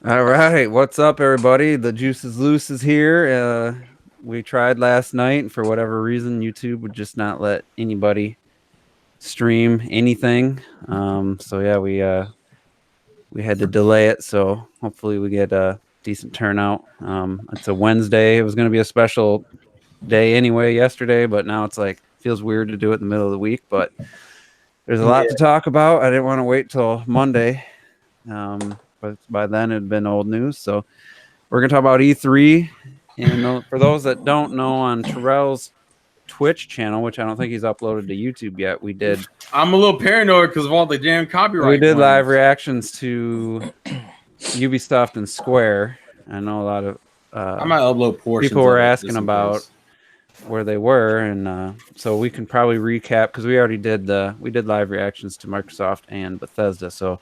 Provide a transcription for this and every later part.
All right, what's up, everybody? The Juice is Loose is here. We tried last night, and for whatever reason, YouTube would just not let anybody stream anything. So yeah, we had to delay it. So hopefully we get a decent turnout. It's a Wednesday. It was going to be a special day anyway yesterday, but now it's like feels weird to do it in the middle of the week. But there's a lot to talk about. I didn't want to wait till Monday. But by then it had been old news. So we're going to talk about E3. And for those that don't know, on Terrell's Twitch channel, which I don't think he's uploaded to YouTube yet, we did. I'm a little paranoid because of all the damn copyright. We did claims. live reactions to Ubisoft and Square. I know a lot of I might upload portions. people were asking about where they were, and so we can probably recap because we already did live reactions to Microsoft and Bethesda. So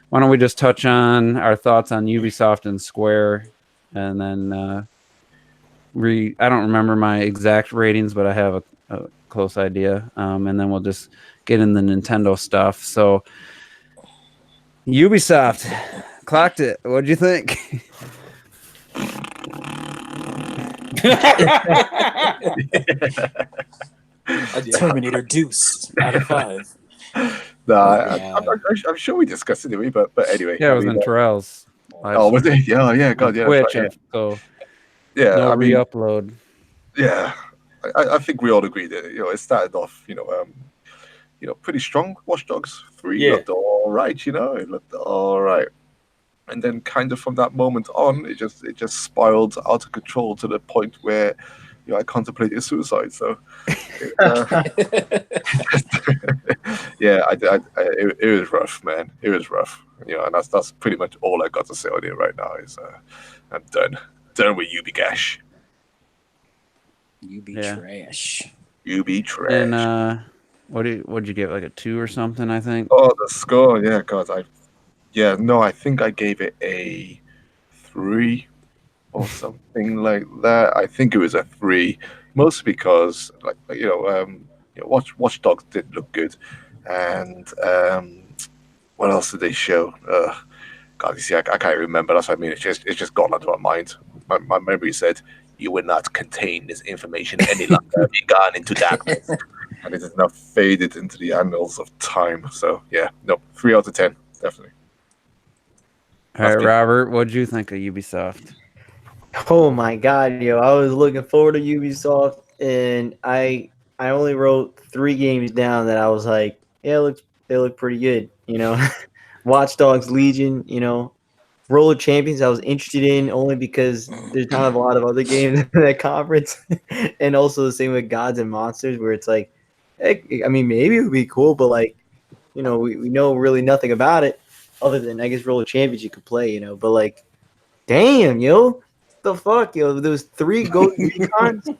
why don't we just touch on our thoughts on Ubisoft and Square, and then I don't remember my exact ratings, but I have a close idea, and then we'll just get in the Nintendo stuff. So Ubisoft clocked it. What'd you think? A Terminator Deuce out of 5. No, I'm sure we discussed it anyway, but anyway. Yeah, it was in Terrell's. Oh, was it? Yeah, God, yeah. Twitch, right, so yeah, no I mean, re-upload. Yeah, I think we all agreed that it started off, pretty strong. Watch Dogs 3 looked all right, it looked all right, and then kind of from that moment on, it just spiraled out of control to the point where I contemplated suicide. So, yeah, it was rough, man. It was rough, and that's pretty much all I got to say on it right now. Is I'm done with Ubi Gash. You be trash. You be trash. And what'd you give, like a 2 or something? I think. Oh, the score, yeah, God, I think I gave it a 3 or something like that. I think it was a 3, mostly because Watch Dogs did look good, and what else did they show? God, you see, I can't remember. That's what I mean. It's just gone out of my mind. My memory said, "You will not contain this information any longer. Be gone into darkness." And it has now faded into the annals of time. So yeah, no, 3 out of 10, definitely. All right, Robert, what'd you think of Ubisoft? Oh my God, I was looking forward to Ubisoft, and I only wrote 3 games down that I was like, yeah, they look pretty good. Watch Dogs Legion, Roller Champions I was interested in only because there's kind of a lot of other games in that conference. And also the same with Gods and Monsters, where it's like, I mean, maybe it would be cool, but like, we know really nothing about it other than, I guess, Roller Champions you could play, but like, damn, the fuck, those 3 Ghost Recons?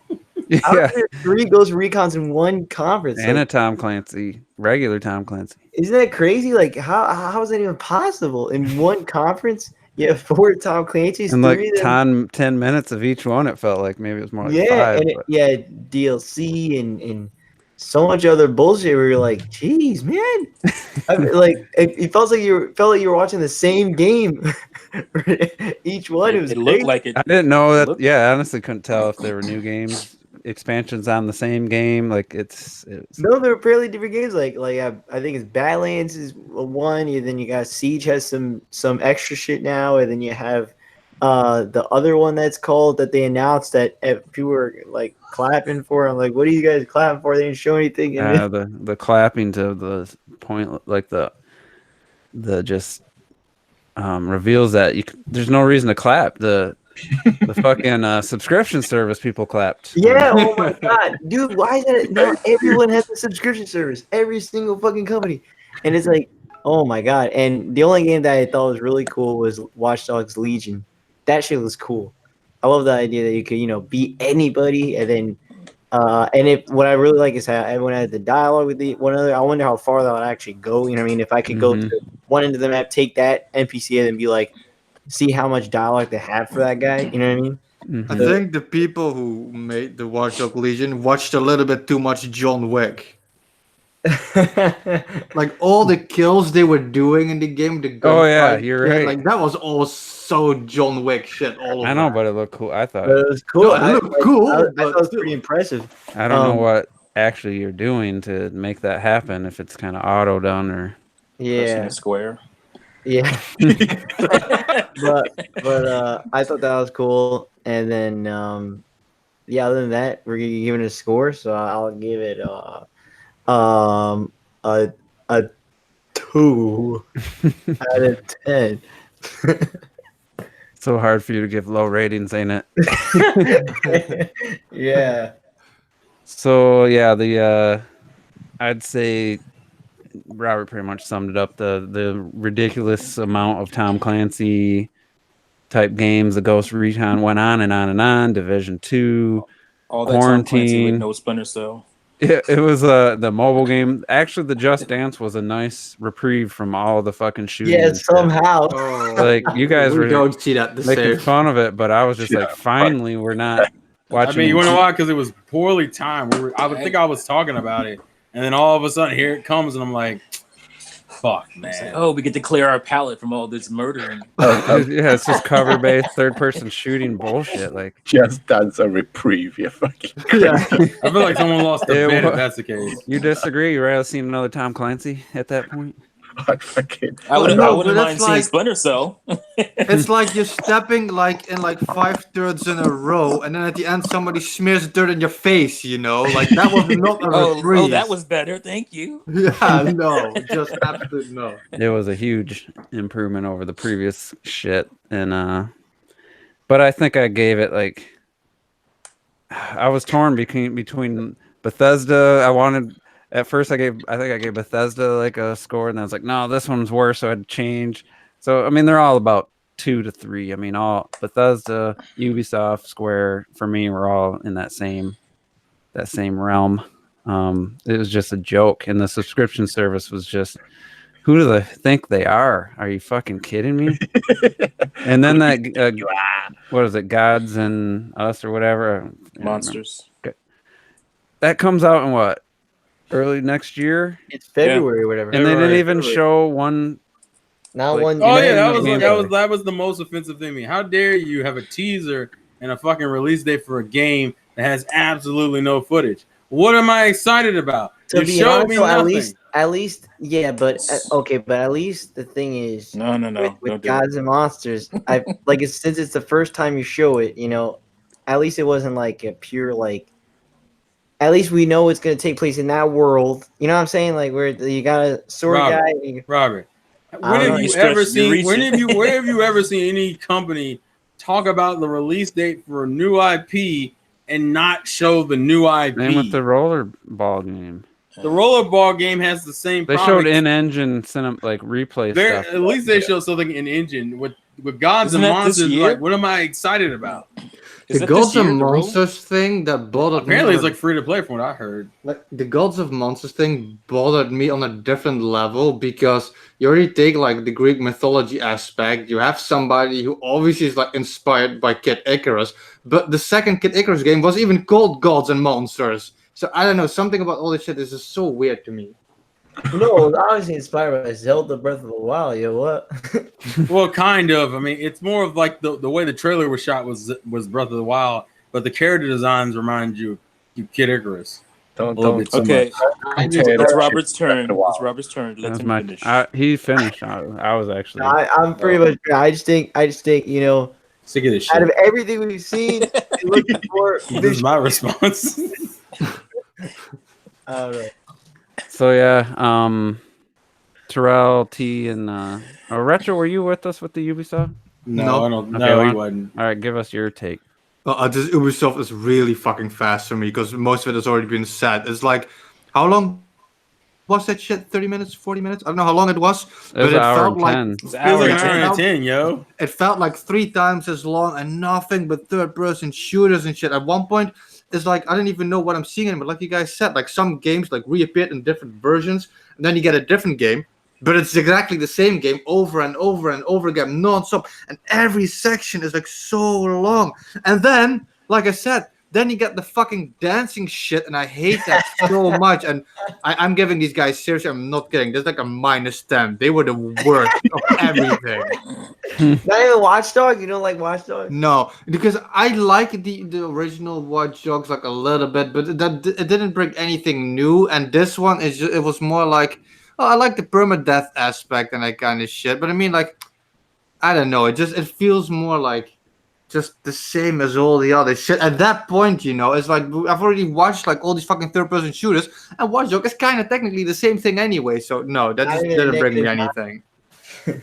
Yeah, 3 Ghost Recons in one conference. And a Tom Clancy, regular Tom Clancy. Isn't that crazy? Like, how is that even possible in one conference? Yeah, 4 Tom Clancy's, and like 10 minutes of each one. It felt like maybe it was more like 5. And DLC and so much other bullshit. Where you're like, geez, man, it felt like you were watching the same game. Each one, it looked like it. I didn't know that. Yeah, I honestly couldn't tell if there were new games, expansions on the same game. Like it's no, they're fairly different games. Like I think it's Badlands is one, and then you got Siege has some extra shit now, and then you have the other one that's called that they announced that people were like clapping for. I'm like, what are you guys clapping for? They didn't show anything. The clapping to the point, like the just reveals that there's no reason to clap. The fucking subscription service people clapped. Yeah, oh my God, dude, why is that? Now everyone has a subscription service, every single fucking company, and it's like, oh my God. And the only game that I thought was really cool was Watch Dogs Legion. That shit was cool. I love the idea that you could, beat anybody, and then what I really like is how everyone had the dialogue with one another. I wonder how far that would actually go. You know what I mean? If I could go to one end of the map, take that NPC, and be like, see how much dialogue they have for that guy. You know what I mean? Mm-hmm. I think the people who made the Watch Dogs Legion watched a little bit too much John Wick. Like all the kills they were doing in the game, the gun. Oh, yeah, you're right. Like that was all so John Wick shit. All over. I know, but it looked cool. I thought. It was cool. No, it looked cool, I but thought it was still. pretty impressive. I don't know what actually you're doing to make that happen. If it's kind of auto done or. Yeah, Square. yeah. but I thought that was cool. And then yeah, other than that, we're giving it a score. So I'll give it a 2 out of 10. So hard for you to give low ratings, ain't it? Yeah. So yeah, I'd say Robert pretty much summed it up. The ridiculous amount of Tom Clancy type games, the Ghost Recon went on and on and on. Division 2, all that Tom Clancy with no Splinter Cell. It was the mobile game. Actually, the Just Dance was a nice reprieve from all the fucking shooting. Yeah, somehow. Like you guys were don't see that making fun of it, but I was just like, finally, we're not watching. I mean, you want to know why? Because it was poorly timed. I would think I was talking about it, and then all of a sudden, here it comes, and I'm like, "Fuck, man!" Like, we get to clear our palate from all this murdering. Yeah, it's just cover-based, third-person shooting bullshit. Like, Just Dance a reprieve, you fucking. Yeah. I feel like someone lost their bet if that's the case. You disagree? You rather seen another Tom Clancy at that point? I wouldn't mind seeing like, Splinter Cell. It's like you're stepping like in like 5 thirds in a row, and then at the end somebody smears dirt in your face. You know, like that was not a reprieve. Oh, that was better. Thank you. Yeah, no, just absolute no. It was a huge improvement over the previous shit, and but I think I gave it like I was torn between Bethesda. At first, I think I gave Bethesda like a score, and I was like, no, this one's worse, so I'd change. So I mean, they're all about 2 to 3. I mean, all Bethesda, Ubisoft, Square for me were all in that same realm. It was just a joke, and the subscription service was just, who do they think they are? Are you fucking kidding me? And then that what is it, Gods and Us or whatever, Monsters. That comes out in what? Early next year. It's February or whatever. And they didn't even show one. Not like, one. Oh yeah, that was the most offensive thing to me. How dare you have a teaser and a fucking release date for a game that has absolutely no footage? What am I excited about? To You showed me nothing. at least, yeah, but okay, but at least the thing is, No. with Gods and Monsters, I like it since it's the first time you show it. You know, at least it wasn't like a pure like. At least we know it's going to take place in that world. You know what I'm saying? Like where you got a sword guy. Robert, where have you ever seen any company talk about the release date for a new IP and not show the new IP? Same with the rollerball game. The rollerball game has the same. They showed in-engine like replay stuff. At least they showed something in engine with Gods and Monsters. Like, what am I excited about? The Gods and Monsters thing that bothered me. Apparently, it's like free to play from what I heard. Like the Gods of Monsters thing bothered me on a different level because you already take like the Greek mythology aspect. You have somebody who obviously is like inspired by Kid Icarus, but the second Kid Icarus game was even called Gods and Monsters. So I don't know, something about all this shit is just so weird to me. No, it was obviously inspired by Zelda Breath of the Wild. Yo, what? Well, kind of. I mean, it's more of like the way the trailer was shot was Breath of the Wild, but the character designs remind you of Kid Icarus. Okay, it's Robert's turn. It's Robert's turn. Let him finish. He finished. I was actually. I'm pretty much. I just think you know. Sick of this shit. Out of everything we've seen, looking for. This is my response. All right. So yeah, Terrell, T, and Retro, were you with us with the Ubisoft? No, I don't. No, he wasn't. All right, give us your take. This Ubisoft is really fucking fast for me because most of it has already been said. It's like, how long was that shit? 30 minutes, 40 minutes? I don't know how long it was. It was an hour and 10. It was like an hour and 10, yo. It felt like 3 times as long and nothing but third-person shooters and shit. At one point, it's like I didn't even know what I'm seeing, but like you guys said, like some games like reappeared in different versions, and then you get a different game, but it's exactly the same game over and over and over again, non-stop, and every section is like so long. And then, like I said, Then you get the fucking dancing shit, and I hate that so much. And I'm giving these guys seriously. I'm not kidding. There's like a -10. They were the worst of everything. Not even Watch Dogs? You don't like Watch Dogs? No, because I like the original Watch Dogs like a little bit, but it didn't bring anything new. And this one is just, it was more like, oh, I like the permadeath aspect and that kind of shit. But I mean, like, I don't know. It feels more like just the same as all the other shit. At that point, you know, it's like I've already watched like all these fucking third-person shooters, and Watch Dogs is kind of technically the same thing anyway. So no, that just didn't bring me anything.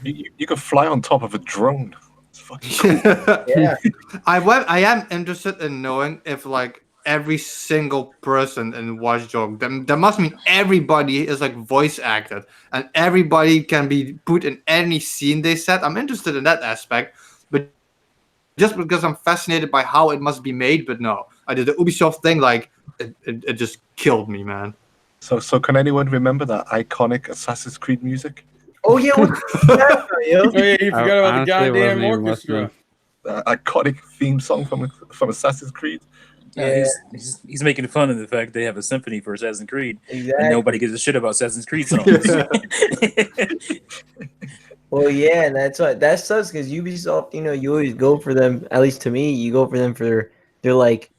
You can fly on top of a drone. It's fucking cool. Yeah. I am interested in knowing if like every single person in Watch Dogs, that must mean everybody is like voice acted and everybody can be put in any scene they set. I'm interested in that aspect, but just because I'm fascinated by how it must be made. But no, I did the Ubisoft thing, like it just killed me, man. So can anyone remember that iconic Assassin's Creed music? Oh yeah, Oh yeah, you forgot about the goddamn orchestra. Iconic theme song from Assassin's Creed. Yeah, he's making fun of the fact they have a symphony for Assassin's Creed, and nobody gives a shit about Assassin's Creed songs. Well, yeah, and that sucks because Ubisoft, you know, you always go for them. At least to me, you go for them for they're like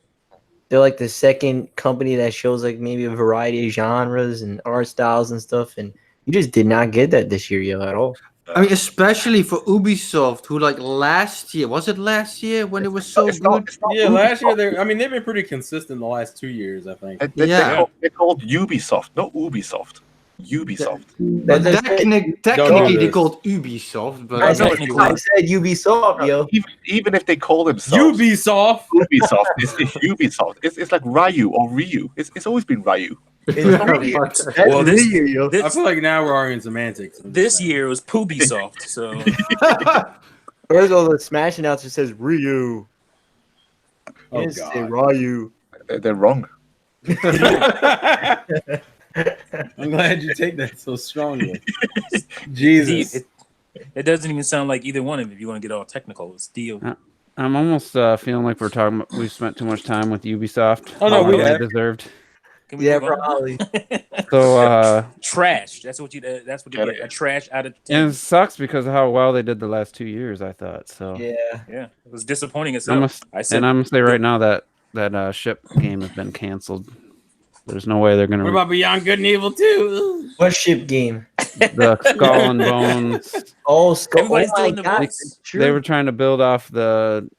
the second company that shows like maybe a variety of genres and art styles and stuff, and you just did not get that this year, yo, at all. I mean, especially for Ubisoft, who like last year, was it last year when it was so good? Yeah, last year they've been pretty consistent the last 2 years, I think. Yeah. They're called Ubisoft, not Ubisoft. Ubisoft. Technically, they called Ubisoft, but I said Ubisoft, yo. Even if they call themselves Ubisoft, it's Ubisoft. It's like Ryu or Ryu. It's always been Ryu. Well, this year, I feel like now we're arguing semantics. This year was Poopysoft, so. Where's all the Smash announcer says Ryu? Oh, Yes, God. say Ryu. They're wrong. I'm glad you take that so strongly. Jesus. It doesn't even sound like either one of them if you want to get all technical. It's deal. I'm almost feeling like we've spent too much time with Ubisoft. Oh, no, we More than have. they deserved. Yeah, probably. So Trash. That's what you get. A trash out of 10. and it sucks because of how well they did the last 2 years, I thought. So Yeah. It was disappointing as I'm hell. gonna say right now that ship game has been canceled. There's no way they're gonna. What about Beyond Good and Evil 2? What ship game? The Skull and Bones. Oh, Skull. Oh Everybody's my doing the God. voice. They were trying to build off the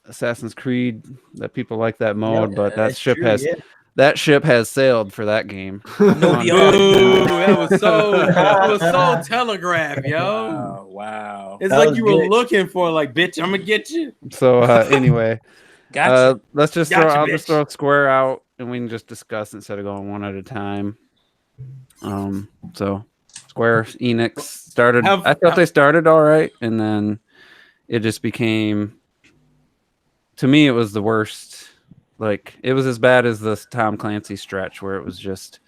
Assassin's Creed that people like that mode, but that ship has sailed for that game. No Beyond. Ooh, that was so telegraphed, yo. Wow. It's That like was you were good. looking for, like, bitch, I'm gonna get you. So anyway, Gotcha. let's just Gotcha, I'll just bitch. throw Square out and we can just discuss instead of going one at a time. So Square Enix started. I thought they started all right, and then it just became. To me, it was the worst. Like it was as bad as this Tom Clancy stretch, where it was just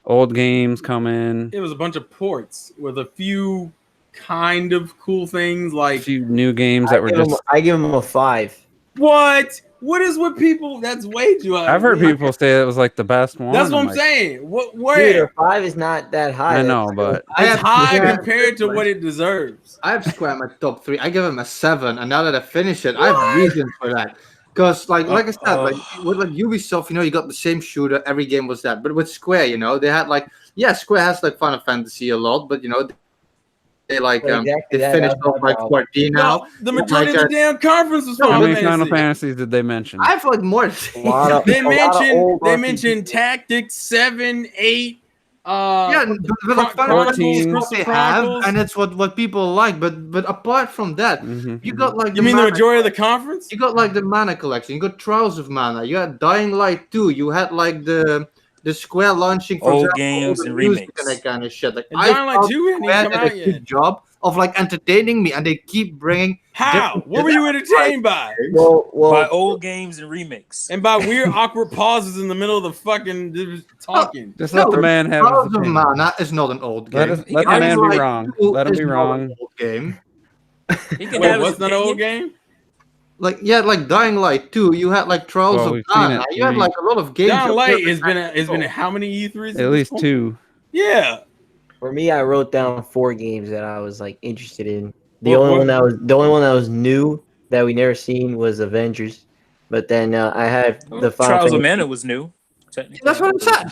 old games come in. It was a bunch of ports with a few kind of cool things, A like few new games that were just. I give him a 5. what? What is with people? That's way too high. I've heard people say it was like the best one. That's what I'm like, saying. What? Dude, Where? a 5 is not that high. I know, but It's high compared to what it deserves. I have Square in my top 3. I give him a 7, and now that I finish it, I have reasons for that. Because, like I said, like with like Ubisoft, you know, you got the same shooter. Every game was that. But with Square, you know, they had like, Square has like Final Fantasy a lot, but you know, they like Exactly they finished off like 14 now. No, the majority of the damn conference was how Final many Final Fantasy. Fantasies did they mention? I feel like more. They mentioned Tactics 7, 8. But like Final Fantasy is what they have, Chronicles. and it's what people like. But apart from that, you got like You mean the majority of the conference? You got like the Mana collection. You got Trials of Mana. You had Dying Light 2. You had like the Square launching for Old example, games all the and music remakes. and that kind of shit. Like And I Dying Light thought 2 hadn't even Square come did out a yet. good job of like entertaining me, and they keep bringing. How? What were you entertained by? Well, By old games and remakes. And by weird, awkward pauses in the middle of the fucking talking. Just let the man have his Trials of opinion. Mana is not an old game. Let the Dying man be Light wrong. 2 Let him is be not wrong. an old game. He can Wait, have his what's not an old opinion. game? Like like Dying Light 2, you had like Trials Well, of we've seen Mana. it You had like a lot of games. Dying that Light were has been how many E3s? at least 2. Yeah. For me, I wrote down 4 games that I was like interested in. The only one that was new that we never seen was Avengers. But then I had the Final Trials of Fantasy. Mana was new. Technically, That's what I said.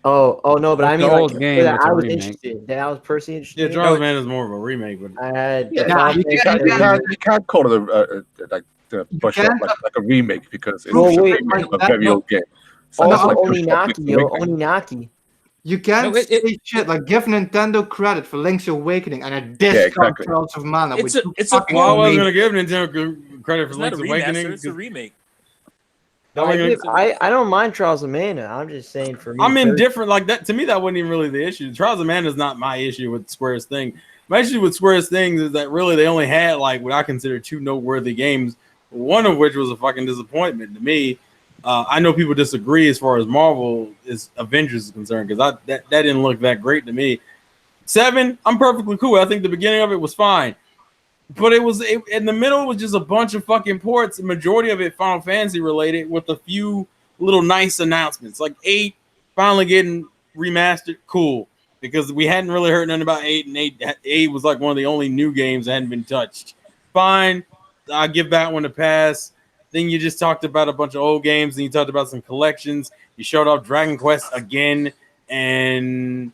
Oh no, but I It's mean an like old game, that it's a I was remake. interested. That I was personally interested. Yeah, in. Trials of Mana is more of a remake, but I had Yeah, the nah, Final you Fantasy. You can't call it like the brush up like a remake because it's Well, a wait, remake of a that- very old game. So Also, that's like Oninaki, yo, Oninaki. You can't No, say shit like give Nintendo credit for Link's Awakening and a discount exactly. Trials of Mana. It's which a- you it's a- fucking well, I wasn't made. gonna give Nintendo credit for it's not a Link's Awakening. remaster. It's a remake. I don't mind Trials of Mana. I'm just saying for me. I'm personally. indifferent like that. To me, that wasn't even really the issue. Trials of Mana is not my issue with Square's thing. My issue with Square's things is that really they only had like what I consider 2 noteworthy games, one of which was a fucking disappointment to me. I know people disagree as far as Marvel is Avengers is concerned because that didn't look that great to me. 7, I'm perfectly cool. I think the beginning of it was fine. But in the middle it was just a bunch of fucking ports. The majority of it Final Fantasy related with a few little nice announcements. Like 8 finally getting remastered, cool. Because we hadn't really heard nothing about 8, and 8 was like one of the only new games that hadn't been touched. Fine. I'll give that one a pass. Then you just talked about a bunch of old games, and you talked about some collections. You showed off Dragon Quest again, and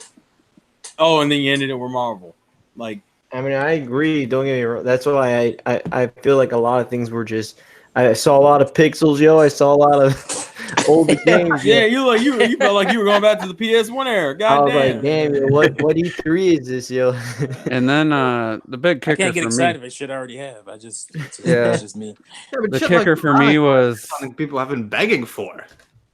then you ended it with Marvel. Like, I mean, I agree. Don't get me wrong. That's why I feel like a lot of things were just. I saw a lot of pixels, yo. I saw a lot of older games. yeah, you felt like you were going back to the PS1 era. I God was damn. like, damn, yo, what E3 is this, yo? And then the big I kicker can't get for excited me. if shit I already have. It's Yeah. just me. Yeah, but The shit kicker for me was something people have been begging for.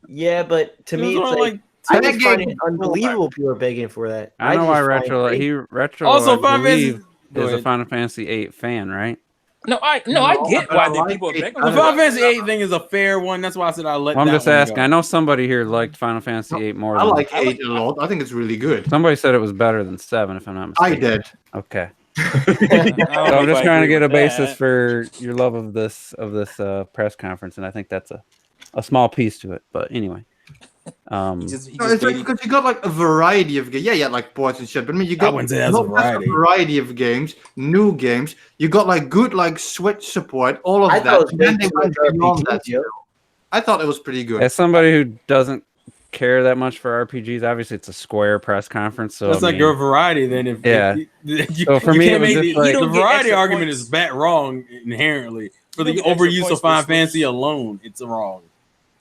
Yeah, but to It me, was it's only like I just find game it unbelievable people are begging for that. I know why just find it Retro Also, I Final Fantasy. believe is a Final Fantasy 8 fan, right? No, I get but why I like people are it. begging The for Final it. Fantasy 8 thing is a fair one. That's why I said I let Well, I'm that just one asking. go. I know somebody here liked Final Fantasy 8 more I than like 8 a lot. I think it's really good. somebody said it was better than 7, if I'm not I mistaken. did. Okay. I So don't know I'm if just I trying to agree get a with basis that. for your love of this press conference, and I think that's a small piece to it. But anyway, He No, just it's like waited. because you got like a variety of games. Yeah, like ports and shit. But I mean, you got wouldn't say that's a not just variety. variety of games, new games. You got like good like Switch support, all of I that. thought it was And then great they went for beyond RPGs, that. yo. I thought it was pretty good. as somebody who doesn't care that much for RPGs, obviously it's a Square press conference, so That's I like mean, your variety then. So for me, it was just like- the don't get variety extra argument points. is bad wrong inherently. For You the don't get extra overuse points of for Final Switch. Fantasy alone, it's wrong.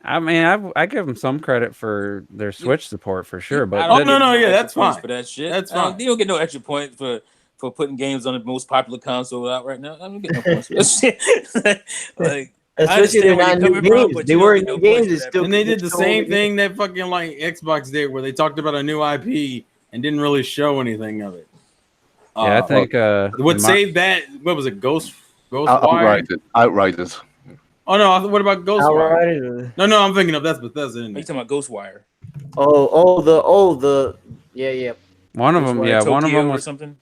I mean, I give them some credit for their Switch support for sure, but I don't Oh, no, get yeah, extra that's points fine. for that shit. That's I don't- fine. You don't get no extra points for putting games on the most popular console out right now. I don't get no points for that shit. Like, Especially they're not new games. They were new games. It's still And they did the still same old thing that fucking like Xbox did, where they talked about a new IP and didn't really show anything of it. yeah, I think What saved that? What was it? Ghostwire? Outriders. Oh no! What about Ghostwire? Outriders. No, I'm thinking of that's Bethesda. Isn't Are you it? talking about Ghostwire? The yeah. one of them, Ghostwire yeah, one of Tokyo them or was something.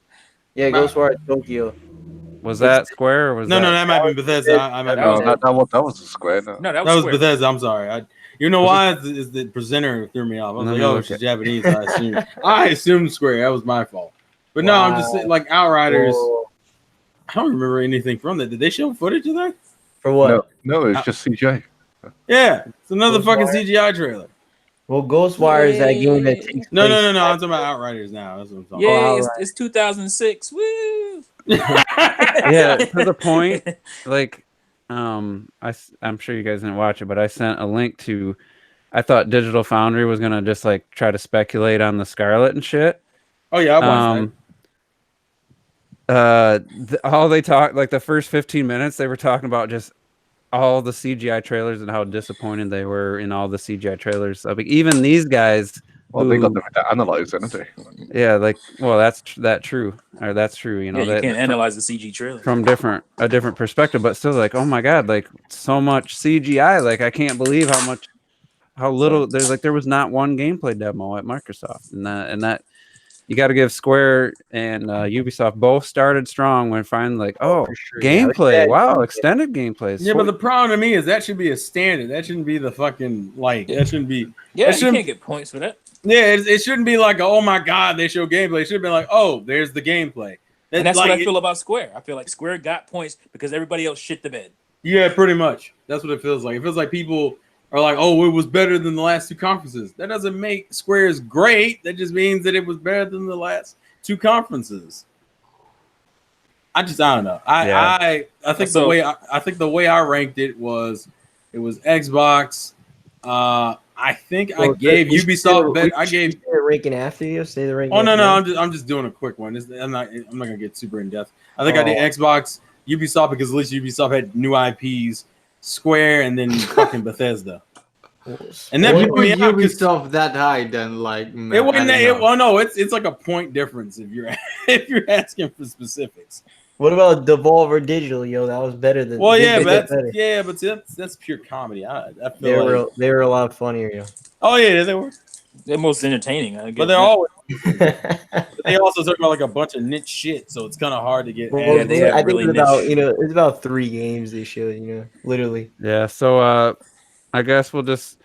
Yeah, Ghostwire Tokyo. that Square or was No, that? that might be Bethesda. I might be that was wrong. That was a Square. No. No, that That was Square. Bethesda. I'm sorry. You know why? Is the presenter threw me off. I was Let like, me oh, look she's at- Japanese. I assumed Square. That was my fault. But no, I'm just saying, like Outriders. For, I don't remember anything from that. Did they show footage of that? for what? No, it's just CJ. Yeah, it's another fucking Ghostwire? CGI trailer. Well, Ghostwire is that game that takes No. place. I'm talking about Outriders now. That's what I'm talking Yeah, Oh, it's 2006. Woo! about. Yeah, to the point. Like, I'm sure you guys didn't watch it, but I sent a link to. I thought Digital Foundry was gonna just like try to speculate on the Scarlet and shit. Oh yeah, I watched All they talked like the first 15 minutes, they were talking about just all the CGI trailers and how disappointed they were in all the CGI trailers. So, like, even these guys. Well, they got that analyzed, didn't they? Yeah, like, well, that's true. You know, Yeah, you that can't analyze the CG trailer. from a different perspective, but still, like, oh my god, like so much CGI. Like, I can't believe how little there was not one gameplay demo at Microsoft, and that you got to give Square and Ubisoft both started strong when finally like, oh, for sure, gameplay, yeah. wow, extended gameplay. Yeah, but the problem to me is that should be a standard. That shouldn't be the fucking like. That shouldn't be. Yeah, that you can't get points for that. Yeah, it shouldn't be like, oh my god, they show gameplay. It should have been like, oh, there's the gameplay. And that's like, what I feel about Square. I feel like Square got points because everybody else shit the bed. Yeah, pretty much. That's what it feels like. It feels like people are like, oh, it was better than the last 2 conferences. That doesn't make Square's great. That just means that it was better than the last 2 conferences. I don't know. I think So- the way I ranked it was Xbox. I think I gave Ubisoft. I gave say the ranking after you. Say the ranking. Oh no, after I'm just doing a quick one. I'm not gonna get super in depth. I think I did Xbox, Ubisoft because at least Ubisoft had new IPs, Square, and then fucking Bethesda. And then Why people put Ubisoft that high then? Like, it wasn't. Well, no, it's like a point difference if you're if you're asking for specifics. What about Devolver Digital, yo? That was better than. Well, yeah, they but did better. but that's pure comedy. I They feel were like, they were a lot funnier, yo. oh yeah, they were, They're most entertaining. I but they're always. But they also talk about like a bunch of niche shit, so it's kind of hard to get. Well, Yeah, they have I think really it's about niche- it's about 3 games they showed, literally. Yeah, so I guess we'll just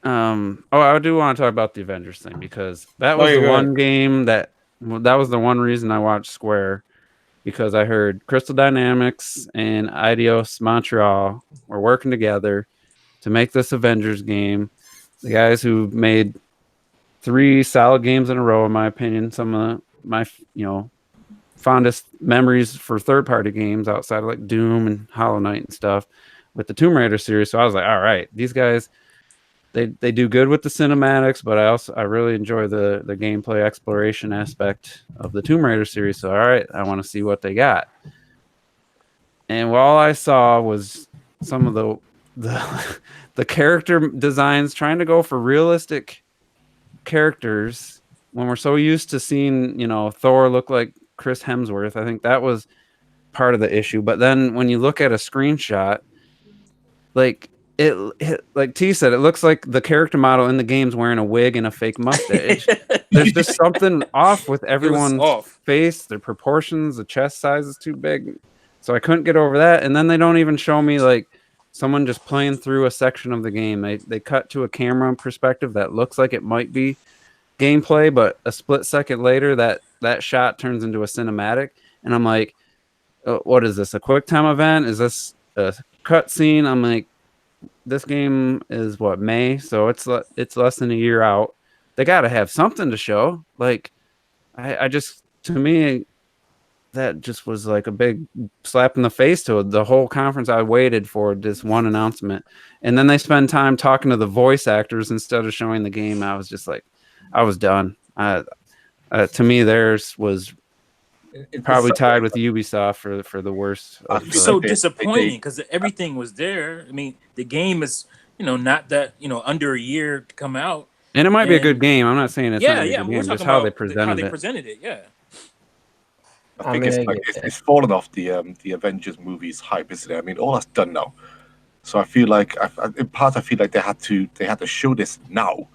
I do want to talk about the Avengers thing because that was yeah, the go one game that was the one reason I watched Square, because I heard Crystal Dynamics and Eidos Montreal were working together to make this Avengers game. The guys who made 3 solid games in a row, in my opinion, some of my fondest memories for third-party games outside of like Doom and Hollow Knight and stuff with the Tomb Raider series. So I was like, all right, these guys, they do good with the cinematics, but I really enjoy the gameplay exploration aspect of the Tomb Raider series. So all right, I want to see what they got. And all I saw was some of the character designs trying to go for realistic characters when we're so used to seeing Thor look like Chris Hemsworth. I think that was part of the issue. But then when you look at a screenshot, like like T said, it looks like the character model in the game's wearing a wig and a fake mustache. There's just something off with everyone's face, their proportions, the chest size is too big. So I couldn't get over that. And then they don't even show me like someone just playing through a section of the game. They cut to a camera perspective that looks like it might be gameplay, but a split second later that shot turns into a cinematic. And I'm like, what is this? A QuickTime event? Is this a cutscene? I'm like, this game is what, May, so it's less than a year out. They got to have something to show. Like, I just, to me, that just was like a big slap in the face to the whole conference. I waited for this one announcement, and then they spend time talking to the voice actors instead of showing the game. I was just like, I was done. To me, theirs was probably tied with Ubisoft for the worst. So disappointing because everything was there. I mean, the game is not that under a year to come out, and it might be a good game. I'm not saying it's not a good game. Just how they presented it. Yeah, I think it's fallen off the Avengers movies hype, isn't it? I mean, all that's done now. So I feel like in part I feel like they had to show this now,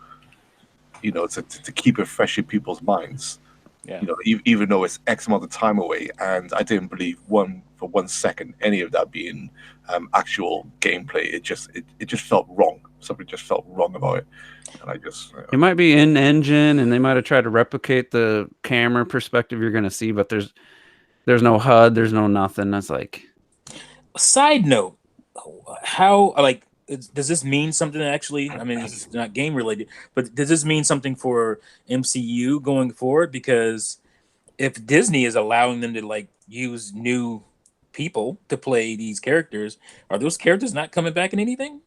to keep it fresh in people's minds. Yeah. Even though it's X amount of time away, and I didn't believe for 1 second any of that being actual gameplay. It just felt wrong. Something just felt wrong about it, and I just it might be in engine, and they might have tried to replicate the camera perspective you're going to see, but there's no HUD, there's no nothing. That's like. Side note, how does this mean something actually? I mean, this is not game related, but does this mean something for MCU going forward? Because if Disney is allowing them to use new people to play these characters, are those characters not coming back in anything?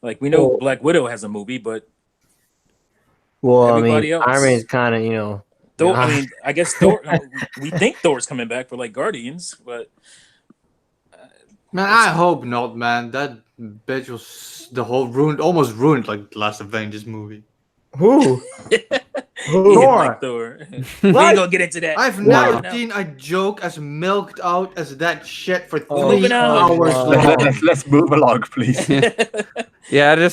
Like, we know Black Widow has a movie, but everybody else, Iron Man's kind of Thor, I mean, I guess Thor. We think Thor's coming back for Guardians, but man, I hope not, man. That bitch was almost ruined the last Avengers movie. Who? Thor. We ain't gonna get into that. I've never seen a joke as milked out as that shit for 3 hours long. Let's move along, please. Yeah,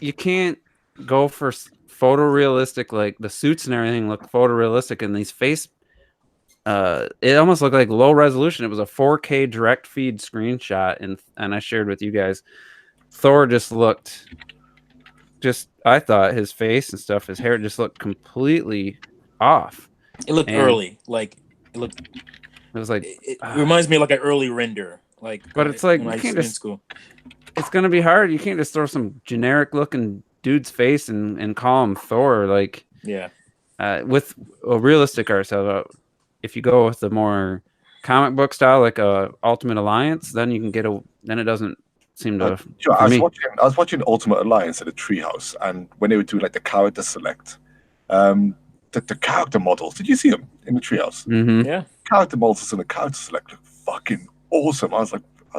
you can't go for photorealistic. Like the suits and everything look photorealistic, and these face. It almost looked like low resolution. It was a 4K direct feed screenshot, and I shared with you guys. Thor just looked, I thought his face and stuff, his hair just looked completely off. It looked early, like it was like it reminds me of like an early render, like. But it's like when you I can't was in just. school. It's gonna be hard. You can't just throw some generic looking dude's face and call him Thor. Like Yeah. With a realistic art style. If you go with the more comic book style, like Ultimate Alliance, then you can get then it doesn't seem to. I was watching Ultimate Alliance at the Treehouse, and when they would do like the character select, the character models. Did you see them in the Treehouse? Mm-hmm. Yeah. Character models and the character select look fucking awesome. I was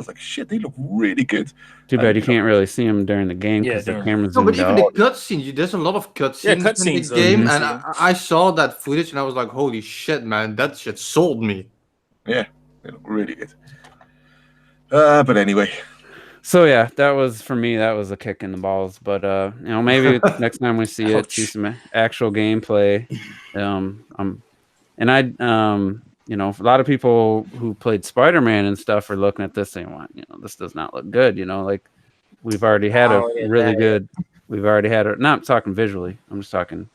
like, shit, they look really good. Too bad you can't really see them during the game because the camera's No, but zoomed even out. the cutscenes, there's a lot of cutscenes in the game, and I saw that footage and I was like, holy shit, man, that shit sold me. Yeah, they look really good. But anyway. So yeah, that was for me. That was a kick in the balls. But maybe next time we see it, see some actual gameplay. A lot of people who played Spider-Man and stuff are looking at this saying, this does not look good. Like we've already had we've already had it. Not talking visually. I'm just talking.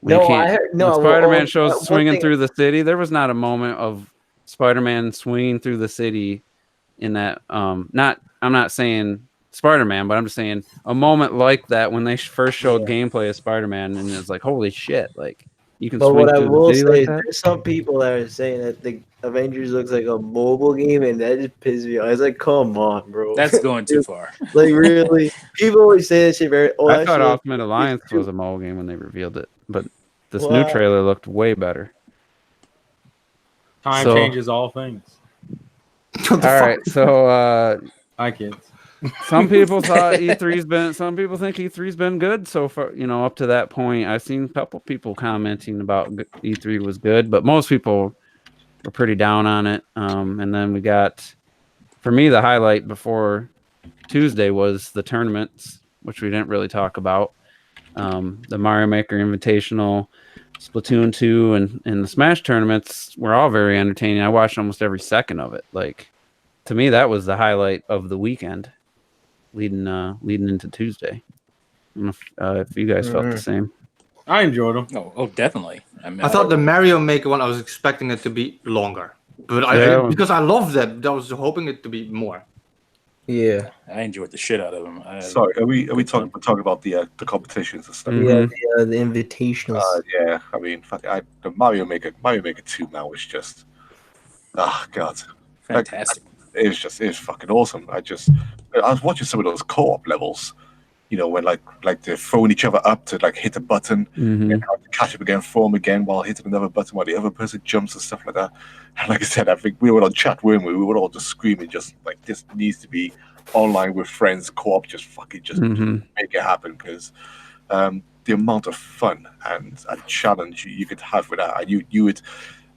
Spider-Man shows swinging through the city. There was not a moment of Spider-Man swinging through the city in that. I'm not saying Spider-Man, but I'm just saying a moment like that when they first showed gameplay of Spider-Man, and it's like, holy shit, like. But what I will say, there's some people that are saying that the Avengers looks like a mobile game, and that just pisses me off. It's like, come on, bro. That's going too far. Like, really? People always say that shit very... I thought Ultimate Alliance was a mobile game when they revealed it, but this new trailer looked way better. Time changes all things. All right, so... Hi, kids. Some people thought some people think E3's been good so far, up to that point. I've seen a couple people commenting about E3 was good, but most people were pretty down on it. And then we got, for me, the highlight before Tuesday was the tournaments, which we didn't really talk about. The Mario Maker Invitational, Splatoon 2, and the Smash tournaments were all very entertaining. I watched almost every second of it. Like, to me, that was the highlight of the weekend. Leading into Tuesday. I don't know if you guys felt the same. I enjoyed them. Oh, definitely. I thought the Mario Maker one, I was expecting it to be longer, but because I love that, I was hoping it to be more. Yeah, I enjoyed the shit out of them. Sorry, are we talking about the competitions and stuff? Yeah, the invitationals. Yeah, I mean, the Mario Maker 2 now was just, god, fantastic. It was fucking awesome. I was watching some of those co-op levels, when like they're throwing each other up to like hit a button and how to catch up again, throw them again while hitting another button while the other person jumps and stuff like that. And like I said, I think we were on chat, weren't we? We were all just screaming, just like, this needs to be online with friends, co-op, just make it happen, because the amount of fun and challenge you could have with that, and you would.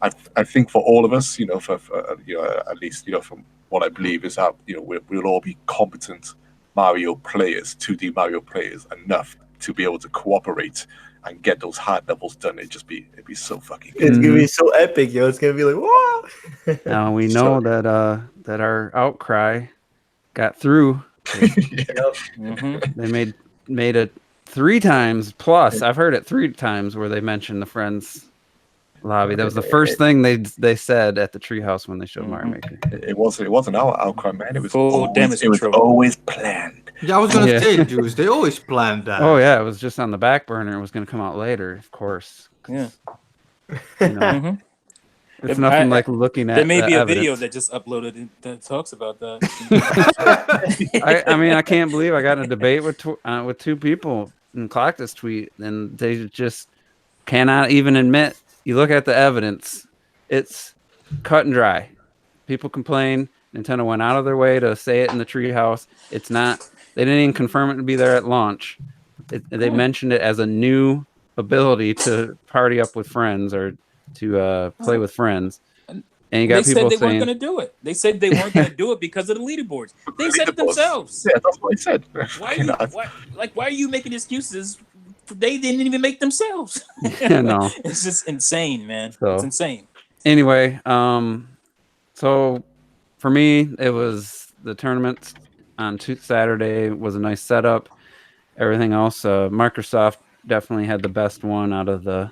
I think for all of us, at least, from what I believe is that, we'll all be competent Mario players, 2D Mario players, enough to be able to cooperate and get those hard levels done. It'd be so fucking good. It's gonna be so epic, yo. It's gonna be like, whoa. Now we know that our outcry got through. They made it 3 times plus. I've heard it 3 times where they mentioned the friends lobby. That was the first thing they said at the Treehouse when they showed Mario Maker. It wasn't our outcry, man. It was always planned. Yeah, I was gonna say, Juice. They always planned that. Oh yeah, it was just on the back burner. It was gonna come out later, of course. Yeah. It's nothing like looking at. There may be a evidence. video that just uploaded that talks about that. I mean, I can't believe I got in a debate with 2 people in Clactus tweet, and they just cannot even admit. You look at the evidence, it's cut and dry. People complain. Nintendo went out of their way to say it in the Treehouse. It's not. They didn't even confirm it to be there at launch. They mentioned it as a new ability to party up with friends or to play with friends. And you got people said they saying weren't going to do it. They said they weren't going to do it because of the leaderboards. They said it themselves. Yeah, that's what I said. Why are you making excuses they didn't even make themselves. Yeah, no. It's just insane, man. So- It's insane. Anyway, so for me, it was the tournament on Saturday was a nice setup. Everything else, Microsoft definitely had the best one out of the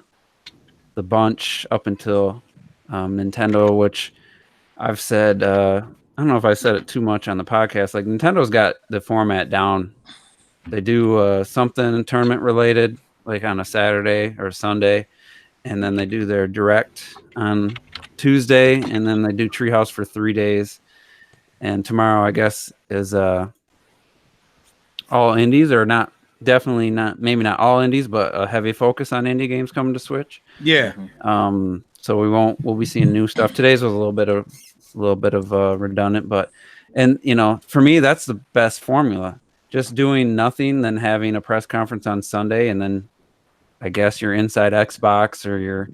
bunch up until Nintendo, which I've said. I don't know if I said it too much on the podcast. Like Nintendo's got the format down. They do something tournament related, like on a Saturday or Sunday, and then they do their direct on Tuesday, and then they do Treehouse for 3 days. And tomorrow, I guess, is all indies, or not. Definitely not. Maybe not all indies, but a heavy focus on indie games coming to Switch. Yeah. So we'll be seeing new stuff. Today's was a little bit of redundant, but for me, that's the best formula. Just doing nothing, then having a press conference on Sunday, and then I guess you're inside Xbox, or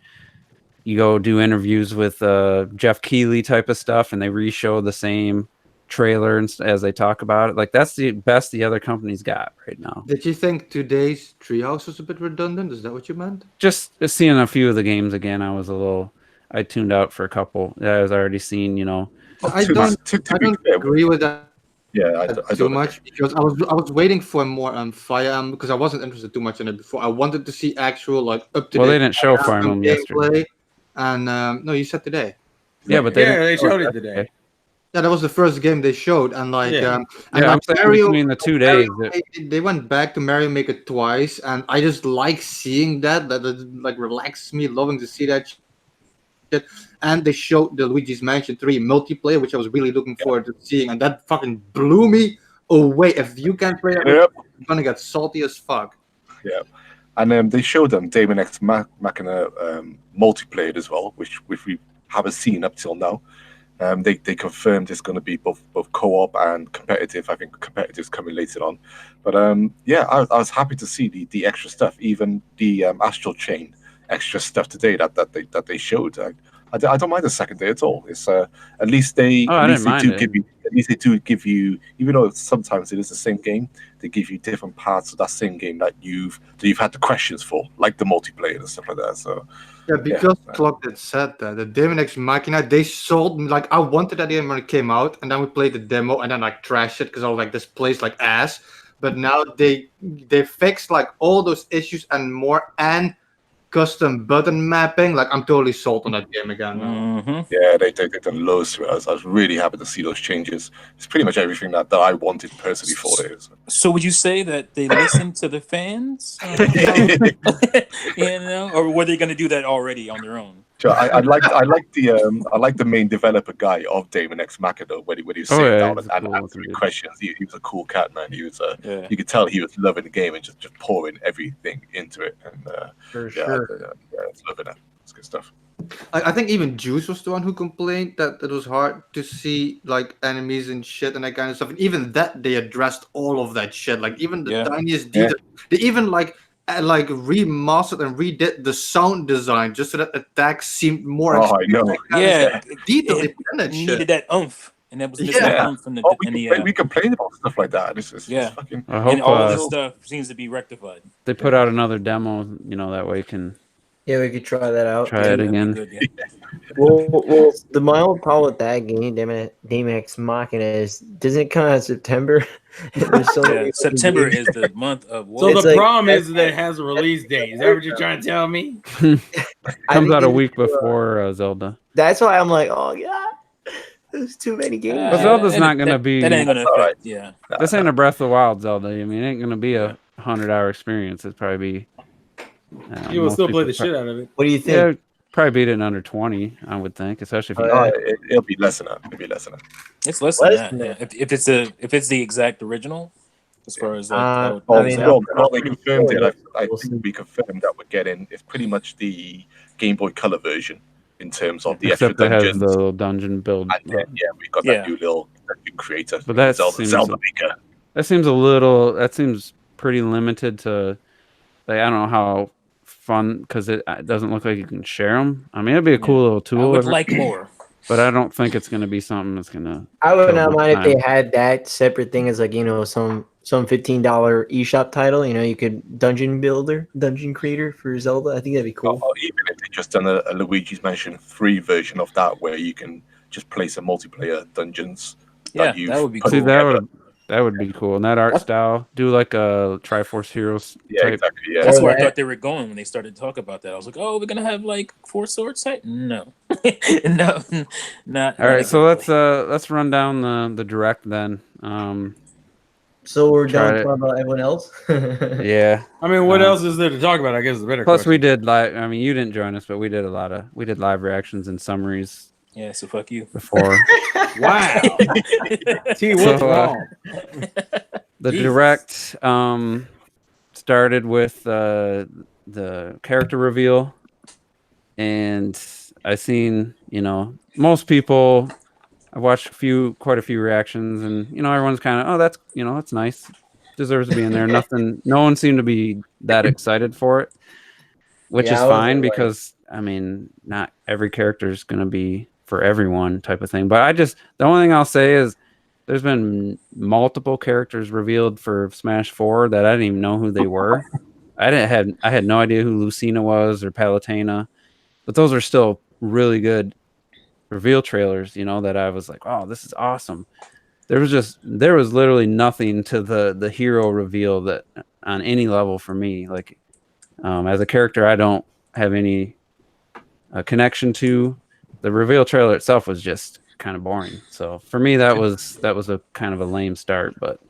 you go do interviews with Jeff Keighley type of stuff, and they re-show the same trailer as they talk about it. Like that's the best the other companies got right now. Did you think today's Treehouse was a bit redundant? Is that what you meant? Just seeing a few of the games again, I tuned out for a couple that I was already seen. I don't agree with that. Yeah, I too don't much because I was waiting for more Fire Emblem because I wasn't interested too much in it before. I wanted to see actual like up to date. Well, they didn't show Fire Emblem yesterday. And no, you said today. Yeah, but they showed it today. Yeah, that was the first game they showed, and like I'm like saying Mario, between the 2 days. they went back to Mario Maker twice, and I just like seeing that. That like relaxes me, loving to see that shit. And they showed the Luigi's Mansion 3 multiplayer, which I was really looking forward to seeing, and that fucking blew me away. If you can't play it, I'm gonna get salty as fuck. Yeah, and they showed them Daemon X Machina multiplayer as well, which we haven't seen up till now. They confirmed it's going to be both co-op and competitive. I think competitive's coming later on, but I was happy to see the extra stuff, even the Astral Chain extra stuff today that they showed. I don't mind the second day at all. It's at least they do give you, even though sometimes it is the same game, they give you different parts of that same game that you've had the questions for, like the multiplayer and stuff like that. So yeah, because Clock had said that the Daemon X Machina, they sold like I wanted that game when it came out, and then we played the demo and then like trashed it because I was like, this plays like ass. But now they fixed like all those issues and more, and custom button mapping. Like I'm totally sold on that game again. Mm-hmm. Yeah, they done loads to it. I was really happy to see those changes. It's pretty much everything that I wanted personally for it. So would you say that they listen to the fans? Or were they going to do that already on their own? So I like the main developer guy of Daemon X Machina when he was sitting down and answering questions. He was a cool cat, man. He was you could tell he was loving the game and just pouring everything into it. And For sure. it's loving it. It's good stuff. I think even Juice was the one who complained that it was hard to see like enemies and shit and that kind of stuff. And even that they addressed all of that shit. Like even the tiniest detail. They even like remastered and redid the sound design just so that attacks seemed more. Oh, I know. Detail. It that needed shit. that oomph, and that was missing that oomph from the. We complain about stuff like that. It's fucking. I hope and all this stuff seems to be rectified. they put out another demo. That way we can Yeah, we could try that out. try it again. Good, yeah. Well, my old problem with that game, Daemon X Machina, is doesn't it come out in September? September is the month of war. So It's the like- problem is that it has a release date. Is that what you're trying to tell me? Comes out a week before Zelda. That's why I'm like, oh god, there's too many games. But Zelda's not gonna be. That ain't gonna affect. Yeah. This ain't a Breath of the Wild Zelda. I mean, it ain't gonna be a 100-hour experience. It'd probably be. You will most still play people the shit out of it. What do you think? Yeah, probably beat it in under 20. I would think, especially if you. It'll be less than that. It'll be less than that. It's less than that. Yeah. If it's the exact original, as far as like. They confirmed it. I think we confirmed that we're getting. It's pretty much the Game Boy Color version in terms of the Except extra it has dungeons. the little dungeon build. And then, we've got that new little dungeon creator. But that Zelda Maker. That seems a little. That seems pretty limited to. Like, I don't know how fun, because it doesn't look like you can share them. I mean, it'd be a cool little tool. I would like more. But I don't think it's going to be something that's going to. I would not mind if they had that separate thing as like some some $15 eShop title. You know, you could dungeon creator for Zelda. I think that'd be cool. Or even if they just done a Luigi's Mansion 3 version of that, where you can just play some multiplayer dungeons. Yeah, you've that would be put See, cool. together. that would be cool. And that art style, do like a Triforce Heroes Yeah, type. exactly. Yeah. That's Or where I that. thought they were going when they started to talk about that. I was like, oh, we're gonna have like 4 swords type? No. No, not All right, so let's run down the direct then. So we're done Tried it. talking about everyone else. Yeah. I mean, what else is there to talk about? I guess is the better Plus, question. we did live. I mean, you didn't join us, but we did live reactions and summaries Yeah, so fuck you. before. Wow. T, what's So, wrong? The Jesus. direct started with the character reveal, and I seen, you know, most people. I've watched quite a few reactions, and you know, everyone's kind of, oh, that's, you know, that's nice, deserves to be in there. No one seemed to be that excited for it, which Yeah, is I fine wasn't, like- because I mean, not every character is going to be for everyone type of thing. But the only thing I'll say is there's been multiple characters revealed for Smash 4 that I didn't even know who they were. I had no idea who Lucina was or Palutena, but those are still really good reveal trailers, you know, that I was like, oh, this is awesome. There was literally nothing to the hero reveal that on any level for me. Like, as a character I don't have any connection to, the reveal trailer itself was just kind of boring. So for me, that was a kind of a lame start. But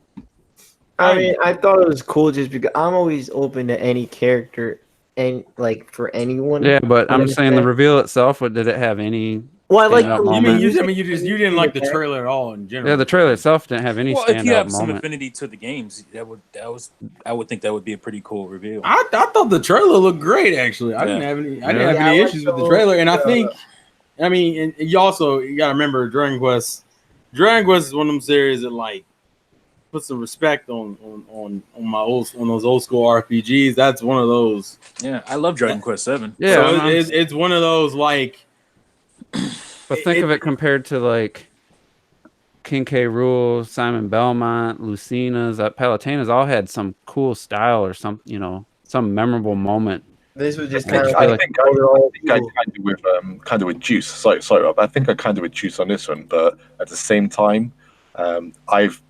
I mean, I thought it was cool just because I'm always open to any character and like for anyone. yeah, but I'm saying the understand. reveal itself. Did it have any? Well, I like standout the moment? You didn't like the trailer at all in general. Yeah, the trailer itself didn't have any Well, if you standout have some moment. affinity to the games, I would think that would be a pretty cool reveal. I thought the trailer looked great. Actually, I didn't have any issues with the trailer, and I think, I mean, and you got to remember Dragon Quest. Dragon Quest is one of them series that like put some respect on those old school RPGs. That's one of those. Yeah, I love Dragon Quest 7. Yeah, so it's one of those like. But think of it compared to like King K. Rool, Simon Belmont, Lucina's, Palutena's all had some cool style or some, you know, some memorable moment. This was just I kind of feel like like- I kind of with Juice. Sorry, Rob. I think I kind of with Juice on this one, but at the same time, I've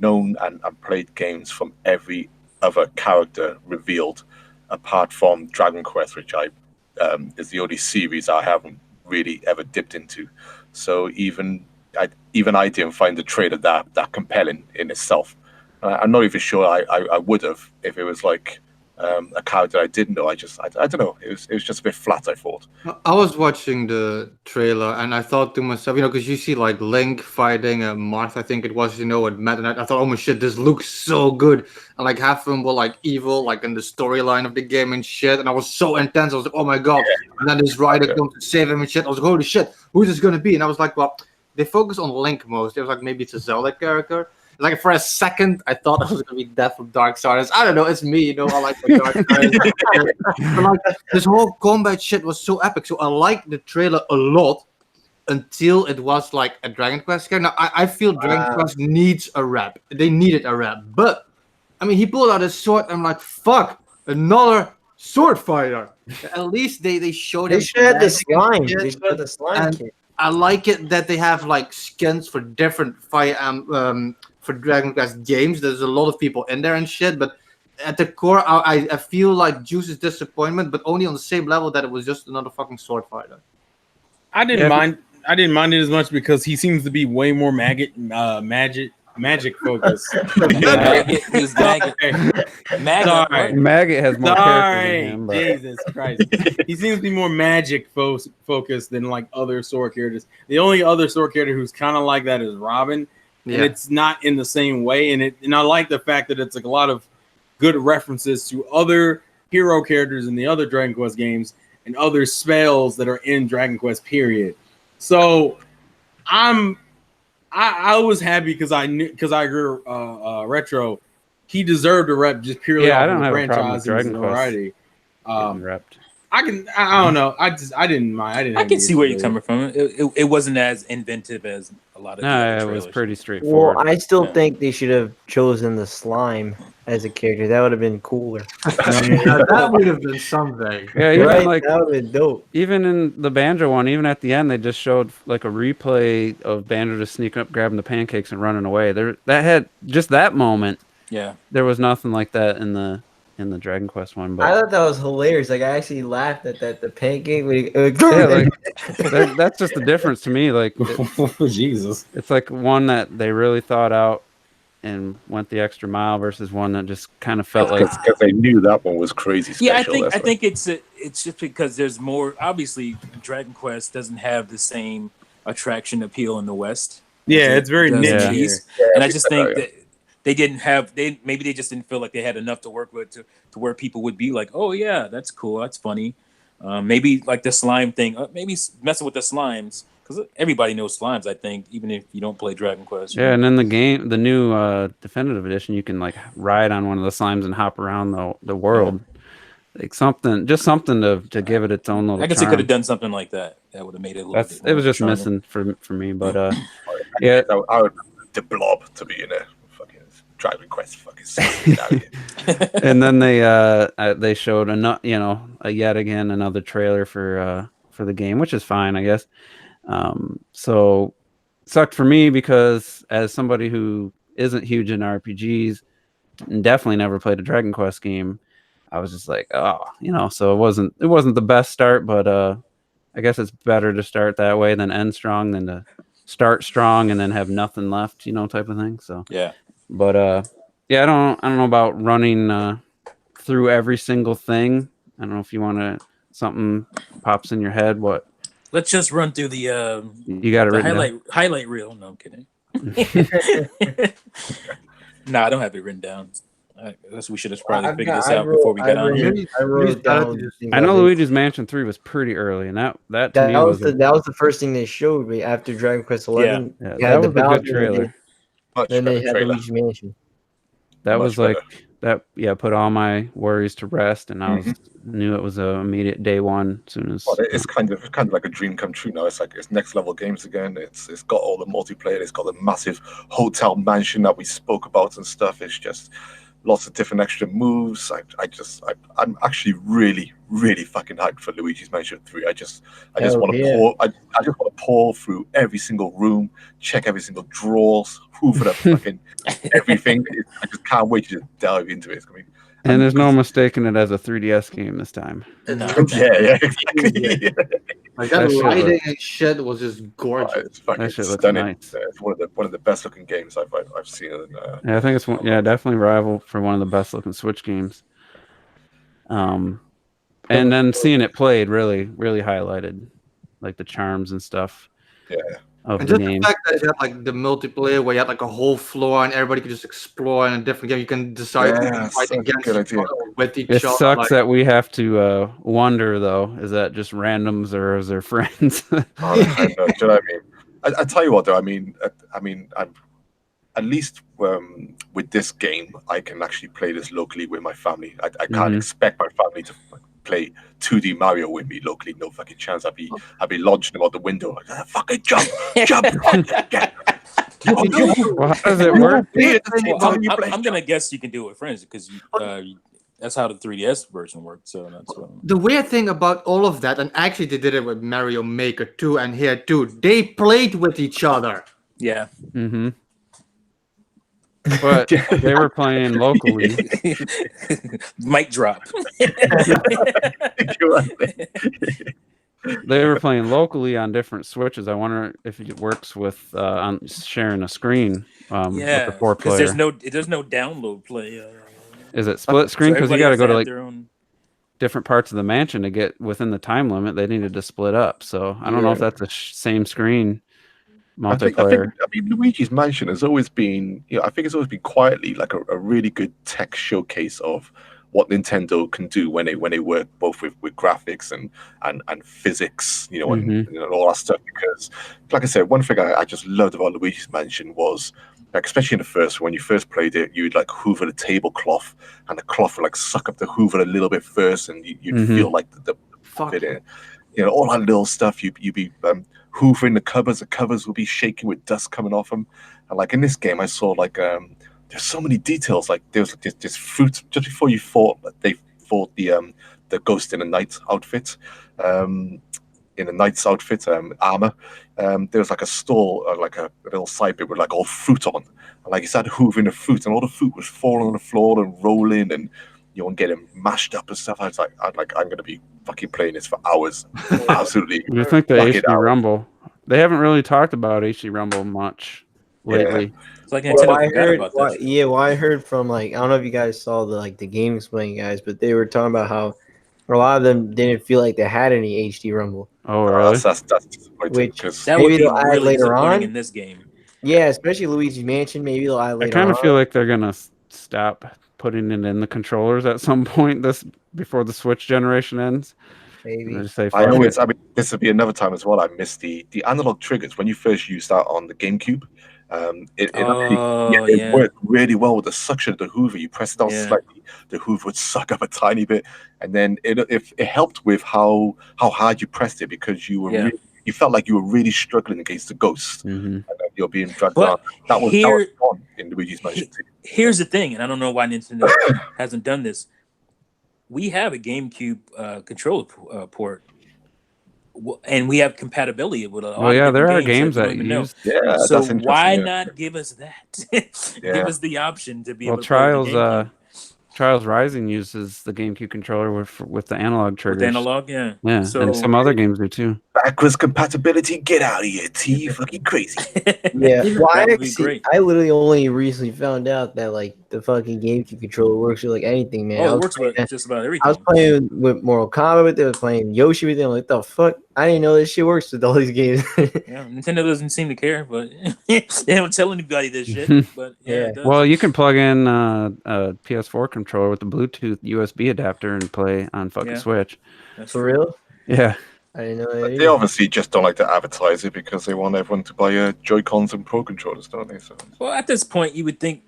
known and played games from every other character revealed, apart from Dragon Quest, which is the only series I haven't really ever dipped into. So even I didn't find the trailer that compelling in itself. I'm not even sure I would have if it was like a character I didn't know. I don't know. It was just a bit flat, I thought. I was watching the trailer and I thought to myself, you know, because you see like Link fighting Marth, I think it was, you know, and Matt, and I thought, oh my shit, this looks so good. And like half of them were like evil, like in the storyline of the game and shit. And I was so intense. I was like, oh my god. Yeah. And then this rider comes to save him and shit. I was like, holy shit, who's this gonna be? And I was like, well, they focus on Link most. It was like maybe it's a Zelda character. Like for a second, I thought it was gonna be Death from Darksiders. I don't know, it's me, you know. I like the Darksiders. But like this whole combat shit was so epic. So I liked the trailer a lot until it was like a Dragon Quest character. Now I feel Dragon Quest needs a rap. They needed a rap, but I mean, he pulled out his sword. I'm like, fuck, another sword fighter. At least they showed. They should have the slime. They should have the slime kit. I like it that they have like skins for different Fire for Dragon Quest games. There's a lot of people in there and shit, but at the core, I feel like Juice's disappointment, but only on the same level that it was just another fucking sword fighter. I didn't mind it as much because he seems to be way more magic focused. Maggot, he's Maggot. Sorry. Maggot has more characters than him. But... Jesus Christ. He seems to be more magic focused than like other sword characters. The only other sword character who's kind of like that is Robin. And it's not in the same way. And I like the fact that it's like a lot of good references to other hero characters in the other Dragon Quest games and other spells that are in Dragon Quest, period. So I was happy because I grew Retro. He deserved a rep just purely off I don't of the have a problem with franchise and Dragon variety. Quest. I don't know. I didn't mind. I didn't. I have can any see where issue you're with coming from. It wasn't as inventive as a lot of the other No, it trailers. was pretty Well, straightforward. I still Yeah. think they should have chosen the slime as a character. That would have been cooler. Now, that would have been something. Yeah, even Right? like That would have been dope. even in the Banjo one, even at the end, they just showed like a replay of Banjo just sneaking up, grabbing the pancakes, and running away. That had just that moment. Yeah. There was nothing like that in the Dragon Quest one, I but thought that was hilarious. Like I actually laughed at that. The pancake. yeah, like that's just the difference to me. Like Jesus. it's like one that they really thought out and went the extra mile versus one that just kind of felt like because they knew that one was crazy special. Yeah, I think it's just because there's more. Obviously, Dragon Quest doesn't have the same attraction appeal in the West. Yeah, it's very does niche in the here. East. And I just think that they didn't have maybe they just didn't feel like they had enough to work with to where people would be like, oh yeah, that's cool, that's funny. Maybe like the slime thing, maybe messing with the slimes because everybody knows slimes. I think even if you don't play Dragon Quest. yeah. And then the new definitive edition, you can like ride on one of the slimes and hop around the world. Like something to give it its own little. I guess charm. it could have done something like that. That would have made it a little bit. It was just charming. missing for me, but yeah. I would the blob to be in a fucking Dragon Quest fucking. And then they showed yet again another trailer for the game, which is fine, I guess. So sucked for me because as somebody who isn't huge in RPGs and definitely never played a Dragon Quest game, I was just like, so it wasn't the best start, but I guess it's better to start that way than end strong than to start strong and then have nothing left, type of thing. So yeah, but yeah, I don't know about running through every single thing. I don't know if you want to something pops in your head. What? Let's just run through the You got it written down? highlight reel. No, I'm kidding. No, I don't have it written down. I guess we should have probably figured this out before we got on here. I wrote it down. I know Luigi's Mansion 3 was pretty early, and that to me was that was the first thing they showed me after Dragon Quest 11. Yeah, You had that was a good Bowser, trailer. Then they had Luigi's Mansion. That Much was like better. that. Yeah, put all my worries to rest, and I knew it was a immediate day one. As soon as It's kind of like a dream come true now. It's like it's next level games again. It's got all the multiplayer. It's got the massive hotel mansion that we spoke about and stuff. It's just lots of different extra moves. I'm actually really fucking hyped for Luigi's Mansion 3. I just want to pour through every single room, check every single drawers, hoover up fucking everything. I just can't wait to just dive into it. and there's no mistaking it as a 3DS game this time. Yeah, exactly. Like That that shit lighting and shit was just gorgeous. It's fucking That shit looks stunning. nice. It's one of the best looking games I've seen. Yeah, I think it's definitely rival for one of the best looking Switch games. And then seeing it played really highlighted like the charms and stuff. Yeah. Of And the just game. the fact that it had like the multiplayer where you had like a whole floor and everybody could just explore in a different game. You can decide Yeah, who to fight such a against good each idea. other or with each It other. sucks like, that we have to wonder though. Is that just randoms or is there friends? I know. Do you know what I mean? I tell you what, though. I mean, I'm at least with this game, I can actually play this locally with my family. I can't expect my family to play 2D Mario with me locally. No fucking chance. I'd be launching them out the window. Like, fucking jump. Well, how does it work? I'm gonna guess you can do it with friends because that's how the 3DS version worked. So that's what the weird thing about all of that, and actually they did it with Mario Maker 2 and here too, they played with each other. yeah. Mm-hmm. But they were playing locally. Mic drop. They were playing locally on different Switches. I wonder if it works with on sharing a screen with the 4 because player. there's no download play. Is it split screen? Because you got to go to like their own. different parts of the mansion to get within the time limit. They needed to split up. So I don't know if that's the same screen multiplayer. I mean, Luigi's Mansion has always been, I think it's always been quietly like a really good tech showcase of what Nintendo can do when they work both with graphics and physics, and all that stuff. Because, like I said, one thing I just loved about Luigi's Mansion was, like, especially in the first, when you first played it, you'd like hoover the tablecloth, and the cloth would like suck up the hoover a little bit first, and you'd feel like the fuck. bit in. You know, all that little stuff. You'd be hoovering the covers will be shaking with dust coming off them. And like in this game, I saw like there's so many details. Like there was this fruit just before you fought. They fought the ghost in a knight outfit. In a knight's outfit, armor. There was like a stall, like a little side bit with like all fruit on. And like you started hoovering the fruit, and all the fruit was falling on the floor and rolling, and you know, and getting mashed up and stuff. I was like, I'm gonna be fucking playing this for hours. Absolutely. You think the Knock it HD out. Rumble? They haven't really talked about HD Rumble much lately. It's like Well, Nintendo I forgot heard, about that. well, I heard from like I don't know if you guys saw the game explaining guys, but they were talking about how a lot of them didn't feel like they had any HD Rumble. Oh, really? That's disappointing. Which- Because That Maybe would be they'll add really later disappointing on. in this game. Yeah, especially Luigi's Mansion. Maybe they'll add I later kind on. of feel like they're gonna stop putting it in the controllers at some point before the Switch generation ends. Maybe. They just say, I "Fuck mean, it." this would be another time as well. I missed the analog triggers when you first used that on the GameCube. It worked really well with the suction of the Hoover. You press it down slightly, the Hoover would suck up a tiny bit, and then it helped with how hard you pressed it because you were you felt like you were really struggling against the ghost, and then you're being dragged But down. That was gone in Luigi's Mansion 2. Here's the thing, and I don't know why Nintendo hasn't done this. We have a GameCube controller port, and we have compatibility with a lot Well, yeah, of there are games games that we don't even know. use. Yeah, So that's interesting. why not give us that? Yeah. Give us the option to be Well, able to play with the GameCube. Trials Rising uses the GameCube controller with the analog triggers. With analog, yeah. Yeah, So and some other games do too. Backwards compatibility, get out of here, T. Fucking crazy. Yeah, well, That would be great. I literally only recently found out that like the fucking GameCube controller works with like anything, man. it works with just about everything. I was playing with Mortal Kombat with it, I was playing Yoshi with it. I'm like, the fuck? I didn't know this shit works with all these games. Yeah, Nintendo doesn't seem to care, but they don't tell anybody this shit. But yeah, Yeah. it does. Well, you can plug in a PS4 controller with the Bluetooth USB adapter and play on fucking Yeah. Switch. That's For true. real? Yeah. I didn't know that. They either. obviously just don't like to advertise it because they want everyone to buy Joy-Cons and Pro controllers, don't they? So Well, at this point, you would think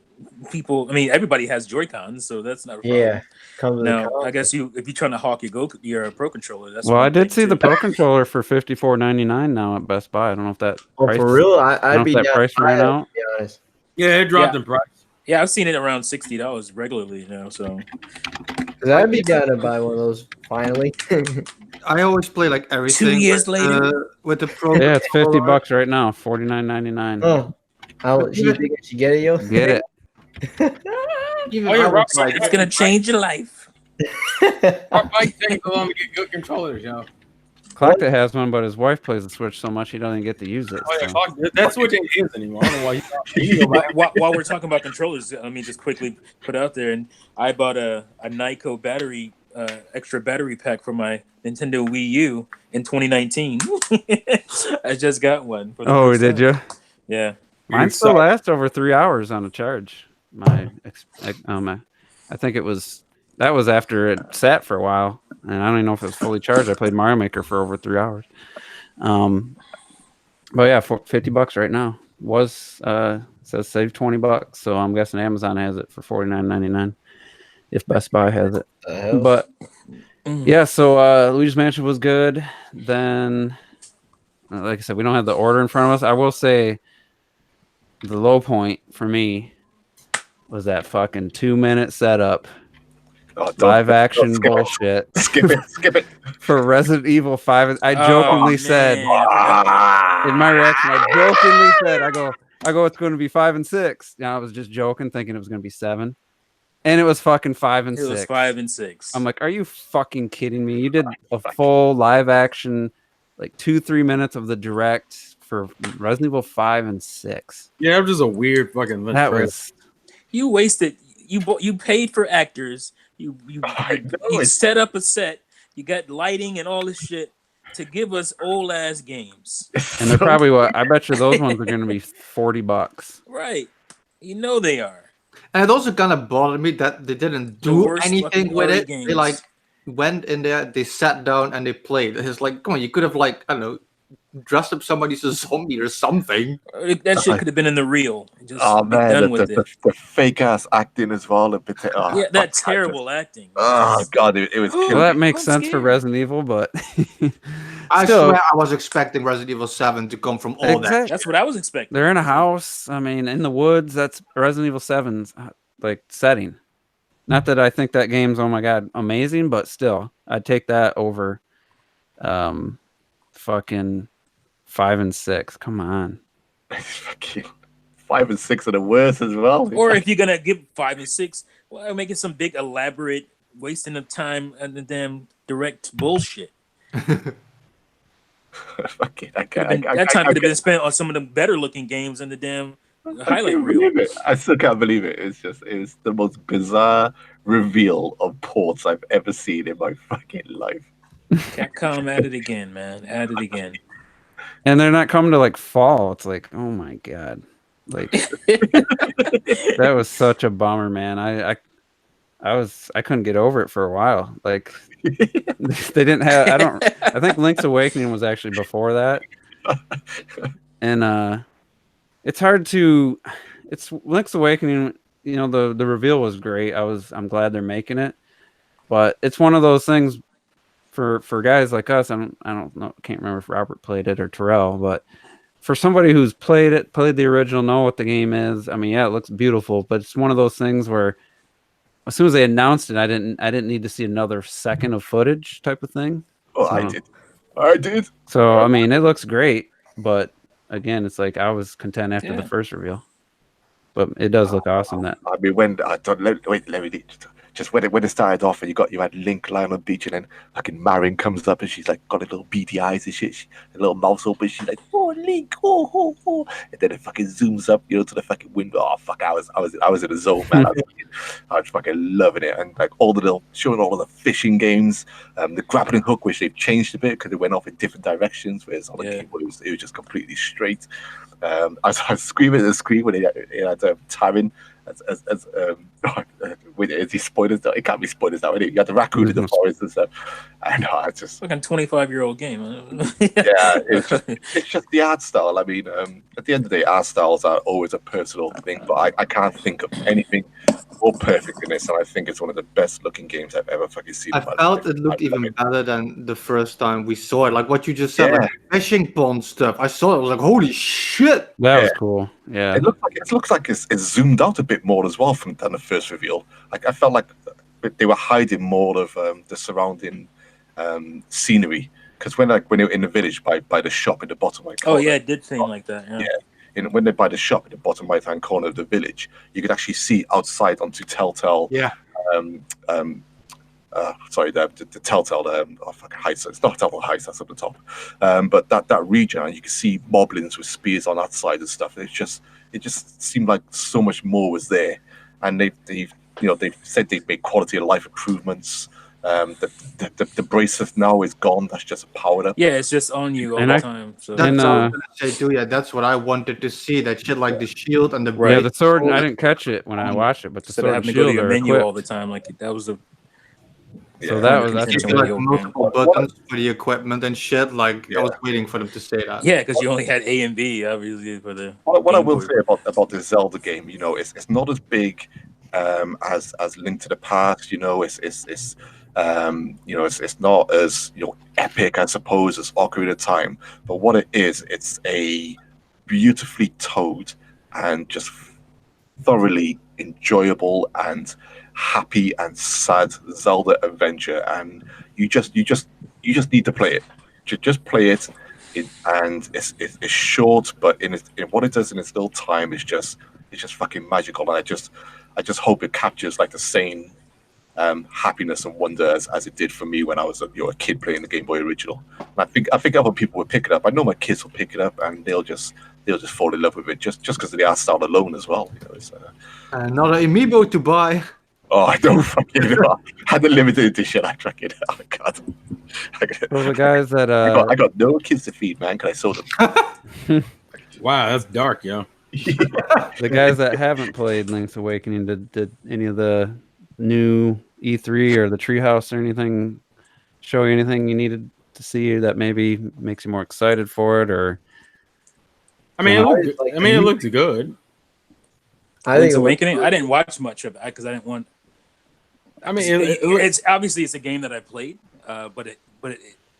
people. I mean, everybody has Joy-Cons, so that's not a problem. Yeah. Comes with Now, the console. I guess if you're trying to hawk your Pro controller, that's Well, one I did thing, see too. the Pro controller for $54.99 now at Best Buy. I don't know if that Oh, price, for real? I I'd don't know be if that down price to ran buy it, out. to be honest. Yeah, it dropped Yeah. in price. Yeah, I've seen it around $60 regularly now. So 'Cause I'd be down to buy one of those finally. I always play like everything years later with the Pro. Yeah, it's controller. $50 right now. $49.99. Oh, you think I should get it, yo? Get it. Even Oh, you're I was right. like, it's gonna change your life. Why take so long to get good controllers, yo? Collector has one, but his wife plays the Switch so much he doesn't get to use it. Oh, yeah, so. fuck, that Switch ain't his anymore. I don't know why he While we're talking about controllers, let me just quickly put out there, and I bought a Nyko battery, extra battery pack for my Nintendo Wii U in 2019. I just got one. For the Oh, first did time. you? Yeah. Mine still lasts over 3 hours on a charge. I think that was after it sat for a while, and I don't even know if it was fully charged. I played Mario Maker for over 3 hours. But yeah, for $50 right now. Says save $20, so I'm guessing Amazon has it for $49.99 if Best Buy has it. But yeah, so Luigi's Mansion was good. Then, like I said, we don't have the order in front of us. I will say the low point for me was that fucking 2-minute setup. Live action bullshit. Skip it. For Resident Evil 5. I jokingly said in my reaction, I jokingly said, I go, it's going to be 5 and 6. Now I was just joking, thinking it was going to be 7, and it was fucking 5 and 6. It was 5 and 6. I'm like, are you fucking kidding me? You did a full live action, like 2-3 minutes of the direct for Resident Evil 5 and 6. Yeah, it was just a weird fucking. That was. You wasted. You paid for actors. You set up a set. You got lighting and all this shit to give us old ass games. And they're probably I bet you those ones are going to be $40. Right. You know they are. and it also kind of bothered me that they didn't The do worst anything fucking with party it. games. They like went in there, they sat down and they played. It's like, come on, you could have like, I don't know, dressed up somebody as a zombie or something. That shit could have been in the real. Just Oh be man, done with it. the fake ass acting as well. Yeah, that terrible acting. Oh god, it was Well, killing that me. makes I'm sense for scared. Resident Evil, but I still, swear I was expecting Resident Evil 7 to come from all that. exactly. That's what I was expecting. They're in a house. I mean, in the woods. That's Resident Evil 7's like setting. Not that I think that game's oh my god amazing, but still, I'd take that over, fucking 5 and 6. Come on. Fucking 5 and 6 are the worst as well. Or if you're gonna give 5 and 6, well, make it some big elaborate wasting of time and the damn direct bullshit. Fucking, I can't. That time could have been spent on some of the better looking games in the damn highlight reel. Believe it. I still can't believe it. It was the most bizarre reveal of ports I've ever seen in my fucking life. Capcom at it again, man. At it again. And they're not coming to like fall. It's like, oh my god, like that was such a bummer, man. I couldn't get over it for a while. Like they didn't have. I think Link's Awakening was actually before that, and it's hard to. It's Link's Awakening. You know, the reveal was great. I'm glad they're making it, but it's one of those things. For guys like us, I don't know, can't remember if Robert played it or Terrell, but for somebody who's played the original, know what the game is. I mean, yeah, it looks beautiful, but it's one of those things where as soon as they announced it, I didn't need to see another second of footage type of thing. Oh, So, I did. So I mean, it looks great, but again, it's like I was content after the first reveal. But it does look awesome. That I mean, when I don't let me just when it started off, and you had Link lying on the beach, and then fucking Marion comes up, and she's like got a little beady eyes and shit, a little mouth open. She's like, "Oh, Link, oh," and then it fucking zooms up, to the fucking window. Oh fuck, I was in a zone, man. I was fucking loving it, and like showing all of the fishing games, the grappling hook, which they've changed a bit because it went off in different directions, whereas on the keyboard it was just completely straight. I was screaming at the screen when he had Tarin as he spoilers. It can't be spoilers now. You got the raccoon in the forest and stuff. I know, I just fucking 25-year-old game. It's just the art style. I mean, at the end of the day, art styles are always a personal thing, but I can't think of anything more perfect in this, and I think it's one of the best looking games I've ever fucking seen. I felt it looked even better than the first time we saw it. Like what you just said, like fishing pond stuff. I saw it, I was like, holy shit! That was cool. Yeah, it looks like it's zoomed out a bit more as well than the first reveal. Like I felt like they were hiding more of the surrounding scenery, because when they were in the village by the shop in the bottom right corner. Oh yeah, it did seem like that. Yeah. And when they're by the shop in the bottom right hand corner of the village, you could actually see outside onto Telltale. Yeah. Sorry, the Telltale heights. It's not Telltale heights. That's up the top. But that region, and you can see moblins with spears on that side and stuff. It just seemed like so much more was there, and they've said they've made quality of life improvements. The bracelet now is gone. That's just powered up. Yeah, it's just on you all the time. So. That's what I was gonna say too. Yeah, that's what I wanted to see. That shit, like the shield and the yeah, the sword. I didn't catch it when I watched it, but the sword and to shield go to your are menu equipped. all the time. Like that was a. So that's like multiple buttons for the equipment and shit. Like I was waiting for them to say that. Yeah, because you only had A and B, obviously, for the. What I will say about the Zelda game, it's not as big as Link to the Past. It's not as epic, I suppose, as Ocarina of Time. But what it is, it's a beautifully told and just thoroughly enjoyable and happy and sad Zelda adventure, and you just need to play it. Just play it, and it's short, but in what it does in its little time is just fucking magical. And I just hope it captures like the same happiness and wonder as it did for me when I was a kid playing the Game Boy original. And I think other people will pick it up. I know my kids will pick it up, and they'll just fall in love with it just because of the art style alone as well. It's another amiibo to buy. Oh, I don't fucking know. I had the limited edition. I track it. Oh god. Well, the guys that I got no kids to feed, man. Because I sold them. Wow, that's dark, yo. The guys that haven't played Link's Awakening, did any of the new E3 or the Treehouse or anything show you anything you needed to see that maybe makes you more excited for it? Or I mean, it looked good. I think Link's Awakening. I didn't watch much of it because I didn't want. I mean, it's obviously it's a game that I played, but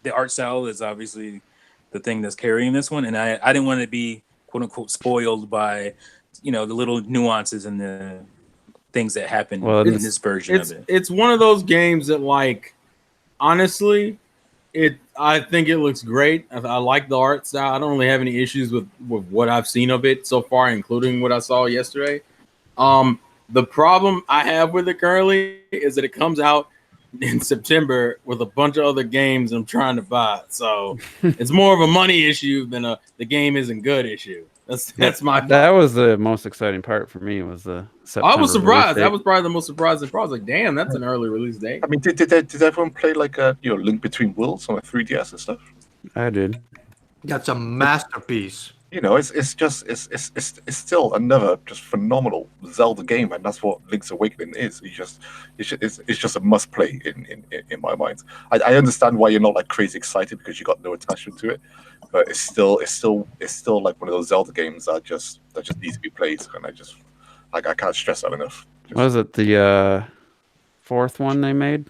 the art style is obviously the thing that's carrying this one, and I didn't want to be quote unquote spoiled by, the little nuances and the things that happen in this version of it. It's one of those games that, like, honestly, I think it looks great. I like the art style. I don't really have any issues with what I've seen of it so far, including what I saw yesterday. The problem I have with it currently is that it comes out in September with a bunch of other games I'm trying to buy. So it's more of a money issue than the game isn't good issue. That's my. That was the most exciting part for me. Was the September I was surprised. release date. That was probably the most surprising part. I was like, damn, that's an early release date. I mean, did everyone play like a Link Between Worlds on a 3DS and stuff? I did. That's a masterpiece. It's still another just phenomenal Zelda game, and that's what Link's Awakening is. It's just a must play in my mind. I understand why you're not like crazy excited because you got no attachment to it, but it's still like one of those Zelda games that just needs to be played, and I can't stress that enough. Was it the fourth one they made?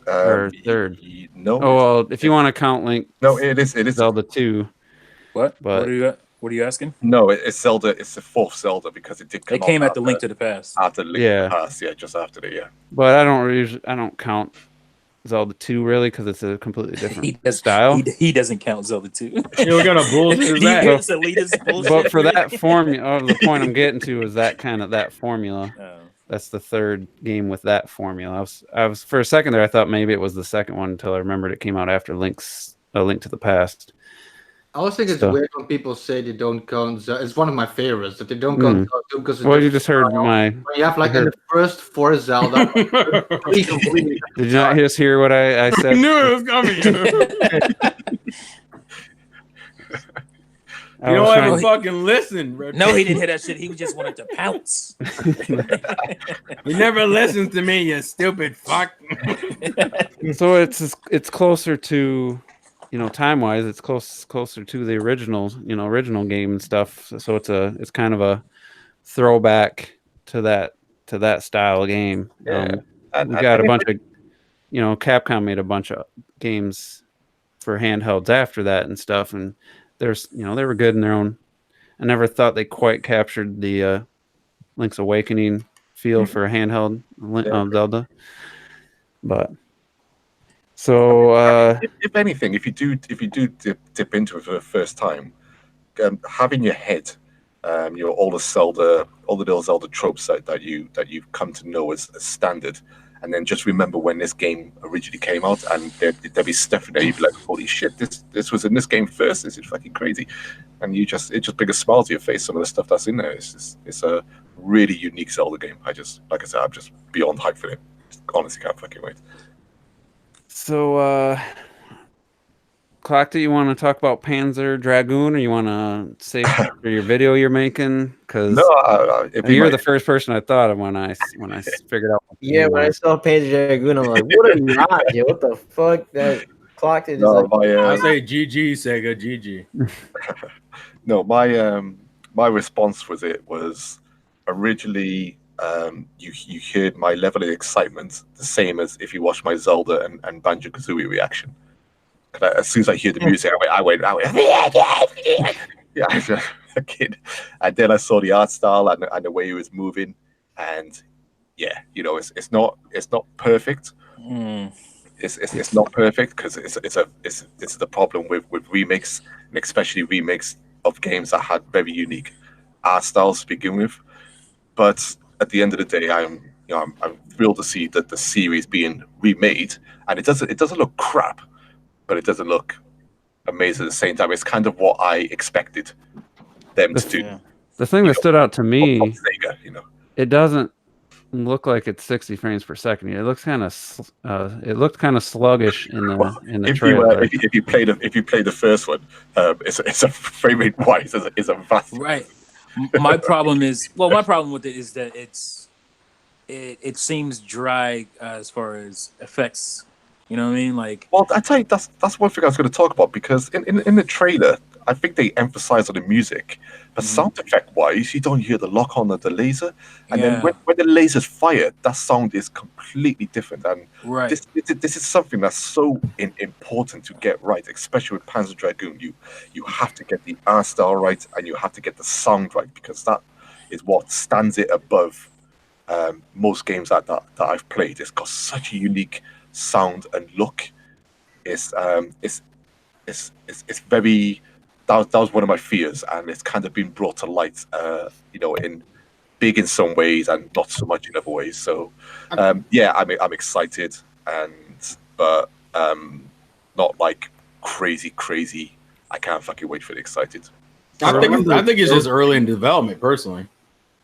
Or third? No. Oh well, if you want to count Link, no, it is Zelda 2. What? But What are you asking? No, it's Zelda. It's the fourth Zelda because it did come. It came at the Link to the Past. After Link to the Past, just after it, But I don't count Zelda 2 really because it's a completely different style. He doesn't count Zelda 2. What kind of bullshit is that? Elitist bullshit. But for that formula, the point I'm getting to is that formula. Oh. That's the third game with that formula. I was for a second there. I thought maybe it was the second one until I remembered it came out after A Link to the Past. I always think it's weird when people say they don't count Zelda. It's one of my favorites that they don't count Zelda because. Well, you just heard my. When you have in the first 4 Zelda. Did you not just hear what I said? I knew it was coming. You don't even fucking listen, bro. No, he didn't hear that shit. He just wanted to pounce. You never listens to me, you stupid fuck. So it's closer to, time wise, it's closer to the original game and stuff. So it's kind of a throwback to that style of game. Yeah. We got a bunch of, Capcom made a bunch of games for handhelds after that and stuff, and they were good in their own. I never thought they quite captured the Link's Awakening feel for a handheld Zelda, but so if anything, if you do dip into it for the first time, have in your head all the little Zelda tropes that you've come to know as standard. And then just remember when this game originally came out, and there'd be stuff in there you'd be like, "Holy shit! This was in this game first. This is fucking crazy!" And it just brings a smile to your face. Some of the stuff that's in there, it's a really unique Zelda game. Like I said, I'm just beyond hyped for it. Honestly, can't fucking wait. So, Clocked, you want to talk about Panzer Dragoon, or you want to save for your video you're making? Because you're the first person I thought of when I figured out. Yeah, when I saw Panzer Dragoon, I'm like, what a nod, yo! What the fuck? That Clocked is I say GG, Sega, GG. No, my response was originally you heard my level of excitement the same as if you watched my Zelda and Banjo-Kazooie reaction. As soon as I heard the music, I went, yeah, as a kid. And then I saw the art style and the way he was moving, and yeah, it's not perfect. It's not perfect because it's the problem with remakes, and especially remakes of games that had very unique art styles to begin with. But at the end of the day, I'm thrilled to see that the series being remade, and it doesn't look crap, but it doesn't look amazing at the same time. It's kind of what I expected them to do. The thing that stood out to me, Sega, it doesn't look like it's 60 frames per second. It looks kind of it looked kind of sluggish in the trailer. If you play the first one, it's a frame rate wise is a vast right. My problem with it is that it seems dry as far as effects You know what I mean? Like, Well, I tell you, that's one thing I was going to talk about because in the trailer, I think they emphasize on the music, but sound effect wise, you don't hear the lock on of the laser, and then when the laser's fired, that sound is completely different. And right. this is something that's so important to get right, especially with Panzer Dragoon. You have to get the art style right, and you have to get the sound right because that is what stands it above most games that I've played. It's got such a unique sound and look. It's very that was one of my fears, and it's kind of been brought to light, in big in some ways and not so much in other ways. So yeah, I'm excited, but not like crazy. I can't fucking wait for the excited. I think it's just early in development, personally.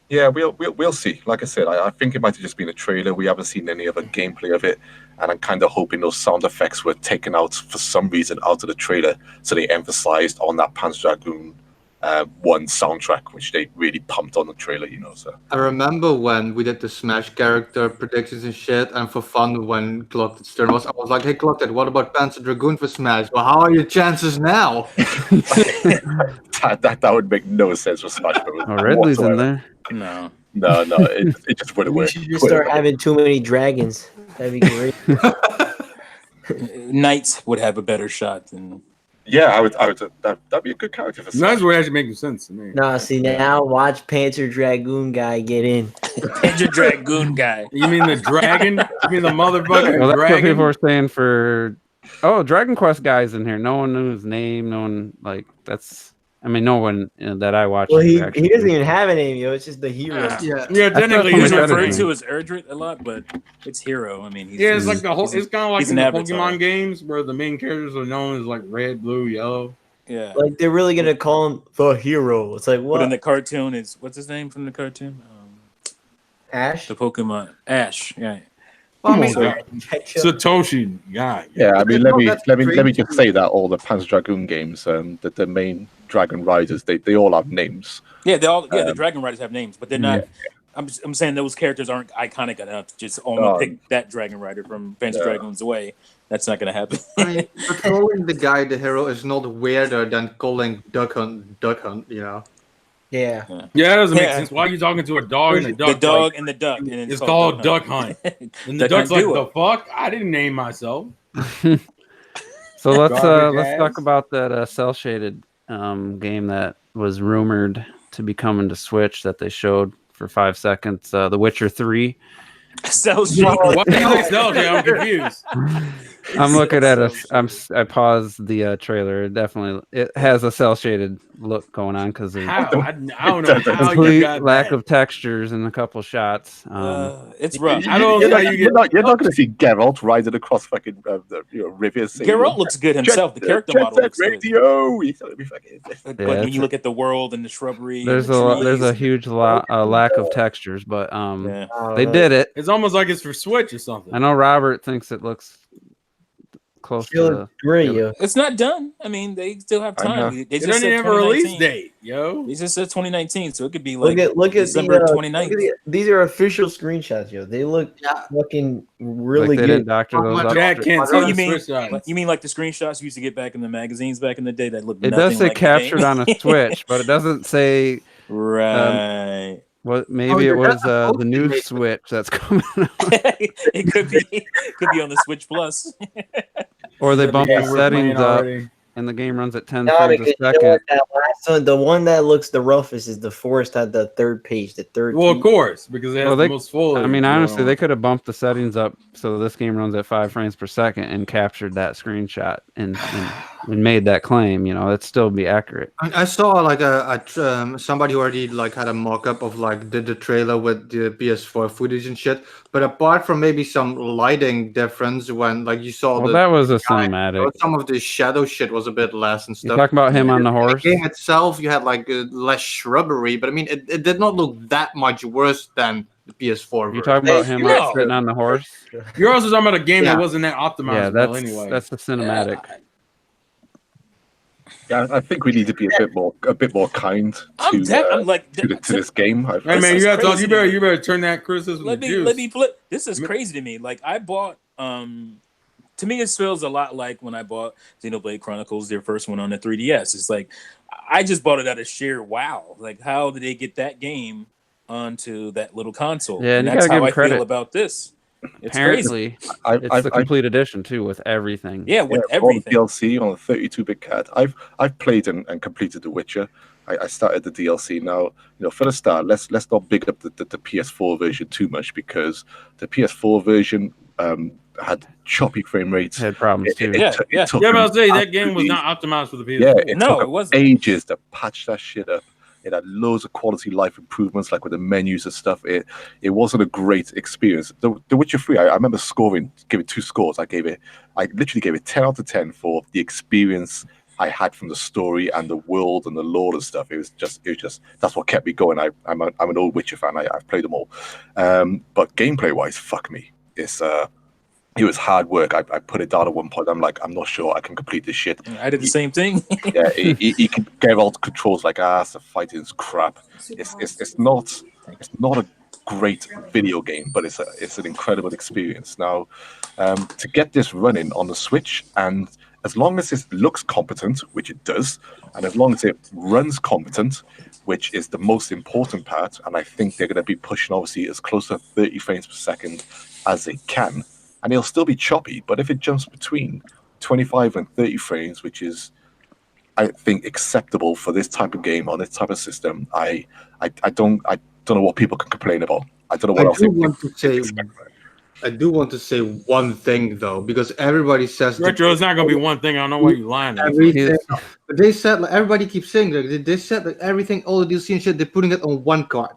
Yeah, we'll see. Like I said, I think it might have just been a trailer. We haven't seen any other gameplay of it, and I'm kind of hoping those sound effects were taken out for some reason out of the trailer, so they emphasized on that Panzer Dragoon 1 soundtrack, which they really pumped on the trailer. So I remember when we did the Smash character predictions and shit, and for fun, when Clocket's turn was, I was like, "Hey, Clocket, what about Panzer Dragoon for Smash? Well, how are your chances now?" that would make no sense for Smash Bros. Oh, Ridley's in there. No. It just wouldn't We work. should just start having too many dragons. That'd be great. Knights would have a better shot than. Yeah, I would. That'd be a good character for Smash. That's what actually making sense to me. Nah, see now, watch Panzer Dragoon guy get in. Panzer Dragoon guy. You mean the dragon? You mean the motherfucking Well, that's what dragon? people were saying for. Oh, Dragon Quest guy's in here. No one knew his name. No one no one that I watched. Well, he doesn't even have a name, yo. It's just the hero. Yeah. Yeah, technically That's He's what he's my referred name. to as Erdrit a lot, but it's Hero. I mean, he's, yeah, it's like the whole. It's kind of like he's in an the avatar. Pokemon games where the main characters are known as like red, blue, yellow. Yeah. Like they're really gonna call him the hero. It's like But what? in the cartoon, is what's his name from the cartoon? Ash. The Pokemon Ash. Yeah. Well, I mean, Satoshi guy. Yeah, I mean, It's let not that me crazy. just say that all the Panzer Dragoon games, that the main Dragon Riders, they all have names. Yeah, the Dragon Riders have names, but they're not. I'm saying those characters aren't iconic enough to just only pick that Dragon Rider from Panzer Dragoon's away. That's not going to happen. I mean, but calling the guy the hero is not weirder than calling Duck Hunt, Yeah. Yeah, that doesn't make Yeah. sense. Why are you talking to a dog and a duck? The dog Like, and the duck. And it's called Duck Hunt. And the Duck duck's Hunt like, Duo. the fuck? I didn't name myself. So let's Garbage talk ass. about that cell shaded game that was rumored to be coming to Switch that they showed for 5 seconds. The Witcher 3. Cell shaded. Why do you say Cell Shade? I'm confused. I'm looking at Cell I paused the trailer. It has a cell shaded look going on because there's How? I don't know how you complete got lack that. of textures in a couple shots. It's rough. I don't know how you get. You're not going to see Geralt riding across fucking rivers. saying, Geralt looks good himself. The character model looks good. radio. He's gonna be fucking. But Yeah, when it's you look at the world and the shrubbery, there's and the there's a trees, huge lack of textures, but yeah. they did it. It's almost like it's for Switch or something. I know Robert thinks it looks close Still to. great, yo. It's not done. I mean, they still have I know. time. They It just doesn't said have a release 2019. date, yo. They just said 2019, so it could be like Look at December the, 29th. these are official screenshots, yo. They look fucking really Like they good. didn't doctor those up. Jack can't Oh, see you the mean Switch size. you mean like the screenshots we used to get back in the magazines back in the day that looked It nothing does say like the captured game? on a Switch, but it doesn't say Right. what. Maybe it yeah, was that's the new ultimate. Switch that's coming out, It could be on the Switch Plus. or they bumped Yeah, the we're settings playing up, already. and the game runs at 10 No, frames because a you know second. what, that last one, the one that looks the roughest is the forest had the third page, the third. Well, of page. course, because it has Well, the most full. I mean, honestly, they could have bumped the settings up so this game runs at 5 frames per second and captured that screenshot and made that claim. It'd still be accurate. I saw like somebody who already like had a mock-up of like did the trailer with the PS4 footage and shit. But apart from maybe some lighting difference when like you saw Well, that was a cinematic. some of the shadow shit was a bit less and You stuff. talking about him on the horse? The game itself, you had like less shrubbery, but I mean, it did not look that much worse than the PS4 version. You talking about him No. sitting on the horse? You're also talking about a game Yeah. that wasn't that optimized. Yeah, well, that's anyway. that's the cinematic. Yeah, I think we need to be a bit more kind I'm to like, to this game. Hey This man, is you gotta talk. crazy You to better me. you better turn that criticism let to me juice. let me flip. This is crazy to me. Like I bought to me, it feels a lot like when I bought Xenoblade Chronicles, their first one on the 3DS. It's like I just bought it out of sheer wow. Like, how did they get that game onto that little console? Yeah, and you that's gotta give how them I credit. feel about this. It's crazy. Apparently, it's the I've complete edition too with everything. Yeah, with all the everything. DLC on a 32-bit card. I've played and completed The Witcher. I started the DLC now. For the start, let's not big up the PS4 version too much, because the PS4 version had choppy frame rates. Had problems too. Yeah. took Yeah, them I'll say that game was absolutely- not optimized for the PS4. Yeah, it No, took it them wasn't. ages to patch that shit up. It had loads of quality life improvements, like with the menus and stuff. It wasn't a great experience. The Witcher 3, I remember giving 2 scores. I literally gave it 10 out of 10 for the experience I had from the story and the world and the lore and stuff. It was just that's what kept me going. I'm an old Witcher fan. I've played them all. But gameplay wise, fuck me. It was hard work. I put it down at one point. I'm like, I'm not sure I can complete this shit. I did the same thing. Yeah, he can get all the controls like the fighting is crap. It's not a great video game, but it's an incredible experience. Now, to get this running on the Switch, and as long as it looks competent, which it does, and as long as it runs competent, which is the most important part, and I think they're going to be pushing obviously as close to 30 frames per second as they can, and it'll still be choppy, but if it jumps between 25 and 30 frames, which is, I think, acceptable for this type of game on this type of system, I don't know what people can complain about. I don't know what else. I do want to say one thing though, because everybody says Retro is not going to be one thing. I don't know why you're lying. everything. But they said, like, everybody keeps saying that they said that everything, all the DLC and shit, they're putting it on one card.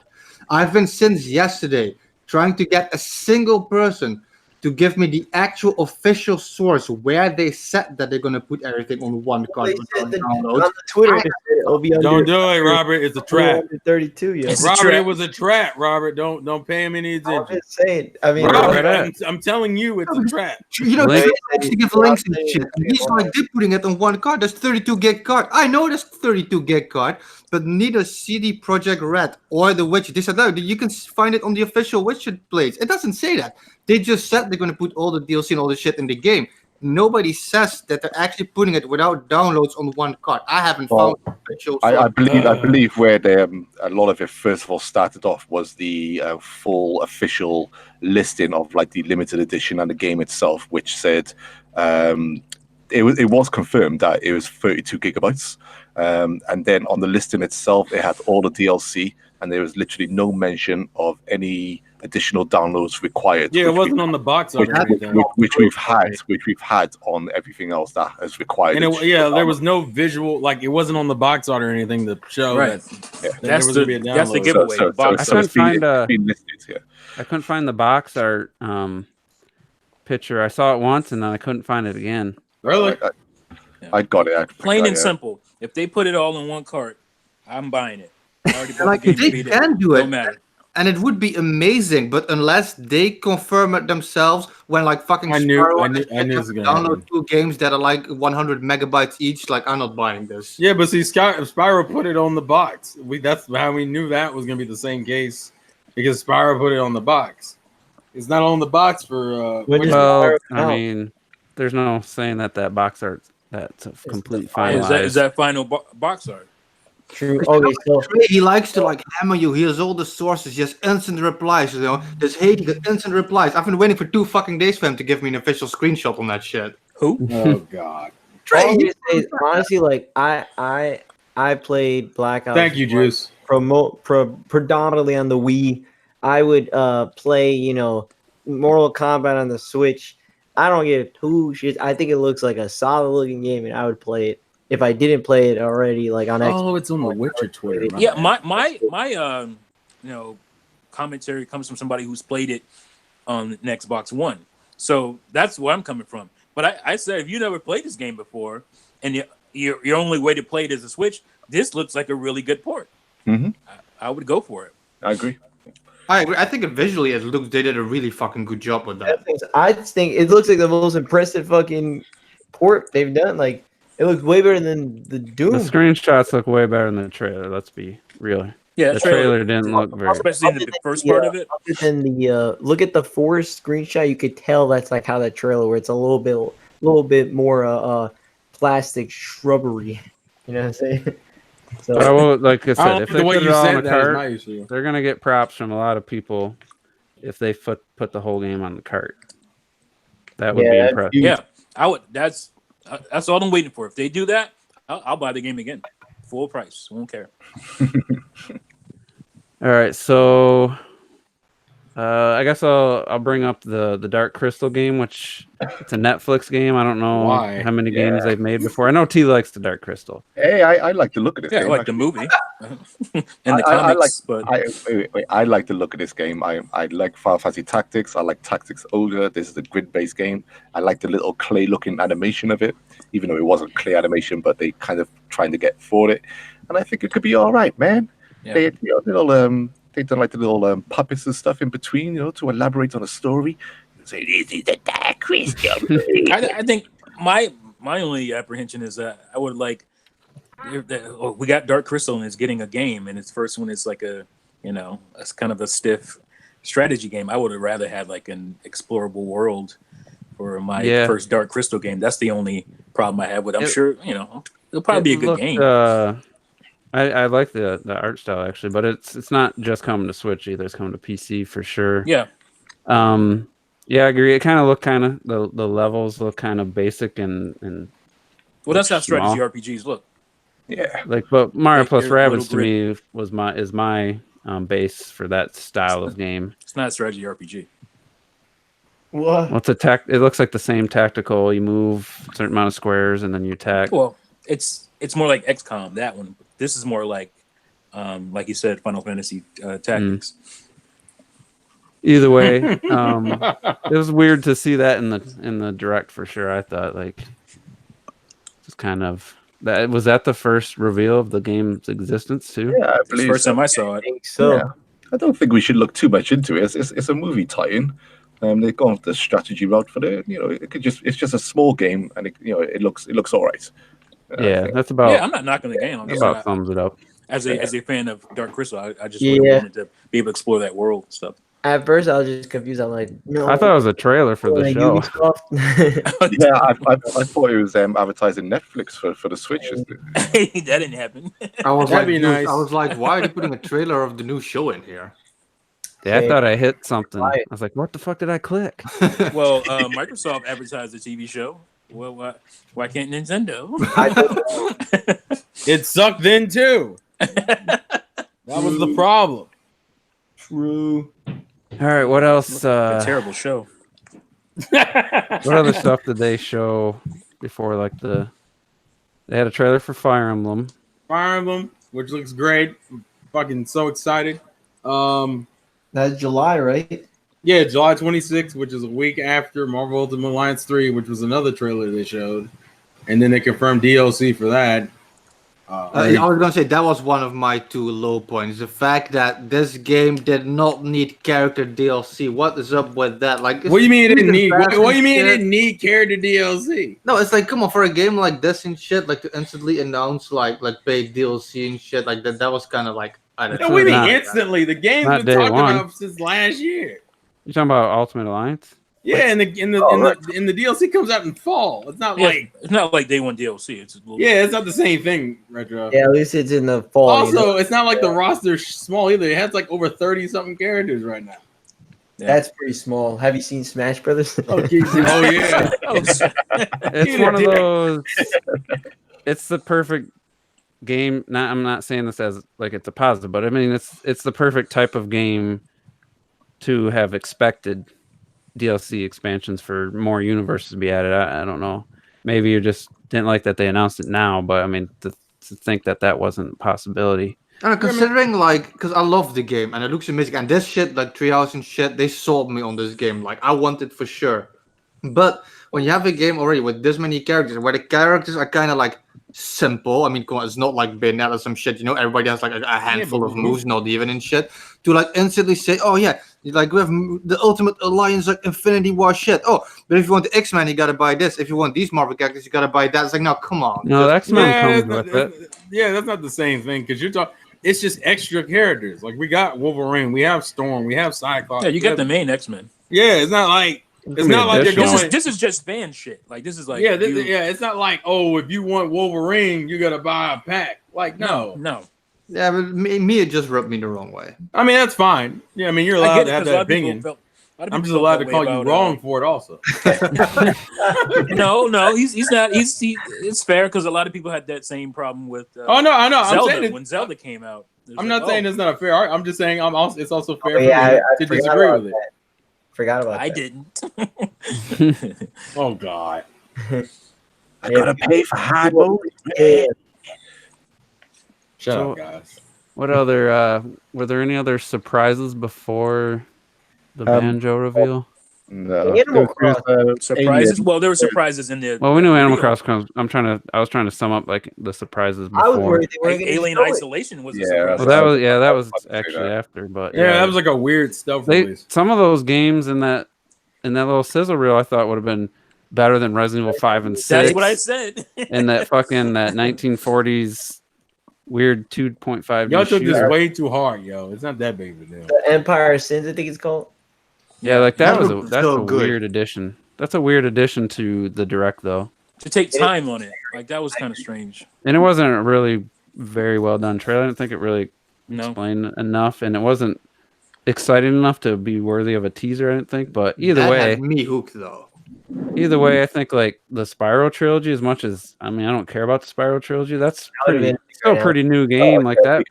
I've been since yesterday trying to get a single person to give me the actual official source where they said that they're gonna put everything on one card. They said that on the Twitter, it'll be under, Don't do it, Robert. It's a trap. under 32. Yeah, It's a Robert, trap. it was a trap. Robert, don't pay him any I'm attention. just saying. I mean, Robert, I'm telling you, it's a trap. You know, Link- they actually give links and shit. And he's like, they're putting it on one card. That's 32 gig card. I know that's 32 gig card, but neither CD Projekt Red or The Witcher, they said, no, you can find it on the official Witcher plates. It doesn't say that. They just said they're going to put all the DLC and all the shit in the game. Nobody says that they're actually putting it without downloads on one card. I haven't found the official I source. believe where a lot of it first of all started off was the full official listing of like the limited edition and the game itself, which said it was confirmed that it was 32 gigabytes, and then on the listing itself it had all the DLC, and there was literally no mention of any additional downloads required. Yeah, it wasn't on the box art or anything. which we've had on everything else that is required. And there was no visual, like it wasn't on the box art or anything to show Right. that there That's was the going to be a that's the download. giveaway. So box I couldn't it's been- find it's been listed here. I couldn't find the box art picture. I saw it once and then I couldn't find it again. Really? I got it. Plain and simple. If they put it all in one cart, I'm buying it. I already bought Like, the game, they beat it. can do it. No matter. And it would be amazing, but unless they confirm it themselves, when like fucking I knew Sparrow it and was shit have to gonna download happen. 2 games that are like 100 megabytes each, like I'm not buying this. Yeah, but see, Spyro put it on the box. That's how we knew that was going to be the same case, because Spyro put it on the box. It's not on the box for. When does Well, Spyro I come out? mean, there's no saying that box art that's a complete Is finalized. that final box art? True. Okay, so He likes to like hammer you. He has all the sources, just instant replies. You know, there's hate, he got instant replies. I've been waiting for 2 fucking days for him to give me an official screenshot on that shit. Who? Oh God! all I'm gonna say is, honestly, like I played Black Ops. Thank you, Juice. Predominantly on the Wii. I would play, Mortal Kombat on the Switch. I don't give 2 shits. I think it looks like a solid looking game, and I would play it if I didn't play it already, like on Xbox. Oh, it's on the Witcher Twitter. Yeah, my commentary comes from somebody who's played it on an Xbox One. So that's where I'm coming from. But I said, if you never played this game before, and your only way to play it is a Switch, this looks like a really good port. Mm-hmm. I would go for it. I agree. I agree. I think visually they did a really fucking good job with that. I just think it looks like the most impressive fucking port they've done. Like, it looks way better than the Doom. The screenshots look way better than the trailer. Let's be real. Yeah, The trailer didn't look very. especially in the first part of it. Other than the look at the forest screenshot, you could tell that's like how that trailer where it's a little bit more plastic shrubbery. You know what I'm saying? So I will, like I said, don't if like they the way put it you all said on the that is my cart, issue. they're gonna get props from a lot of people if they put the whole game on the cart. That would be that's impressive. huge. Yeah, I would. That's all I'm waiting for. If they do that, I'll buy the game again, full price. Won't care. All right, so I guess I'll bring up the Dark Crystal game, which it's a Netflix game. I don't know Why? how many games they've made before. I know T likes the Dark Crystal. Hey, I like the look of this Yeah, I game. like the actually. movie and the I like. comics, but I like the look of this game. I like Final Fantasy Tactics. I like Tactics Older. This is a grid-based game. I like the little clay-looking animation of it, even though it wasn't clay animation, but they kind of trying to get for it, and I think it could be all right, man. Yeah. They they've done like the little puppets and stuff in between, to elaborate on a story. Say this is the Dark Crystal. I think my only apprehension is that I would like. We got Dark Crystal and it's getting a game, and its first one is like it's kind of a stiff strategy game. I would have rather had like an explorable world for my first Dark Crystal game. That's the only problem I have with it. I'm sure it'll probably be a good game. I like the art style actually, but it's not just coming to Switch either. It's coming to PC for sure. Yeah. Yeah, I agree. It kind of looked the levels look kind of basic and well, that's how small. strategy RPGs look. Yeah, but Mario They're plus Rabbids to little me is my base for that style of game. It's not a strategy RPG. What? What's it looks like the same tactical. You move a certain amount of squares and then you attack. Well, it's more like XCOM, that one. This is more like you said, Final Fantasy Tactics. Either way, it was weird to see that in the direct for sure. I thought just kind of that was that the first reveal of the game's existence too. Yeah, I It's the believe first so. time I saw I it. think so. Yeah. I don't think we should look too much into it. It's a movie tie-in. They've gone the strategy route for it. It's just a small game, and it looks all right. Yeah, that's about. Yeah, I'm not knocking the game. I'm just about sums it up. as a fan of Dark Crystal, I just really wanted to be able to explore that world and stuff. At first, I was just confused. I'm like, no. I thought it was a trailer for the show. Ubisoft. Yeah, I thought it was advertising Netflix for the Switch. That didn't happen. I was That'd like, be nice. I was like, why are they putting a trailer of the new show in here? Yeah, I thought I hit something. Right. I was like, what the fuck did I click? Well, Microsoft advertised the TV show. Well, why can't Nintendo? It sucked then too. That was the problem. True. All right, what else? A terrible show. What other stuff did they show before? They had a trailer for Fire Emblem. Fire Emblem, which looks great. I'm fucking so excited. That's July, right? Yeah, July 26th, which is a week after Marvel Ultimate Alliance 3, which was another trailer they showed. And then they confirmed DLC for that. I was gonna say that was one of my two low points. The fact that this game did not need character DLC. What is up with that? Like, What do you mean it didn't need? fast What do you and mean it shit. didn't need character DLC? No, it's like, come on, for a game like this and shit, like to instantly announce like paid DLC and shit like that. That was kind of like, I don't No, know. we mean not- instantly. The game's not been day talking one. about since last year. You talking about Ultimate Alliance? Yeah, and the DLC comes out in fall. It's not Yeah, like it's not like day one DLC. It's a little, it's not the same thing, Retro. Yeah, at least it's in the fall. Also, it's not like the roster's small either. It has like over 30 something characters right now. That's pretty small. Have you seen Smash Brothers? Oh yeah. It's one of those. It's the perfect game. I'm not saying this as like it's a positive, but I mean it's the perfect type of game to have expected DLC expansions for more universes to be added. I don't know. Maybe you just didn't like that they announced it now, but I mean to think that wasn't a possibility. Considering like, because I love the game and it looks amazing, and this shit like Treehouse and shit, they sold me on this game. Like I want it for sure. But when you have a game already with this many characters, where the characters are kind of like simple. I mean, come on, it's not like Bayonetta or some shit. Everybody has like a handful of moves, not even and shit. To like instantly say, oh yeah, like we have the Ultimate Alliance, like Infinity War shit. Oh, but if you want the X-Men, you gotta buy this. If you want these Marvel characters, you gotta buy that. It's like, no, come on. No, Just- X-Men comes with it. Yeah, that's not the same thing because you're talking. it's just extra characters. Like we got Wolverine, we have Storm, we have Cyclops. Yeah, you got the main X-Men. Yeah, it's not like they're going. This is just fan shit. Like this is like yeah, it's not like if you want Wolverine, you gotta buy a pack. Like no. Yeah, but me, it just rubbed me the wrong way. I mean that's fine. Yeah, I mean you're allowed to have that opinion. I'm just allowed to call you wrong for it also. No, he's not. It's fair because a lot of people had that same problem with. I know. Zelda, when Zelda came out. I'm not saying it's not a fair argument. I'm just saying it's also fair for me to disagree with it. Forgot about I that. didn't. Oh God. I gotta pay for hard mode. Shut up, guys. What other were there any other surprises before the Banjo reveal? No. Animal Crossing. Surprises? Well, there were surprises in there. Well, we knew Animal Crossing. I was trying to sum up like the surprises before. I was worried they weren't Like, gonna Alien show it. Isolation was a Yeah, surprise. Well, that was actually after, but Yeah, that was like a weird stealth release. some of those games in that little sizzle reel I thought would have been better than Resident Evil 5 and 6. That's what I said. And that 1940s weird 2.5D Y'all took this shooter. way too hard, yo. It's not that big of a deal. The Empire of Sins, I think it's called. Yeah, like that's so a good. weird addition. That's a weird addition to the direct though. To take time on it. Like, that was kind of strange. And it wasn't a really very well done trailer. I didn't think it really No. explained enough, and it wasn't exciting enough to be worthy of a teaser, I didn't think. But either That way, had me hooked though. I think like the Spyro trilogy, as much as I don't care about the Spyro trilogy, that's still a pretty new game like that.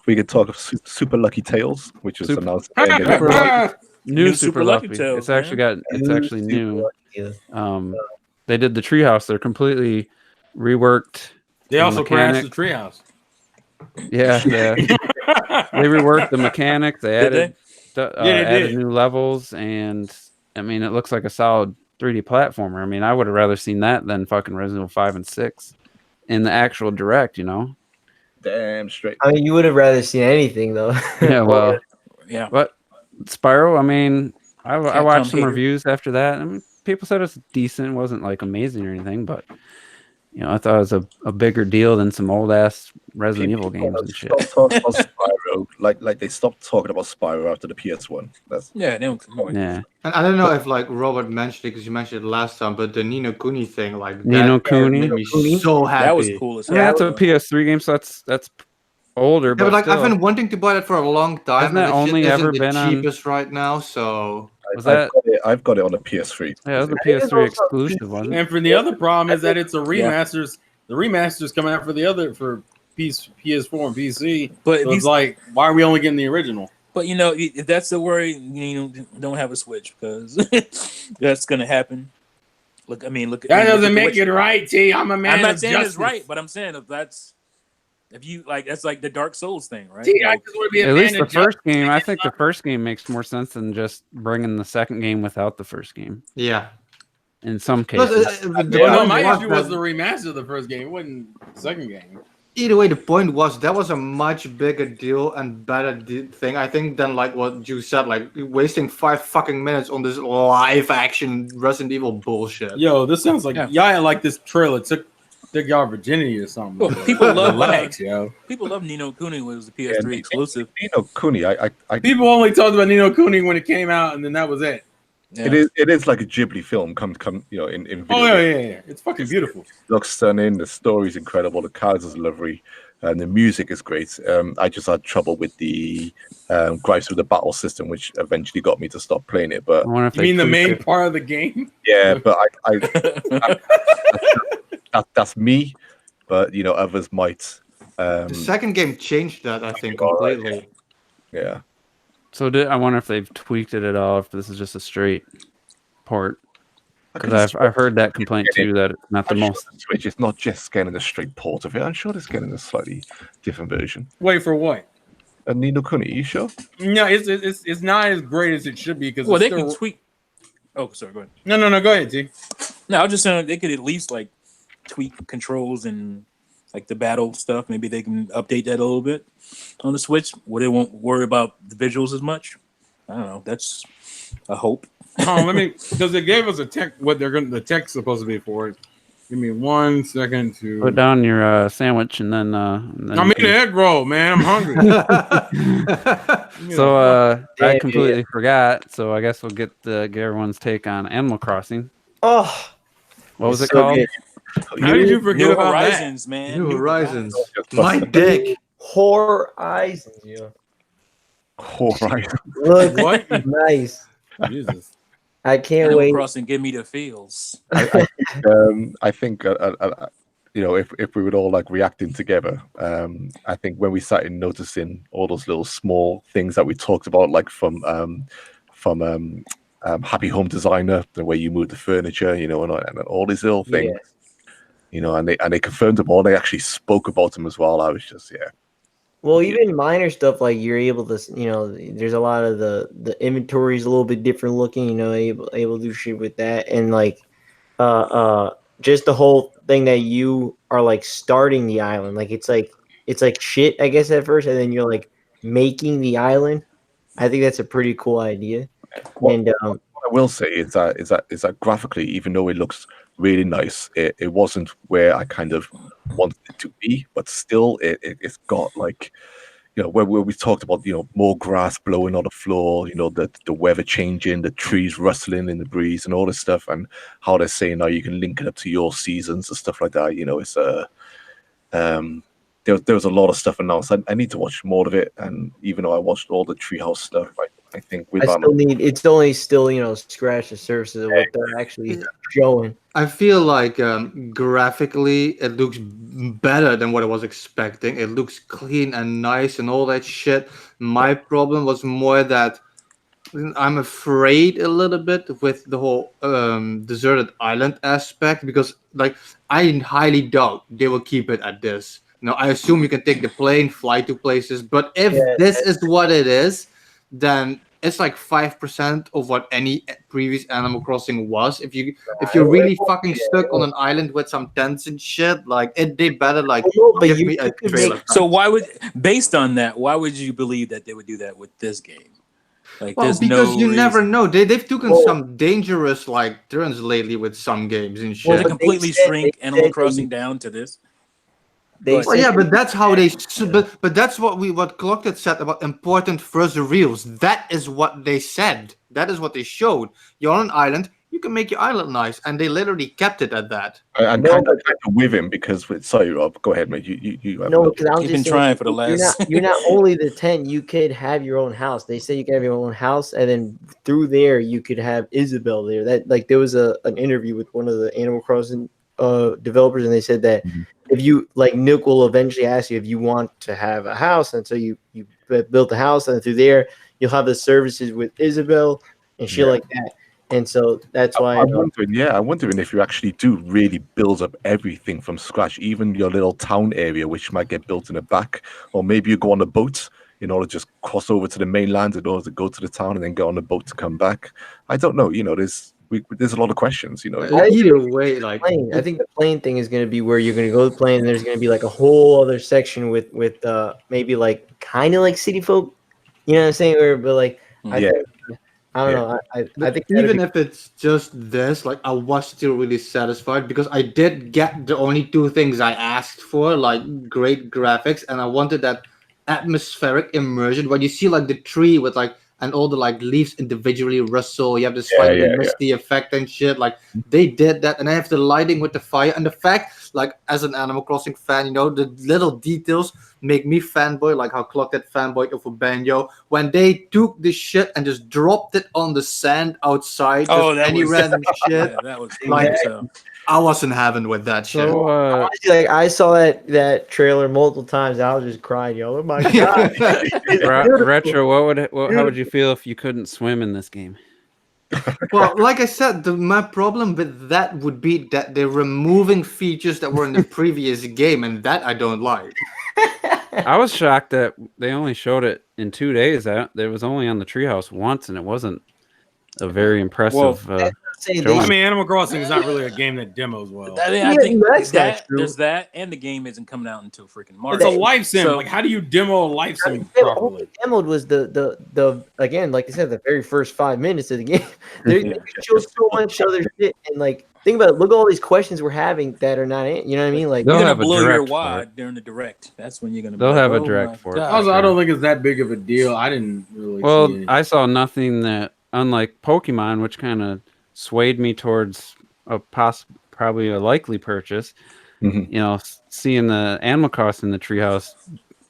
We could talk of Super Lucky Tales, which was Super- announced. New Super Super Lucky Lucky. Tales, It's actually actually new. They did the treehouse. They're completely reworked. They also crashed mechanic. the treehouse. Yeah, they reworked the mechanic. They Did added they added did. new levels, and I mean, it looks like a solid 3D platformer. I mean, I would have rather seen that than fucking Resident Evil 5 and 6 in the actual direct. Damn straight. I mean, you would have rather seen anything though. Yeah, well, Yeah. but Spyro. I mean, I watched some hater. reviews after that. I mean, people said it's decent. It wasn't like amazing or anything, but I thought it was a bigger deal than some old ass Resident Evil games and shit. Stop talking about Spyro, like they stopped talking about Spyro after the PS1. That's Yeah, they don't come away. Yeah, And I don't know if like Robert mentioned it because you mentioned it last time, but the Nino Kuni thing, like Ni no that Kuni? made me so happy. That was cool as I mean, hell. that's a PS3 game, so that's older. Yeah, but but like still. I've been wanting to buy that for a long time. Hasn't that and the shit only isn't ever the been on- cheapest right now? So I've got it on a PS3. Yeah, it was a PS3 exclusive, wasn't it? And for the other problem is that it's a remasters. The remasters coming out for PS4 and PC. But So it's like, why are we only getting the original? But if that's the worry, don't have a Switch because that's gonna happen. Look. That look doesn't at make it right, T. I'm a man. I'm not of saying justice. it's right, but I'm saying if you like, that's like the Dark Souls thing, right? T, I Like, just want to be a At man least of the first justice. game, I think the first game makes more sense than just bringing the second game without the first game. yeah. In some But, cases, the Well, no, point my was issue was that- the remaster of the first game. It wasn't the second game. either way, the point was that was a much bigger deal and better thing, I think, than like what you said, like wasting 5 fucking minutes on this live action Resident Evil bullshit. Yo, this sounds like Yeah. y'all like this trailer took y'all virginity or something. Well, people love relax, yo. people love Nino Kuni when it was the PS3 Yeah, exclusive. Nino Kuni, I People only talked about Nino Kuni when it came out, and then that was it. Yeah. it is like a Ghibli film. In video. Oh yeah. It's fucking beautiful. Looks stunning. The story's incredible. The characters are lovely, and the music is great. I just had trouble with the gripes with the battle system, which eventually got me to stop playing it. But I wonder if You they mean the tweaked main it. part of the game? yeah, but that's me. But others might. The second game changed that, I think, Alright, completely. Yeah. So I wonder if they've tweaked it at all. If this is just a straight port, because I've heard that complaint too, that it's not the I'm sure most. the Switch is not just getting a straight port of it. I'm sure it's getting a slightly different version. Wait for what? And Nino Kuni, you sure? No, it's not as great as it should be because Well, they still... can tweak. Oh, sorry. Go ahead. No. Go ahead, T. No, I was just saying they could at least like tweak controls and like the battle stuff. Maybe they can update that a little bit on the Switch, where they won't worry about the visuals as much. I don't know. That's a hope. Oh, because they gave us a tech. What the tech's supposed to be for it. Give me 1 second to. Put down your sandwich and then. I'm eating an egg roll, man. I'm hungry. So I Damn, completely forgot. So I guess we'll get everyone's take on Animal Crossing. Oh, What was it's it so called? good. How did you forget New about Horizons, man. New Horizons. Just My busted. dick. Horizons, yo. All right. Look that? What? nice. Jesus. I can't Animal wait. Crossing, give me the feels. I think you know, if we would all like reacting together, I think when we started noticing all those little small things that we talked about, like from Happy Home Designer, the way you move the furniture, you know, and all these little things, Yeah. you know, and they confirmed them all. They actually spoke about them as well. I was just Well, even minor stuff like you're able to, there's a lot of the inventory is a little bit different looking. You know, able to do shit with that, and like, just the whole thing that you are like starting the island. Like it's like shit, I guess at first, and then you're like making the island. I think that's a pretty cool idea. And What I will say is that graphically, even though it looks really nice, it wasn't where I kind of wanted it to be. But still, it's got like, you know, where we talked about, you know, more grass blowing on the floor, you know, the weather changing, the trees rustling in the breeze, and all this stuff, and how they're saying now you can link it up to your seasons and stuff like that. You know, it's there was a lot of stuff announced. I need to watch more of it, and even though I watched all the treehouse stuff, I think with it's only still scratch the surface of what they're actually showing. I feel like graphically it looks better than what I was expecting. It looks clean and nice and all that shit. My problem was more that I'm afraid a little bit with the whole deserted island aspect, because like I highly doubt they will keep it at this. Now I assume you can take the plane, fly to places, but if this is what it is, then it's like 5% of what any previous Animal Crossing was. If you're really fucking stuck on an island with some tents and shit, like they better like But give you me a could trailer. So why would, based on that, why would you believe that they would do that with this game? Like, Well, there's because no you never reason. know. They've taken Well- some dangerous like turns lately with some games and shit. Well, they But completely said- shrink they Animal said Crossing down to this. They But- Well, said yeah, they- but that's how they. But that's what Clocked said about important first reveals. That is what they said. That is what they showed. You're on an island. You can make your island nice, and they literally kept it at that. I'm No, kind of with him because sorry, Rob, go ahead, mate. You have No, another- because I'm You've just been saying, trying for the last. You're not only the tent. You could have your own house. They say you can have your own house, and then through there you could have Isabel there. That like there was an interview with one of the Animal Crossing developers, and they said that if you like Nick will eventually ask you if you want to have a house, and so you built the house, and through there you'll have the services with Isabel and shit like that. And so that's why I'm wondering if you actually do really build up everything from scratch, even your little town area, which might get built in the back, or maybe you go on a boat in order to just cross over to the mainland in order to go to the town and then get on a boat to come back. I don't know. You know, there's a lot of questions. You know, Either way, like I think the plane thing is going to be where you're going to go to the plane, and there's going to be like a whole other section with maybe like kind of like City Folk, you know what I'm saying? But like I don't know. I think even if it's just this, like I was still really satisfied because I did get the only two things I asked for, like great graphics, and I wanted that atmospheric immersion when you see like the tree with like and all the like leaves individually rustle. You have this slightly misty effect and shit. Like they did that, and I have the lighting with the fire and the fact, like as an Animal Crossing fan, you know, the little details make me fanboy, like how Clock that fanboy over Banjo when they took this shit and just dropped it on the sand outside. Oh, just that any was random shit. Yeah, that was Like, so. I wasn't having with that shit. So, honestly, like I saw that trailer multiple times. I was just crying, yo. Oh my god! Retro, how would you feel if you couldn't swim in this game? Well, like I said, my problem with that would be that they're removing features that were in the previous game, and that I don't like. I was shocked that they only showed it in 2 days. It was only on the treehouse once, and it wasn't a very impressive. I mean, Animal Crossing is not really a game that demos well. I think that's not true. there's that, and the game isn't coming out until freaking March. It's a life sim. So- Like, how do you demo a life sim All properly? they demoed was the again, like I said, the very first 5 minutes of the game. They showed so much other shit, and like think about it. Look at all these questions we're having that are not in. You know what I mean? Like, They'll You're gonna have a blow your direct for wad it. during the direct. That's when you're gonna. They'll be have like, a oh direct my for it. God. Also, I Sure. don't think it's that big of a deal. I didn't really see Well, any. I saw nothing that, unlike Pokemon, which kind of swayed me towards probably a likely purchase. Mhm. You know, seeing the Animal Crossing in the treehouse.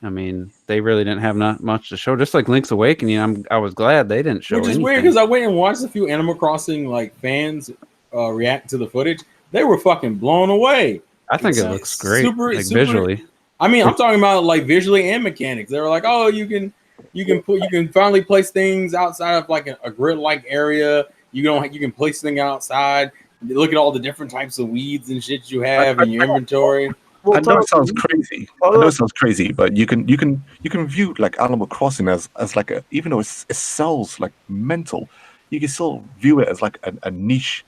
I mean, they really didn't have not much to show. Just like Link's Awakening, I was glad they didn't show Which is anything. weird because I went and watched a few Animal Crossing like fans react to the footage. They were fucking blown away. I think it Yeah. looks great, Super- like super- visually. I mean, I'm talking about like visually and mechanics. They were like, oh, you can finally place things outside of like a grid like area. You can place things outside. Look at all the different types of weeds and shit you have in your inventory. well, I know it talk- sounds crazy. I know it sounds crazy, but you can view like Animal Crossing as like a, even though it sells like mental, you can still view it as like a niche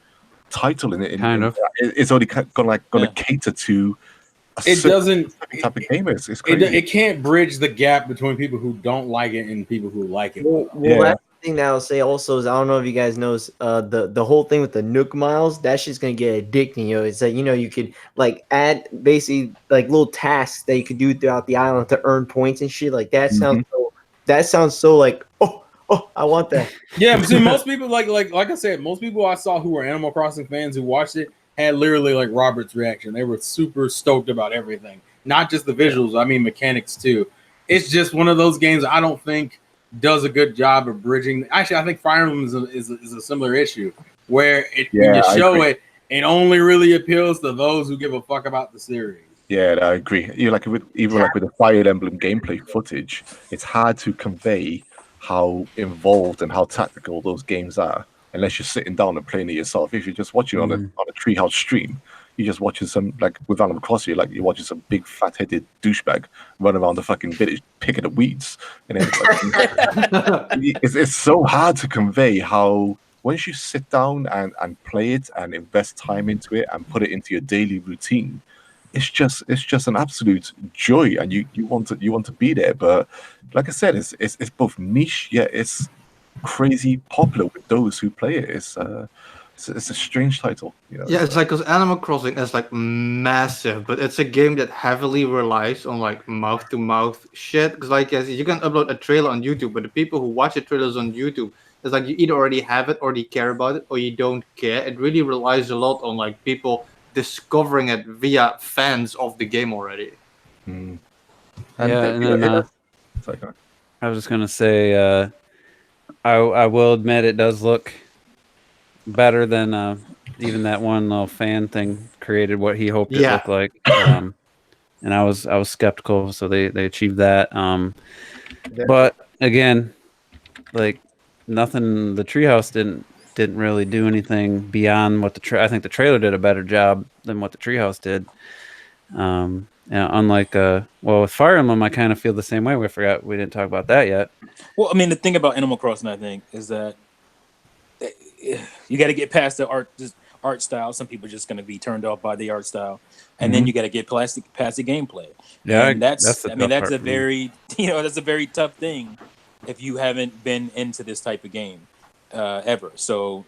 title in it. Kind of. It's only gonna Yeah. cater to a It certain doesn't. type of gamers. It's It, crazy. it can't bridge the gap between people who don't like it and people who like it. Well, Yeah. that's the thing that I'll say also is I don't know if you guys know the whole thing with the Nook Miles. That's just gonna get addicting, yo. It's like you could like add basically like little tasks that you could do throughout the island to earn points and shit. Like that sounds so like oh I want that. Yeah, but see, most people like I said, most people I saw who were Animal Crossing fans who watched it had literally like Robert's reaction. They were super stoked about everything, not just the visuals. I mean mechanics too. It's just one of those games I don't think does a good job of bridging. Actually, I think Fire Emblem is a similar issue where when you I show agree. it, it only really appeals to those who give a fuck about the series. Yeah, I agree. You like with the Fire Emblem gameplay footage, it's hard to convey how involved and how tactical those games are unless you're sitting down and playing it yourself. If you're just watching on a treehouse stream, you're just watching some, like with Animal Crossing, like you're watching some big fat-headed douchebag run around the fucking village picking the weeds, and then it's so hard to convey how once you sit down and play it and invest time into it and put it into your daily routine, it's just an absolute joy, and you want to be there. But like I said, it's both niche, yet it's crazy popular with those who play it. It's a strange title, you know. Yeah, it's like because Animal Crossing is like massive, but it's a game that heavily relies on like mouth to mouth shit. Because like yes, you can upload a trailer on YouTube, but the people who watch the trailers on YouTube, it's like you either already have it, or you care about it, or you don't care. It really relies a lot on like people discovering it via fans of the game already. Mm. Yeah, and then it's like, I was just gonna say, I will admit it does look better than even that one little fan thing created what he hoped it Yeah. looked like. And I was skeptical, so they achieved that. But again, like nothing. The treehouse didn't really do anything beyond what I think the trailer did a better job than what the treehouse did. Unlike with Fire Emblem, I kind of feel the same way. We didn't talk about that yet. Well, I mean, the thing about Animal Crossing, I think, is that you got to get past the art style. Some people are just going to be turned off by the art style, and then you got to get past the gameplay. Yeah, and that's the I mean, tough that's part a for me. very that's a very tough thing if you haven't been into this type of game ever. So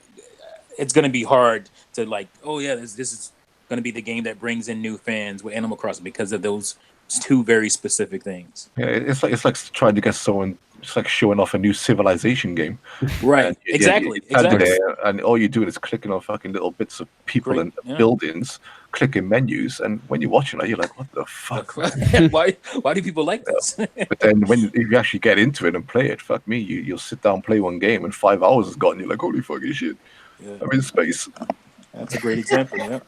it's going to be hard to like, oh yeah, this is going to be the game that brings in new fans with Animal Crossing because of those two very specific things. yeah, it's like trying to get someone. It's like showing off a new Civilization game. Right. And Exactly. you're standing there, and all you're doing is clicking on fucking little bits of people and buildings, clicking menus, and when you're watching that, you're like, what the fuck? Why do people like this? But then if you actually get into it and play it, fuck me, you'll sit down, play one game, and 5 hours is gone. You're like, holy fucking shit, I'm in space. That's a great example. Yeah.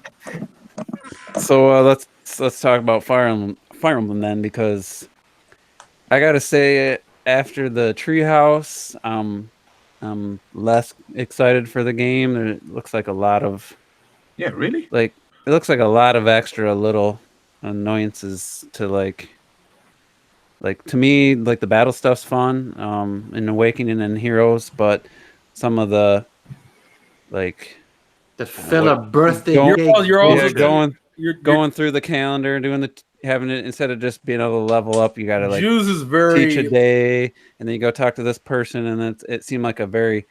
So let's talk about Fire Emblem then, because I gotta say, after the treehouse, I'm less excited for the game. It looks like a lot of really, like it looks like a lot of extra little annoyances to like to me, like the battle stuff's fun, in Awakening and Heroes, but some of the like The filler birthday cake. You're going through the calendar, doing having it instead of just being able to level up, you gotta like Juice is very teach a day, and then you go talk to this person, and it seemed like a very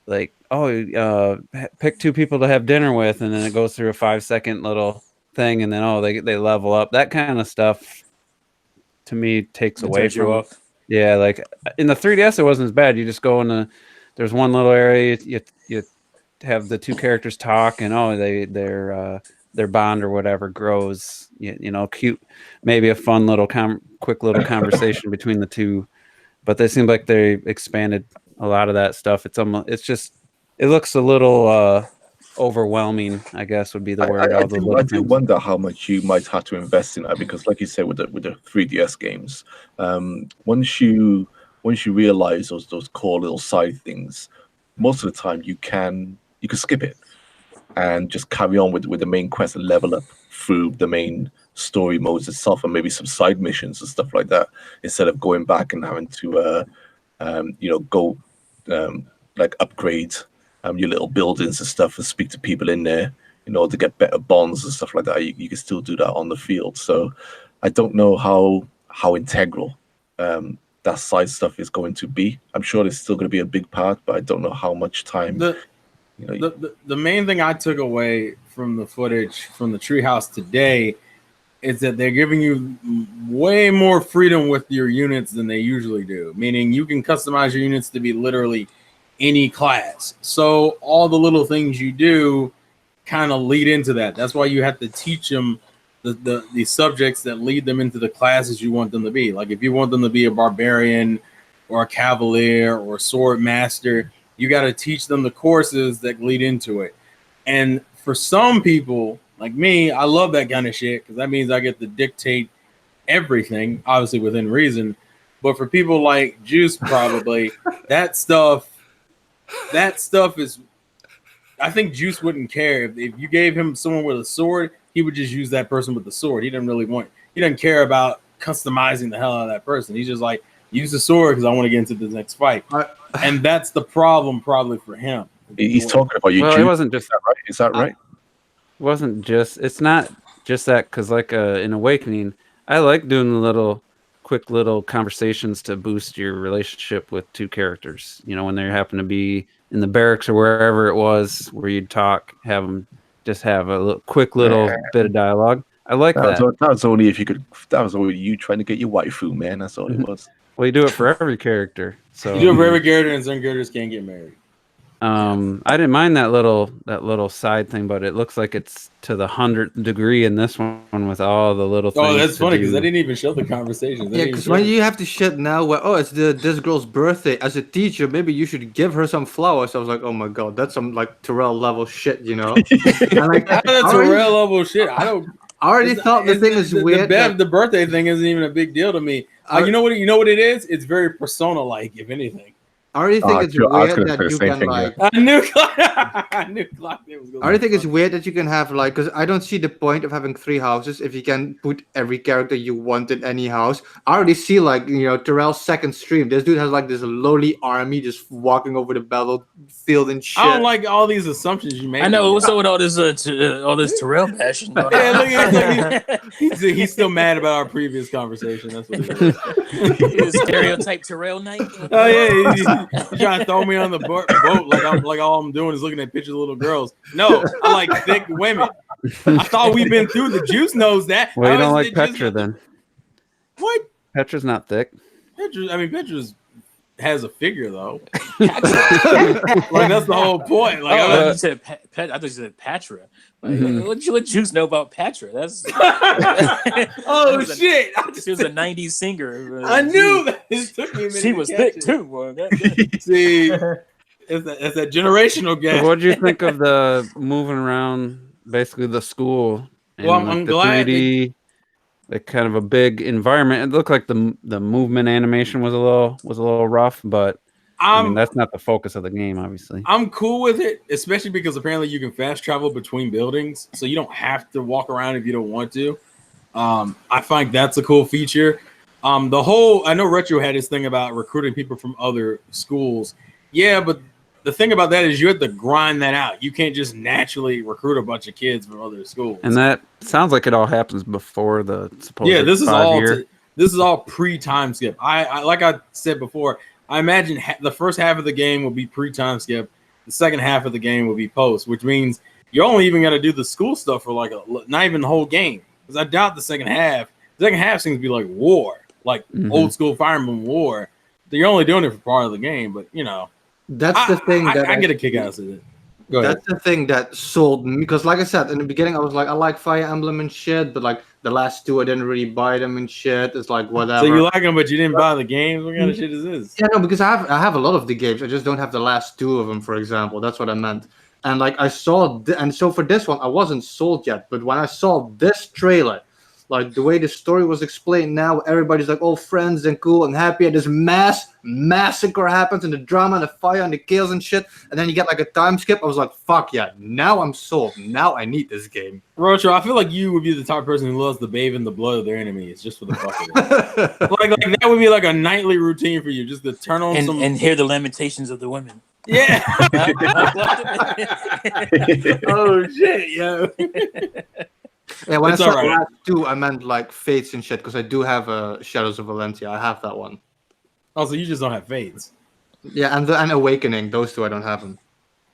like, oh, pick 2 people to have dinner with, and then it goes through a 5-second little thing, and then they level up. That kind of stuff to me takes It away turns you from. off. Yeah, like in the 3DS, it wasn't as bad. You just go in there's one little area. You have the 2 characters talk, and their bond or whatever grows. You know, cute, maybe a fun little quick little conversation between the 2. But they seem like they expanded a lot of that stuff. It's just it looks a little overwhelming, I guess would be the word. I do wonder how much you might have to invest in that, because, like you said, with the 3DS games, once you realize those core little side things, most of the time you can skip it and just carry on with the main quest and level up through the main story modes itself, and maybe some side missions and stuff like that, instead of going back and having to go like upgrade your little buildings and stuff and speak to people in there in order to get better bonds and stuff like that. You can still do that on the field. So I don't know how integral that side stuff is going to be. I'm sure it's still going to be a big part, but I don't know how much time. The main thing I took away from the footage from the treehouse today is that they're giving you way more freedom with your units than they usually do. Meaning you can customize your units to be literally any class. So all the little things you do kind of lead into that. That's why you have to teach them the subjects that lead them into the classes you want them to be. Like if you want them to be a barbarian or a cavalier or a sword master, you got to teach them the courses that lead into it. And for some people like me, I love that kind of shit because that means I get to dictate everything, obviously within reason. But for people like Juice, probably that stuff is. I think Juice wouldn't care if you gave him someone with a sword. He would just use that person with the sword. He doesn't care about customizing the hell out of that person. He's just like, use the sword because I want to get into the next fight. And that's the problem probably for him. He's talking about you. Well, Juice. it wasn't just Is that right? Is that right? It wasn't just. It's not just that, because like in Awakening, I like doing the quick little conversations to boost your relationship with 2 characters. You know, when they happen to be in the barracks or wherever it was where you'd talk, have them just have a quick little bit of dialogue. I like that. That was only if you could. That was only you trying to get your waifu, man. That's all it was. Well, you do it for every character. So you do it for every character, and some characters can't get married. I didn't mind that little side thing, but it looks like it's to the 100th degree in this one with all the little things. Oh, that's funny because I didn't even show the conversations. Yeah, because when you have to shit now, where it's this girl's birthday. As a teacher, maybe you should give her some flowers. I was like, oh my god, that's some like Terrell level shit, you know? And, like, that's Terrell level shit. I already thought the thing is weird. The birthday thing isn't even a big deal to me. You know what it is? It's very Persona like, if anything. I already think it's weird that you can like. I knew Clark was going. I already think it's weird that you can have like, because I don't see the point of having 3 houses if you can put every character you want in any house. I already see like Terrell's second stream. This dude has like this lowly army just walking over the battlefield and shit. I don't like all these assumptions you make. I know what's up with all this Terrell passion. Yeah, look, he's still mad about our previous conversation. That's what it is. Stereotype Terrell night. Oh yeah. You trying to throw me on the boat like all I'm doing is looking at pictures of little girls. No, I like thick women. I thought we've been through. The Juice knows that. Well, you don't like Petra then? What? Petra's not thick. Petra's has a figure though. Like that's the whole point. Like I thought you said Patra. Like, what Juice know about Patra? That's oh shit! She was a '90s singer. I knew that. It took me a minute. She was thick too. Boy. See, it's that generational gap. So what do you think of the moving around, basically the school? And well, I'm glad. 3D, like kind of a big environment. It looked like the movement animation was a little rough, but I mean, that's not the focus of the game, obviously. I'm cool with it, especially because apparently you can fast travel between buildings, so you don't have to walk around if you don't want to. I find that's a cool feature. I know Retro had his thing about recruiting people from other schools. Yeah, but the thing about that is you have to grind that out. You can't just naturally recruit a bunch of kids from other schools. And that sounds like it all happens before the supposed. Yeah, this is all pre-time skip. I like I said before. I imagine the first half of the game will be pre-time skip, the second half of the game will be post, which means you're only even gonna do the school stuff for like not even the whole game. Because I doubt the second half. The second half seems to be like war, like old school Fire Emblem war. So you're only doing it for part of the game, but you know, That's the thing that I get a kick out of it. Go ahead. That's the thing that sold me, because like I said in the beginning, I was like, I like Fire Emblem and shit, but like the last two, I didn't really buy them and shit. It's like whatever. So you like them, but you didn't buy the games. What kind of shit is this? Yeah, no, because I have a lot of the games. I just don't have the last two of them, for example. That's what I meant. And like I saw, and so for this one, I wasn't sold yet. But when I saw this trailer, like the way the story was explained, now everybody's like all friends and cool and happy, and this massacre happens, and the drama and the fire and the chaos and shit, and then you get like a time skip. I was like, fuck yeah, now I'm sold. Now I need this game. Rocho, I feel like you would be the type of person who loves to bathe in the blood of their enemies just for the fuck of it. like that would be like a nightly routine for you, just to turn on and hear the lamentations of the women. Yeah. Oh shit, yo. Yeah, when It's I saw alright. last two, I meant like Fates and shit, because I do have Shadows of Valentia. I have that one. Also, you just don't have fades. Yeah, and Awakening. Those two, I don't have them.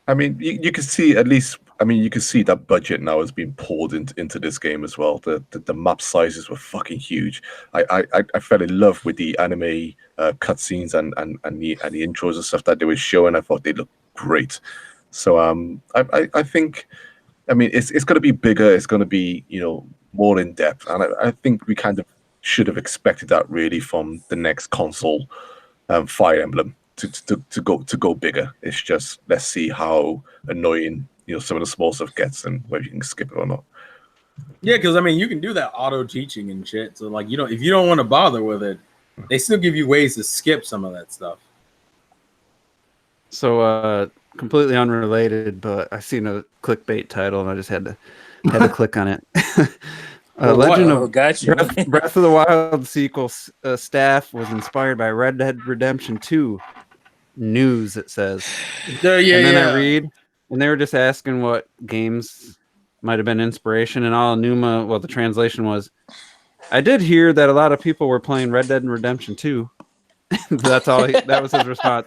I mean, you can see at least. I mean, you can see that budget now has been poured into this game as well. The map sizes were fucking huge. I fell in love with the anime cutscenes and the intros and stuff that they were showing. I thought they looked great. So I think, I mean, it's going to be bigger. It's going to be, you know, more in depth, and I think we kind of should have expected that really from the next console, Fire Emblem, to go bigger. It's just, let's see how annoying, you know, some of the small stuff gets and whether you can skip it or not. Yeah, because I mean, you can do that auto teaching and shit. So like, if you don't want to bother with it, they still give you ways to skip some of that stuff. So completely unrelated, but I seen a clickbait title and I just had to click on it. Legend of gotcha. Breath of the Wild sequel staff was inspired by Red Dead Redemption 2 news. It says. Yeah, and then I read, and they were just asking what games might have been inspiration, and all Numa. Well, the translation was, I did hear that a lot of people were playing Red Dead Redemption 2. That's all. That was his response.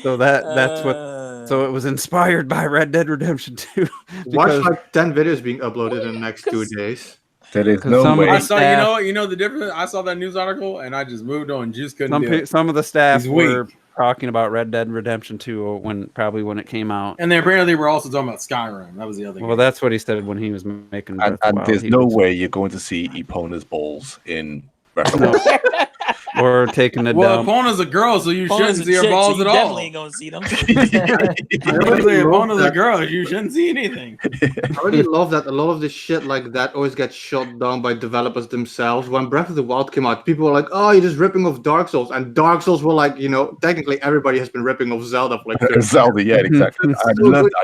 So that's what. So it was inspired by Red Dead Redemption 2. Watch like 10 videos being uploaded in the next 2 days. There is no way. I saw, you know the difference. I saw that news article and I just moved on. Just couldn't do it. Some of the staff were talking about Red Dead Redemption 2 when it came out, and they apparently were also talking about Skyrim. That was the other. Well, that's what he said when he was making. Breath of the Wild. There's no way you're going to see Epona's balls in Breath of the Wild. Or taking a dump. dump. Epona's a girl, so you shouldn't see her balls at all. Definitely ain't gonna see them. Epona's a girl, you shouldn't see anything. I really love that a lot of this shit like that always gets shot down by developers themselves. When Breath of the Wild came out, people were like, "Oh, you're just ripping off Dark Souls," and Dark Souls were like, you know, technically everybody has been ripping off Zelda for like Zelda, yeah, exactly. I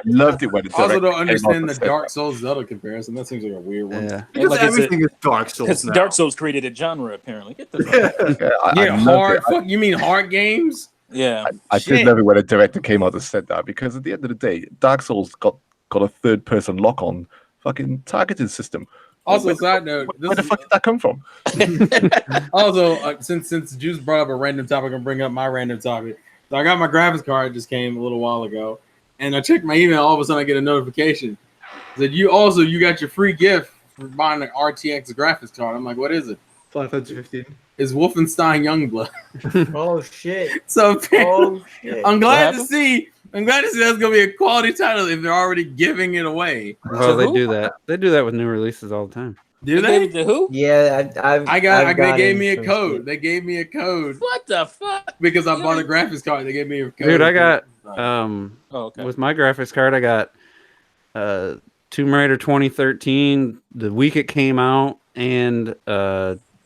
loved it when it. I also don't understand the Dark Souls Zelda comparison. That seems like a weird one. Yeah, because like everything is Dark Souls now. Dark Souls created a genre, apparently. Get the hard. Fuck, you mean hard games? Yeah, I did love it when a director came out and said that, because at the end of the day, Dark Souls got a third-person lock-on fucking targeting system. Also, side note, where the fuck did that come from? Also, since Juice brought up a random topic, I'm bringing up my random topic. So I got my graphics card, just came a little while ago, and I checked my email. All of a sudden, I get a notification that you got your free gift for buying an RTX graphics card. I'm like, what is it? 515. Is Wolfenstein Youngblood. Oh shit! So shit. I'm glad to see that's gonna be a quality title if they're already giving it away. Well, they do that. They do that with new releases all the time. Do they? To who? Yeah, they gave me a code. They gave me a code. What the fuck? Because I bought a graphics card. They gave me a code. Dude, I got okay. With my graphics card, I got Tomb Raider 2013 the week it came out, and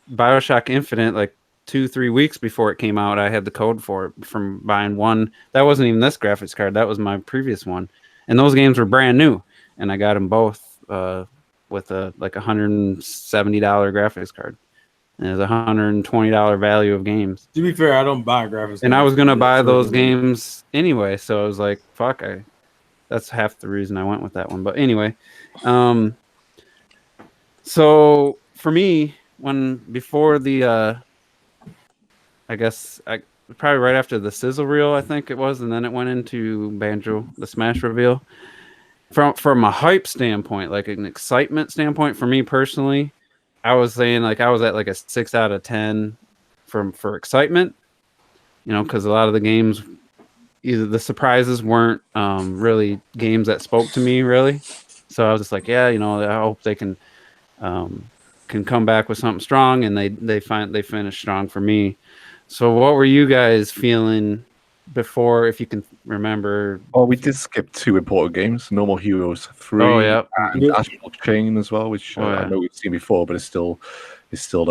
BioShock Infinite like 2-3 weeks before it came out. I had the code for it from buying one. That wasn't even this graphics card. That was my previous one, and those games were brand new, and I got them both with a like $170 graphics card. And there's $120 value of games. To be fair, I don't buy graphics. And I was gonna buy those games anyway, so I was like, "Fuck!" That's half the reason I went with that one. But anyway, so for me, before the, I guess probably right after the sizzle reel, I think it was, and then it went into Banjo, the Smash reveal. From a hype standpoint, like an excitement standpoint, for me personally, I was saying like I was at like a 6 out of 10 for excitement. Because a lot of the games, either the surprises weren't really games that spoke to me really. So I was just like, yeah, I hope they can come back with something strong, and they finish strong for me. So what were you guys feeling before, if you can remember? Oh, we did skip 2 important games: No More Heroes 3 Oh yeah, and Astral Chain as well, which Oh, yeah. I know we've seen before, but it's still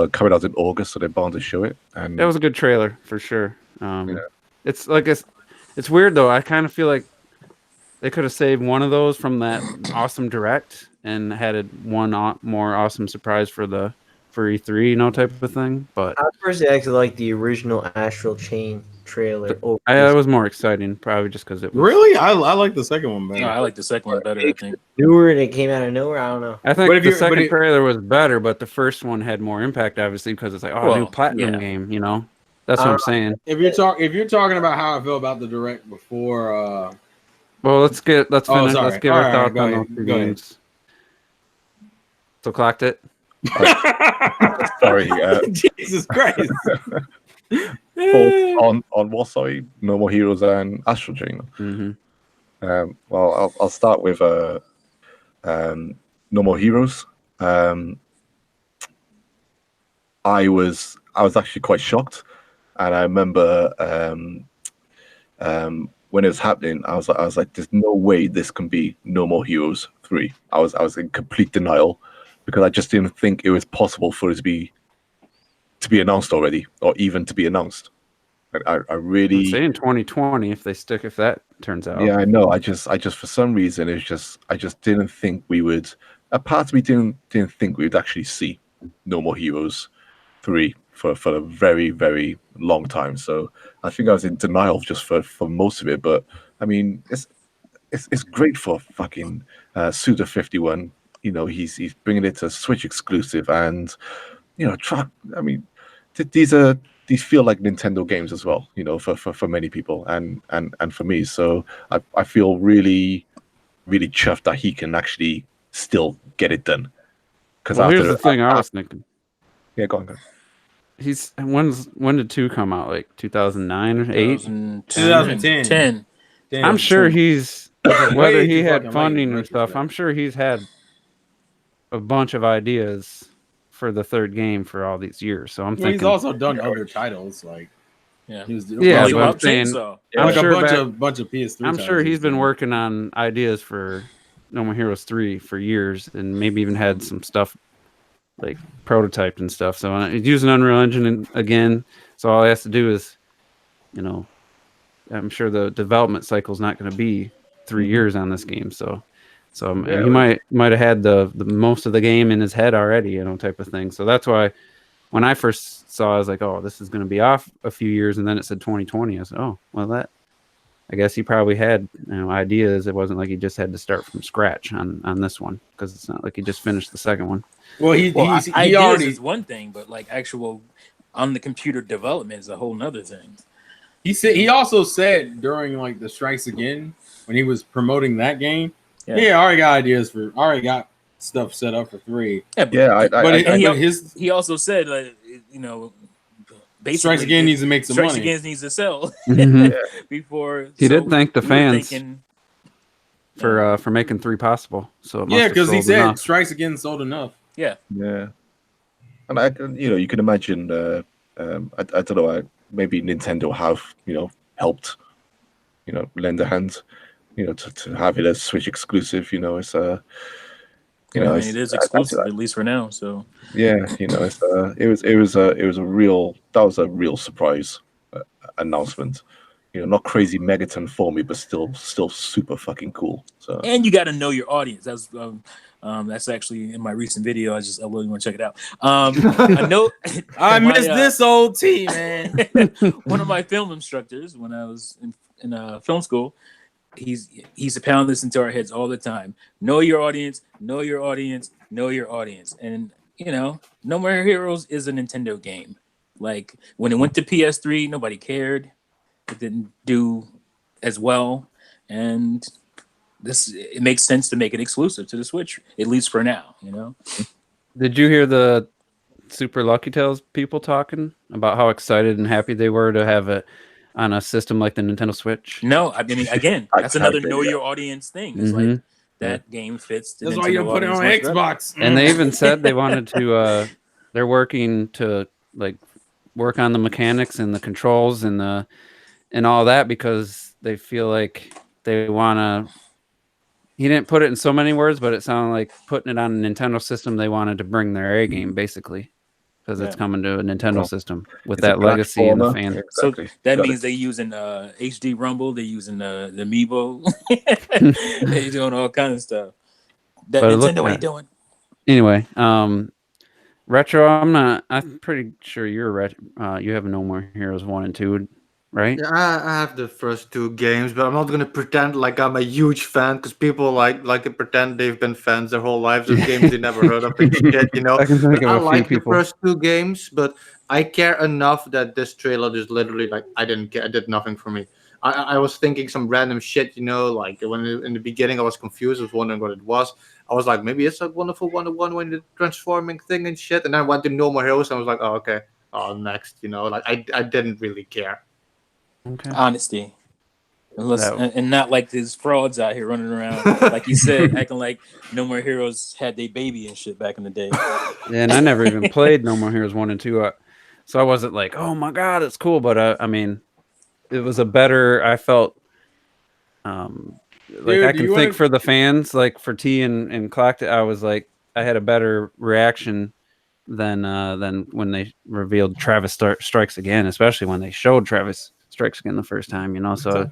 coming out in August, so they're bound to show it. And that was a good trailer for sure. Yeah. It's like it's weird though. I kind of feel like they could have saved one of those from that awesome direct and had one more awesome surprise for E3, type of thing. But I personally actually like the original Astral Chain trailer. it was more exciting, probably just because it was Really, I like the second one better. No, I like the second one better. I think. newer and it came out of nowhere. I don't know. I think But if the you're- but second it- trailer was better, but the first one had more impact, obviously, because it's like, new Well, platinum yeah. game. That's what I'm saying. If you're talking about how I feel about the direct before, Well, let's finish. sorry. Let's give All our right, thoughts go on ahead. those two Go ahead. games. So clocked it. sorry, Jesus Christ. both on what? Sorry, No More Heroes and Astral Chain. Mm-hmm. Well, I'll start with No More Heroes. I was actually quite shocked, and I remember when it was happening, I was like, "There's no way this can be No More Heroes 3." I was in complete denial because I just didn't think it was possible for it to be announced already, or even to be announced. I really I'm saying 2020 if that turns out. Yeah, I know. I just for some reason I just didn't think we would. A part of me didn't think we would actually see No More Heroes 3 for a very, very long time. So I think I was in denial just for most of it. But I mean, it's great for fucking Suda51. He's bringing it to Switch exclusive, and I mean, these feel like Nintendo games as well, for many people and for me. So I feel really, really chuffed that he can actually still get it done. Because here's the thing I was thinking. Yeah, go on. When did 2 come out? Like 2009 or 8? 2010. I'm sure he's whether Way he too had fucking funding late, or stuff. I'm sure he's had a bunch of ideas for the third game for all these years. So I'm Well, thinking he's also done other titles like Yeah. he was Yeah, like, but I'm saying- Chainsaw. I'm like sure a bunch of PS3. I'm sure he's been titles. working on ideas for No More Heroes 3 for years, and maybe even had some stuff like prototyped and stuff. So he's using Unreal Engine again. So all he has to do is, I'm sure the development cycle is not going to be 3 years on this game. So he might have had the most of the game in his head already, type of thing. So that's why when I first saw, I was like, oh, this is going to be off a few years, and then it said 2020. I said, oh, well, I guess he probably had ideas. It wasn't like he just had to start from scratch on this one, because it's not like he just finished the second one. Well, he ideas already is one thing, but like actual on the computer development is a whole nother thing. he also said during like the Strikes Again when he was promoting that game, I already got stuff set up for 3. He also said basically Strikes Again needs to make some Strikes money. Again needs to sell before He did thank the we were fans thinking, for making 3 possible. So it must have because he sold said enough. Strikes Again sold enough. yeah. And you can imagine. I don't know. Maybe Nintendo have helped, lend a hand, to have it as Switch exclusive. It's it is exclusive at least for now. So it was a real surprise announcement. Not crazy Megaton for me, but still super fucking cool. So and you got to know your audience. That's actually in my recent video. I really want to check it out. I know I miss this old tea, man. one of my film instructors when I was in film school. He's pounding this into our heads all the time. Know your audience, know your audience, know your audience. And No More Heroes is a Nintendo game. Like when it went to PS3, nobody cared. It didn't do as well, and it makes sense to make it exclusive to the Switch, at least for now. You know. Did you hear the Super Lucky Tales people talking about how excited and happy they were to have it on a system like the Nintendo Switch? No, I mean, again, that's another know your audience thing. It's like that game fits the That's Nintendo why you put it on audience much better. Xbox. And they even said they wanted to. They're working to like work on the mechanics and the controls and all that because they feel like they want to. He didn't put it in so many words, but it sounded like putting it on a Nintendo system. They wanted to bring their A game basically because it's coming to a Nintendo system with that legacy and the fan. Exactly. So that means they're using HD Rumble, they're using the Amiibo, they're doing all kinds of stuff. That But Nintendo ain't doing. Anyway, retro. I'm pretty sure you're you have No More Heroes 1 and 2, right? Yeah, I have the first 2 games, but I'm not gonna pretend like I'm a huge fan because people like to pretend they've been fans their whole lives of games they never heard of and shit, you know. I can think But of I a few like the people. first 2 games, but I care enough that this trailer just literally like I didn't care. It did nothing for me. I was thinking some random shit, you know, like when in the beginning I was confused, I was wondering what it was. I was like, maybe it's a wonderful 101 when the transforming thing and shit, and then I went to No More Heroes and I was like, oh okay, next, you know, like I didn't really care. Okay. Honesty. And not like these frauds out here running around, like you said, acting like No More Heroes had their baby and shit back in the day. And I never even played No More Heroes 1 and 2, so I wasn't like, oh my god, it's cool. But I mean, it was a better. I felt like Dude, I can think for the fans, like for T and Clocked. I was like, I had a better reaction than when they revealed Travis Strikes Again, especially when they showed Travis Strikes Again the first time. You know, so.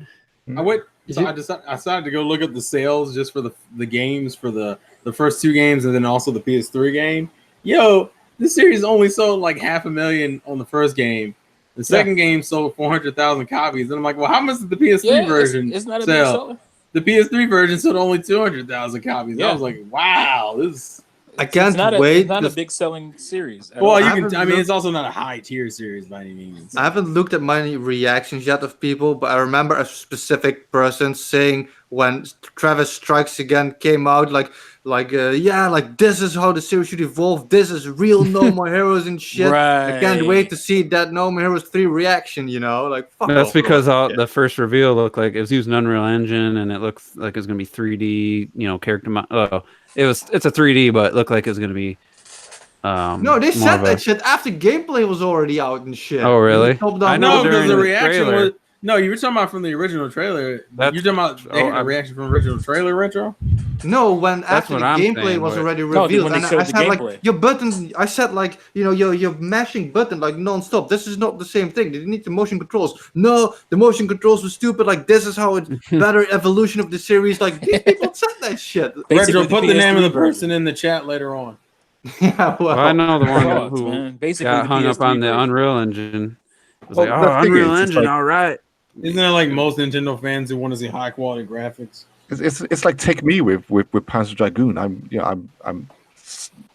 I decided to go look up the sales just for the games for the first 2 games and then also the PS3 game. Yo, this series only sold like 500,000 on the first game. The second game sold 400,000 copies, and I'm like, well, how much did the PS3 version it's not a sell? big seller. The PS3 version sold only 200,000 copies. Yeah. I was like, wow, this. I can't It's wait. not a big selling series. Well, all. I mean, it's also not a high tier series by any means. I haven't looked at many reactions yet of people, but I remember a specific person saying when Travis Strikes Again came out, like this is how the series should evolve. This is real No More Heroes and shit. Right. I can't wait to see that No More Heroes 3 reaction. You know, like fuck. That's because the first reveal looked like it was using Unreal Engine, and it looks like it's gonna be 3D. You know, character. It's a 3D, but it looked like it was gonna be. No, they said that shit after gameplay was already out and shit. Oh, really? I know because the the reaction trailer. was. No, you were talking about from the original trailer. You're talking about the reaction from the original trailer, Retro? No, when after what the I'm gameplay saying, was but- already No, revealed, when they and showed I the said like gameplay. your button. I said like you're mashing button like non-stop. This is not the same thing. They need the motion controls. No, the motion controls were stupid. Like this is how it's better evolution of the series. Like these people said that shit. Retro, put the name of the PS3 person in the chat later on. Yeah, Well, I know the one Frauds, who man. Basically, got the hung up PS3 on the version. Unreal Engine. It was Well, like, the oh, thing Unreal is, it's Engine, like- all right. Isn't that like most Nintendo fans who want to see high quality graphics? It's like take me with Panzer Dragoon.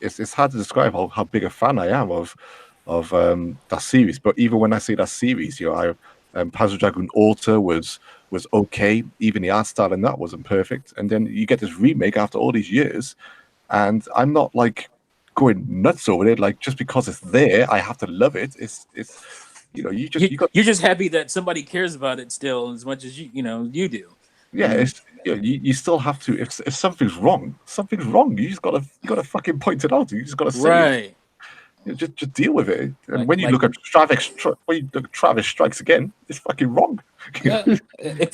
It's hard to describe how big a fan I am of that series. But even when I say that series, Panzer Dragoon Alta was okay. Even the art style in that wasn't perfect. And then you get this remake after all these years, and I'm not like going nuts over it. Like just because it's there, I have to love it. It's You're just happy that somebody cares about it still as much as you do. Yeah, it's you still have to. If something's wrong, you just gotta fucking point it out. You just gotta say it. Right. Just deal with it. And Like- when you look at Travis Strikes Again, it's fucking wrong. Yeah. If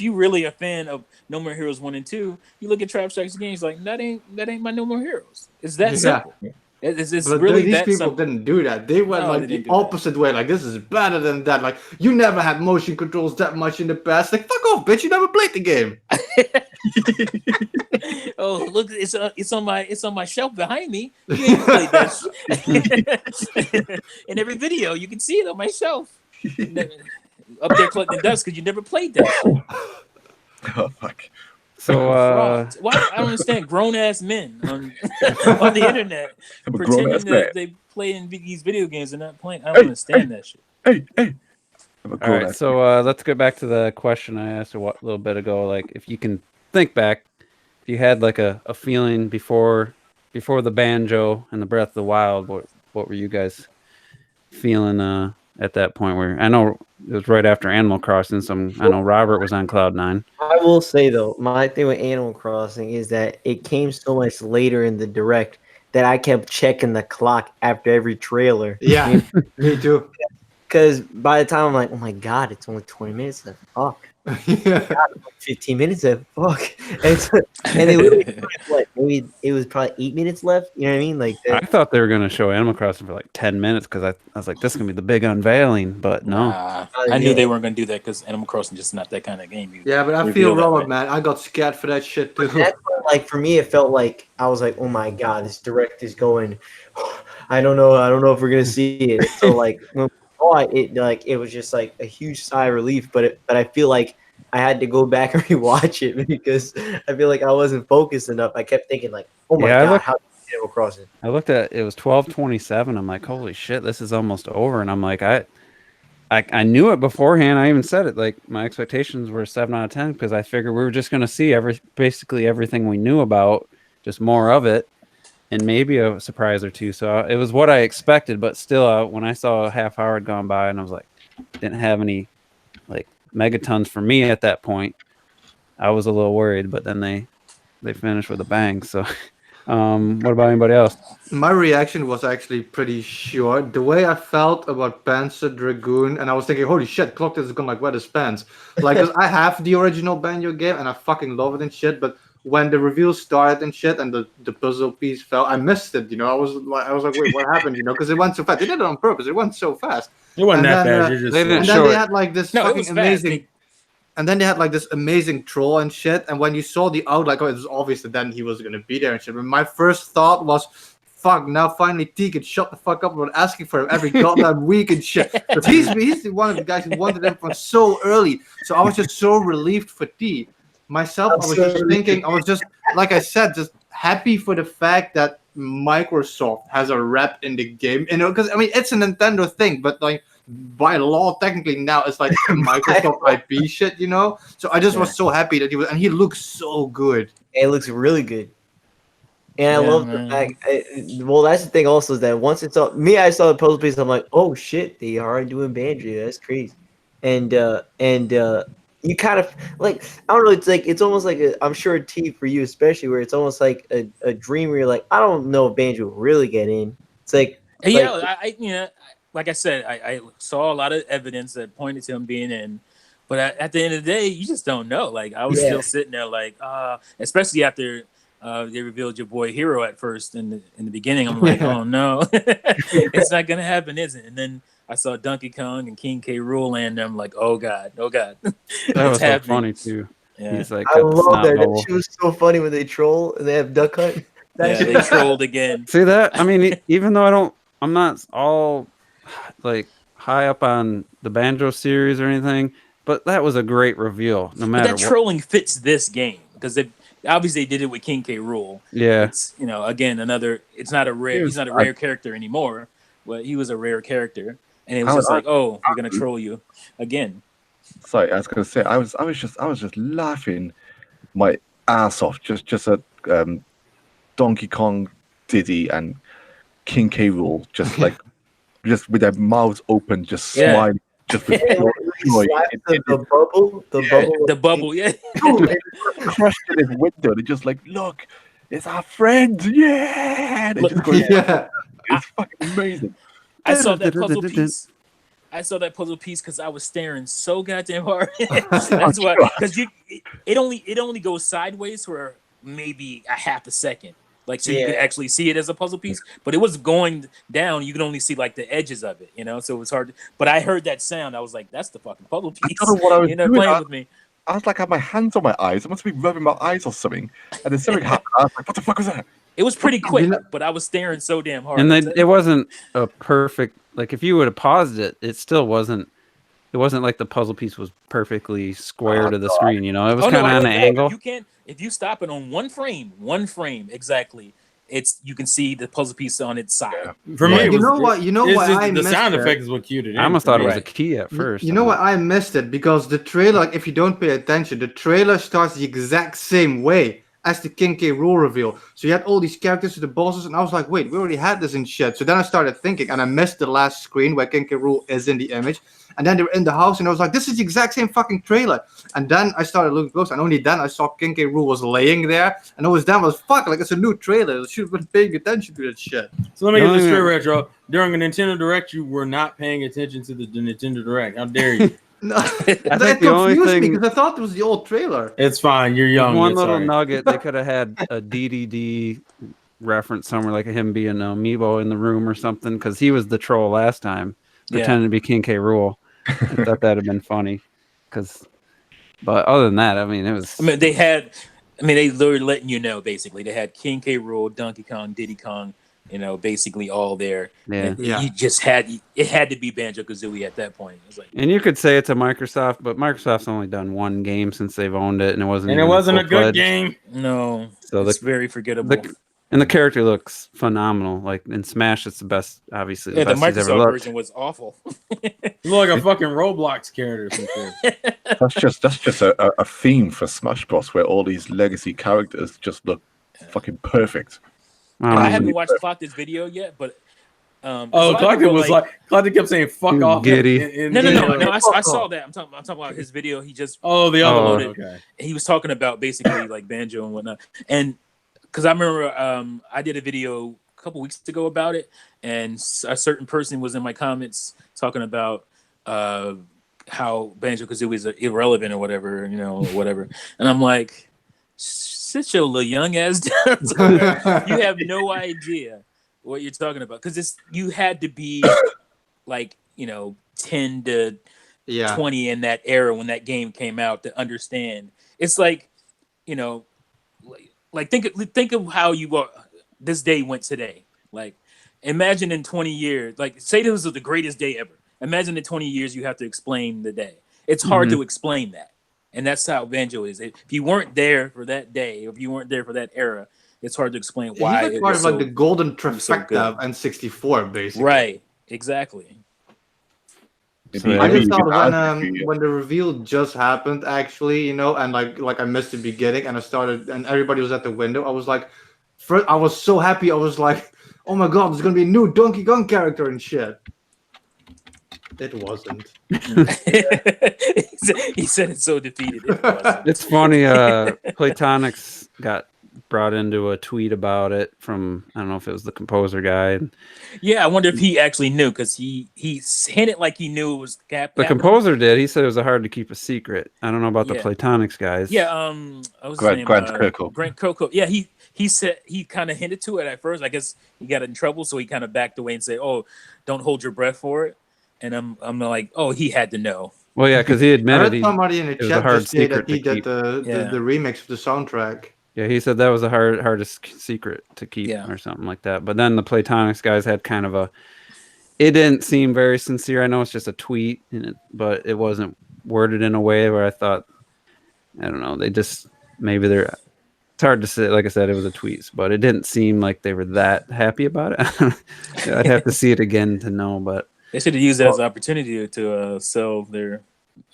you really a fan of No More Heroes 1 and 2, you look at Travis Strikes Again, he's like, that ain't my No More Heroes. It's that simple. It's But really these that people simple. didn't do that. They went No, like they the didn't do that. opposite way. Like this is better than that. Like you never had motion controls that much in the past. Like fuck off, bitch. You never played the game. Oh, look, it's on my shelf behind me. You ain't played that. In every video, you can see it on my shelf. Up there collecting dust because you never played that. Oh, fuck. So Frauds. Why? I don't understand. Grown ass men on, on the internet I'm a pretending grown-ass man. that they play in these video games and not playing. I don't understand that shit. Hey, I'm a all grown right, ass. so let's get back to the question I asked a little bit ago. Like, if you can think back, if you had like a feeling before the Banjo and the Breath of the Wild, what were you guys feeling at that point? Where I know it was right after Animal Crossing, so I know Robert was on cloud nine. I will say though, my thing with Animal Crossing is that it came so much later in the direct that I kept checking the clock after every trailer. Yeah, me too. Because by the time I'm like, oh my god, it's only 20 minutes left. Fuck. Yeah. 15 minutes left. Fuck. And they literally what? Maybe it was probably 8 minutes left. You know what I mean? Like I thought they were gonna show Animal Crossing for like 10 minutes because I was like, this is gonna be the big unveiling, but no. Nah, I knew they weren't gonna do that because Animal Crossing just not that kind of game. Yeah, but I feel Robert, man. I got scared for that shit too. That's what, like for me, it felt like I was like, oh my god, this direct is going. I don't know if we're gonna see it. So like when we saw it, it was just like a huge sigh of relief. But I feel like I had to go back and rewatch it because I feel like I wasn't focused enough. I kept thinking like, oh my god, how did Animal Crossing? I looked at it was 12:27. I'm like, holy shit, this is almost over. And I'm like, I knew it beforehand. I even said it. Like my expectations were 7 out of 10 because I figured we were just gonna see basically everything we knew about, just more of it, and maybe a surprise or two. So it was what I expected. But still, when I saw a half hour had gone by, and I was like, didn't have any like megatons for me at that point, I was a little worried. But then they finished with a bang. So. What about anybody else? My reaction was actually pretty short. The way I felt about Panzer Dragoon, and I was thinking, holy shit, Clock is gonna like wet his pants. Like, 'cause I have the original Banjo game and I fucking love it and shit, but when the reveal started and shit and the puzzle piece fell, I missed it, you know. I was like, wait, what happened, you know? Because it went so fast. They did it on purpose. It went so fast. It wasn't And that then, fast. You're just they didn't And show then they it. had like this No, it fucking was fast. amazing. And then they had like this amazing troll and shit. And when you saw the out, like, oh, it was obvious that then he was gonna be there and shit. But my first thought was, fuck, now finally T can shut the fuck up about asking for him every goddamn week and shit. But he's one of the guys who wanted him from so early. So I was just so relieved for T. Myself, I was just thinking, I was just, like I said, just happy for the fact that Microsoft has a rep in the game. You know, because I mean it's a Nintendo thing, but like by law, technically now it's like Microsoft IP shit, you know. So I just was so happy that he looks so good. It looks really good, and I love the fact. Well, that's the thing also is that once it's all me, I saw the puzzle piece. I'm like, oh shit, they are doing Banjo. That's crazy, and you kind of like I don't know. It's like it's almost like I'm sure a T for you especially where it's almost like a dream where you're like I don't know if Banjo will really get in. It's like like I said, I saw a lot of evidence that pointed to him being in, but at the end of the day, you just don't know. Like I was still sitting there, like, especially after they revealed your boy Hero at first in the beginning. I'm like, oh no, it's not gonna happen, is it? And then I saw Donkey Kong and King K. Rool and I'm like, oh god. That was so funny too. Yeah. He's like, I love that. That shit was so funny when they troll and they have Duck Hunt. They trolled again. See that? I mean, even though I'm not all like high up on the Banjo series or anything, but that was a great reveal. No matter that trolling fits this game because obviously they did it with King K. Rool. Yeah, it's again another. It's not a rare. He's not a rare character anymore, but he was a rare character, and it was just like, oh, we're gonna troll you again. Sorry, I was gonna say I was just laughing my ass off just at Donkey Kong, Diddy, and King K. Rool just with their mouths open, just smiling, just with joy. The bubble, yeah. Crushed in his window. They're just like, look, it's our friend, yeah. They just go, it's fucking amazing. I saw that puzzle piece. Because I was staring so goddamn hard. That's why, because it only goes sideways for maybe a half a second. Like, so you could actually see it as a puzzle piece, but it was going down. You could only see like the edges of it, so it was hard. But I heard that sound. I was like, that's the fucking puzzle piece. I don't know what I was doing. Playing with me. I was like, I had my hands on my eyes. I must be rubbing my eyes or something. And then something happened. I was like, what the fuck was that? It was pretty quick, but I was staring so damn hard. And then it wasn't a perfect, like if you would have paused it, it still wasn't it wasn't like the puzzle piece was perfectly square Oh, to the God. screen. You know, it was Oh, kind of no, on an angle. You can't if you stop it on one frame exactly. You can see the puzzle piece on its side. Yeah. For me, Yeah. it You was, know what? You know it's why just, I the missed sound it? effect is what cued it in. I almost for thought it me. was a Right. key at first. You know what? I missed it because the trailer, like, if you don't pay attention, the trailer starts the exact same way as the King K. Rool reveal. So you had all these characters with the bosses, and I was like, wait, we already had this and shit. So then I started thinking, and I missed the last screen where King K. Rool is in the image. And then they were in the house, and I was like, this is the exact same fucking trailer. And then I started looking close, and only then I saw King K. Rool was laying there, and I was fuck, like, it's a new trailer. I should have been paying attention to that shit. So let me The get this only- straight, Retro. During a Nintendo Direct, you were not paying attention to the Nintendo Direct. How dare you? No, think that the only confused me thing- because I thought it was the old trailer. It's fine. You're young. One It's little all right. nugget, they could have had a DDD reference somewhere, like him being an amiibo in the room or something, because he was the troll last time, pretending to be King K. Rool. I thought that'd have been funny. But other than that, I mean, it was. I mean, they were letting you know basically. They had King K. Rool, Donkey Kong, Diddy Kong, basically all there. Yeah. And Yeah. you just had to be Banjo-Kazooie at that point. It was like, And you could say it's a Microsoft, but Microsoft's only done one game since they've owned it, and it wasn't. And it even wasn't a good full-fledged. game. no, So it's very forgettable. And the character looks phenomenal. Like in Smash, it's the best. Obviously, the The best he's ever Microsoft looked. version was awful. You look like a fucking Roblox character or some shit. That's just a theme for Smash Bros. Where all these legacy characters just look fucking perfect. I Um, haven't watched Clock's video yet, but Oh, Clockton Clockton kept saying "fuck off." Giddy. No. video. I saw that. I'm talking about his video. He just Oh, the other Oh, one. uploaded. Okay. He was talking about basically like Banjo and whatnot. And because I remember I did a video a couple weeks ago about it, and a certain person was in my comments talking about how Banjo-Kazooie is irrelevant or whatever, or whatever. And I'm like, sit your little young ass down. You have no idea what you're talking about, because you had to be like 10 to 20 in that era when that game came out to understand. It's like think of how this day went today. Like, imagine in 20 years, like, say this was the greatest day ever. Imagine in 20 years you have to explain the day. It's hard to explain that. And that's how Banjo is. If you weren't there for that day, or if you weren't there for that era, it's hard to explain why. He's like part of like the golden trifecta of N64, basically. Right, exactly. I just thought when the reveal just happened, actually, and like I missed the beginning, and and everybody was at the window. I was like, first, I was so happy. I was like, oh my god, there's gonna be a new Donkey Kong character and shit. It wasn't. He said it's so defeated. It wasn't. It's funny. Platonics got brought into a tweet about it from, I don't know if it was the composer guy. Yeah, I wonder if he actually knew, because he hinted like he knew it was The composer did. He said it was hard to keep a secret. I don't know about the Yeah. Platonics guys. Yeah, I was Grant Kirkhope. Grant Kirkhope. Yeah, he said he kind of hinted to it at first. I guess he got in trouble, so he kind of backed away and said, "Oh, don't hold your breath for it." And I'm like, "Oh, he had to know." Well, yeah, because he I admitted heard somebody in the it was a chat hard just say that secret he to did keep. the remix of the soundtrack. Yeah, he said that was the hardest secret to keep, or something like that. But then the Platonics guys had kind of it didn't seem very sincere. I know it's just a tweet, but it wasn't worded in a way where I thought, I don't know, they just, maybe it's hard to say. Like I said, it was a tweet, but it didn't seem like they were that happy about it. I'd have to see it again to know, but they should have used it as an opportunity to sell their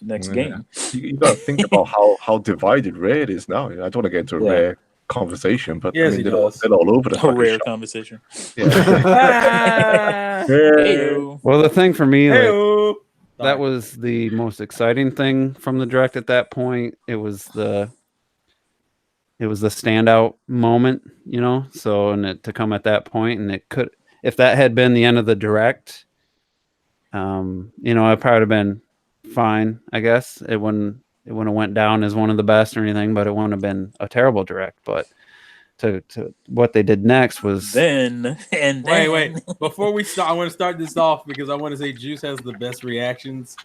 next game. You got to think about how divided Rare is now. I don't want to get into a Rare conversation, but Yes, I mean, they're all over the A rare shop. conversation. Yeah. Hey-o. well, the thing for me, like, Hey-o. that was the most exciting thing from the direct at that point. It was the standout moment, so, and it to come at that point, and it could, if that had been the end of the direct, it probably have been fine, I guess. It wouldn't have went down as one of the best or anything, but it wouldn't have been a terrible direct. But to what they did next was Wait. Before we start, I want to start this off because I want to say Juice has the best reactions.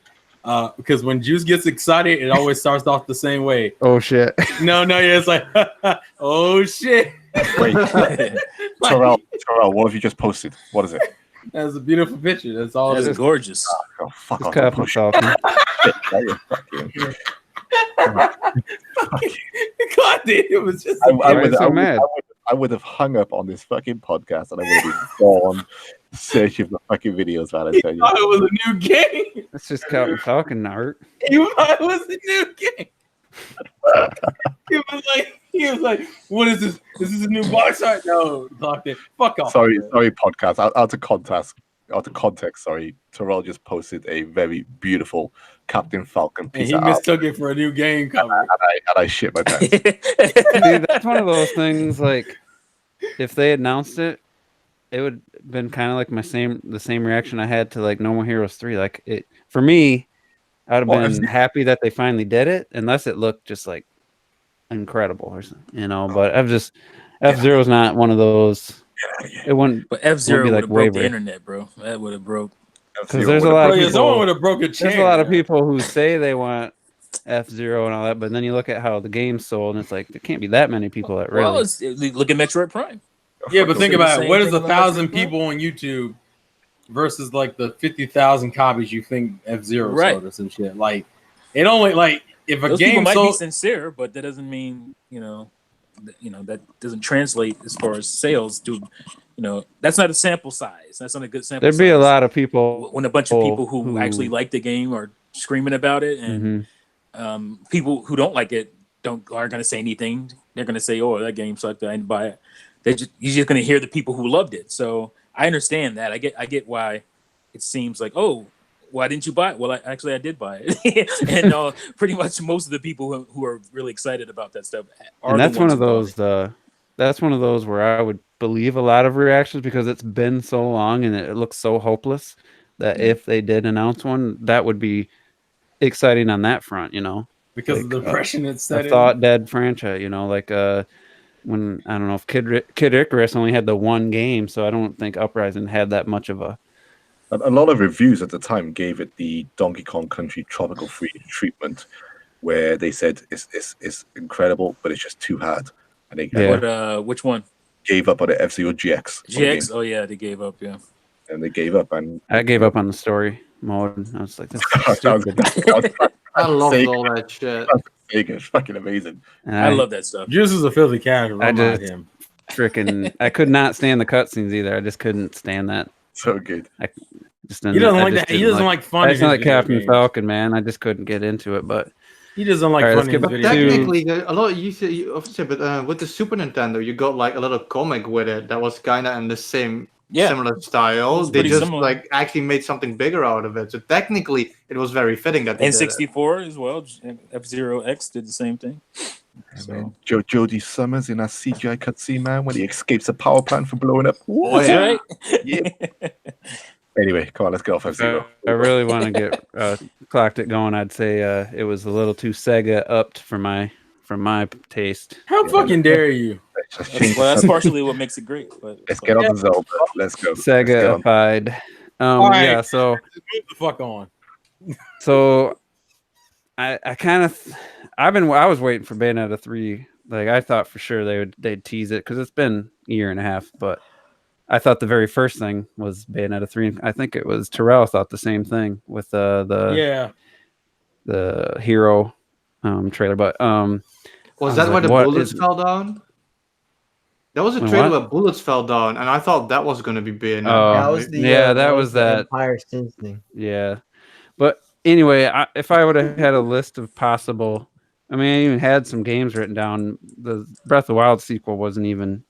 Because when Juice gets excited, it always starts off the same way. Oh shit! No, yeah, it's like, oh shit. Wait, Terrell, what have you just posted? What is it? That's a beautiful picture. That's all. That's It is. gorgeous. Oh, fuck It's off. Captain Falcon. God damn, it was just. I would have hung up on this fucking podcast and I would have been gone searching for fucking videos, man. I tell you. Thought it was a new game. It's just Captain Falcon art. You thought it was a new game. He was like, what is this? This is a new box art? No, blocked it. Fuck off. Sorry, podcast. Out of context, sorry. Terrell just posted a very beautiful Captain Falcon And piece he of art, mistook it for a new game cover. and I shit my pants. See, that's one of those things. Like, if they announced it, it would have been kind of like the same reaction I had to like No More Heroes 3. Like it for me, I'd have been happy that they finally did it, unless it looked just like incredible or something, you know. But F-Zero's not one of those. It wouldn't. But F-Zero would like have broke the Waver. internet, bro. That would have broke. Because there's a lot of Someone people. would have broke a chair. There's a lot of people who say they want F-Zero and all that, but then you look at how the game's sold, and it's like there can't be that many people that really. Well, look at Metroid Prime. Yeah, but think about it. Same What is thing about 1,000 Metroid people on YouTube versus like the 50,000 copies you think F-Zero sold or some shit? Like, it only like if a Those people game might be sold. sincere, but that doesn't mean that doesn't translate as far as sales to. That's not a sample size. That's not a good sample. There'd be a lot of people when a bunch of people who actually like the game are screaming about it, and people who don't like it aren't going to say anything. They're going to say, "Oh, that game sucked. I didn't buy it." You're just going to hear the people who loved it. So I understand that. I get why it seems like, oh, why didn't you buy it? Well, I did buy it, and pretty much most of the people who are really excited about that stuff are. And that's one of those. That's one of those where I would believe a lot of reactions because it's been so long and it looks so hopeless that if they did announce one, that would be exciting on that front, Because like, of the depression it's set a thought dead franchise, like when I don't know if Kid Icarus only had the one game, so I don't think Uprising had that much of a. A lot of reviews at the time gave it the Donkey Kong Country tropical free treatment, where they said it's incredible, but it's just too hard. I think. Which one? Gave up on the F-Zero GX. GX? Oh yeah, they gave up. Yeah. And they gave up, and I gave up on the story mode. I was like, this is stupid. I love all that shit. It's fucking amazing. And I love that stuff. Juice is a filthy casual. I'm not him. I could not stand the cutscenes either. I just couldn't stand that. So good. He doesn't like that. He doesn't like fun. It's not like Captain Falcon, man. I just couldn't get into it, but. He doesn't like funny videos. Technically, a lot you said, but with the Super Nintendo, you got like a little comic with it that was kind of in the same similar style. They just like actually made something bigger out of it. So technically, it was very fitting that they did 64 as well. F-Zero X did the same thing. So Jodie Summers in that CGI cutscene, man, when he escapes a power plant for blowing up. That's right. Yeah. Anyway, come on, let's get off F-Zero. I really want to get clocked it going. I'd say it was a little too Sega upped for my taste. How fucking dare you? That's partially what makes it great. But let's get on the Zelda. Let's go. Sega-ified. Right. Yeah, so move the fuck on. So I was waiting for Bayonetta 3. Like I thought for sure they'd tease it because it's been a year and a half, but I thought the very first thing was Bayonetta 3. And I think it was Terrell thought the same thing with the Hero trailer. But was that where the bullets fell down? That was a trailer where bullets fell down, and I thought that was going to be Bayonetta. That was the that was that Empire Sins thing. Yeah, but anyway, if I would have had a list of possible, I even had some games written down. The Breath of the Wild sequel wasn't even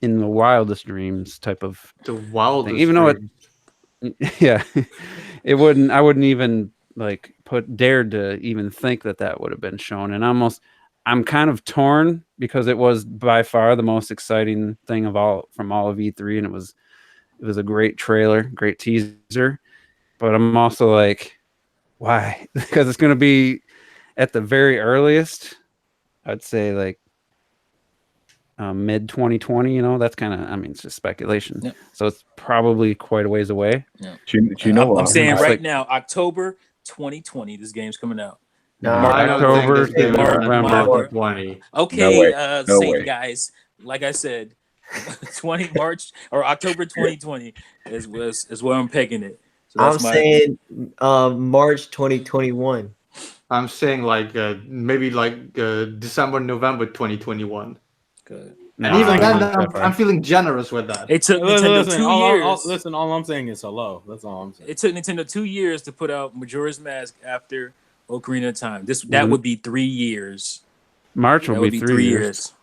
in the wildest dreams type of wildest thing. Even though it wouldn't. I wouldn't even like dared to even think that would have been shown. And I'm kind of torn because it was by far the most exciting thing from all of E3, and it was a great trailer, great teaser. But I'm also like, why? Because it's going to be at the very earliest, I'd say like mid 2020. That's kind of, it's just speculation. Yeah. So it's probably quite a ways away. Yeah. Do you know? I'm saying right now, October 2020, this game's coming out. October, November 20. Okay, No way. guys, like I said, 20 March or October 2020 is where I'm pegging it. So I'm that's my saying March 2021. I'm saying like maybe like December, November 2021. good. And Nah, even I then, wouldn't go that far. I'm feeling generous with that. It took Listen, Nintendo listen, 2 years. listen, all I'm saying is hello. That's all I'm saying. It took Nintendo 2 years to put out Majora's Mask after Ocarina of Time. That would be 3 years. March That will would be be 3 3 years. years.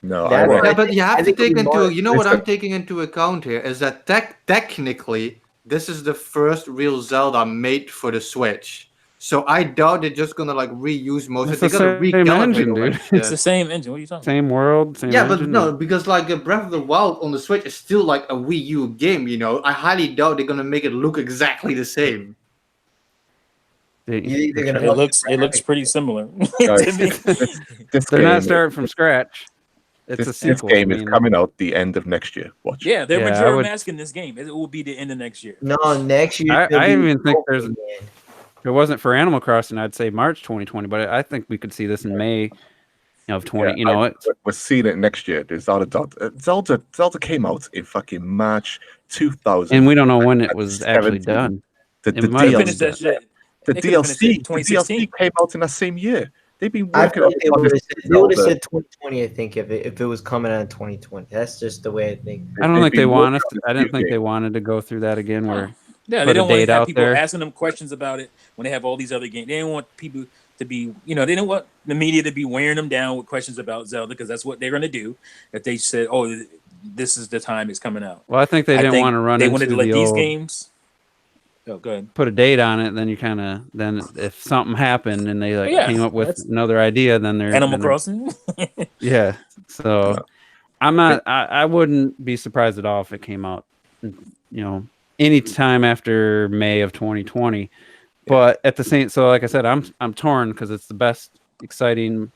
No, That- I reckon. Yeah, but you I have to think take it'll be into March. you know what I'm taking into account here is that technically this is the first real Zelda made for the Switch. So I doubt they're just gonna like reuse most of It's it. They the gotta same recalibrate engine, all that dude. It's the shit. same engine. What are you talking Same world, same Yeah, but engine. no, because like Breath of the Wild on the Switch is still like a Wii U game, you know. I highly doubt they're gonna make it look exactly the same. You think they're gonna about? up It looks pretty similar Guys, to me. this They're game, not starting from scratch. It's a this sequel. game I is mean, coming out the end of next year. Watch. Yeah, they're Yeah, I Majora would- Mask in this game. It will be the end of next year. No, next year. I even think there's again. if it wasn't for Animal Crossing, I'd say March 2020, but I think we could see this in May of 20. Yeah, it's we're seeing it next year. There's not a doubt. Zelda came out in fucking March 2000. and we don't know when it was 17. actually done. The It might have Finish been that shit. The They could've finished it in DLC, the 2016. DLC came out in that same year. They've been I working feel like on this they would have Zelda. said 2020. I think if it was coming out in 2020, that's just the way I think. I don't They've think they been want working us. on this I didn't video think they game. wanted to go through that again. Where Yeah, put they a don't want date to have out people there. asking them questions about it when they have all these other games. They didn't want people to be, they don't want the media to be wearing them down with questions about Zelda because that's what they're going to do. If they said, "Oh, this is the time it's coming out," well, I think they didn't want to run They into wanted to let the these old, games. Oh, go ahead. put a date on it. Then you kind of then if something happened and they Yeah, came up with that's- another idea, then they're Animal then they're- Crossing. Yeah. So I'm not. I wouldn't be surprised at all if it came out, any time after May of 2020. But at the same, so like I said, I'm torn because it's the best exciting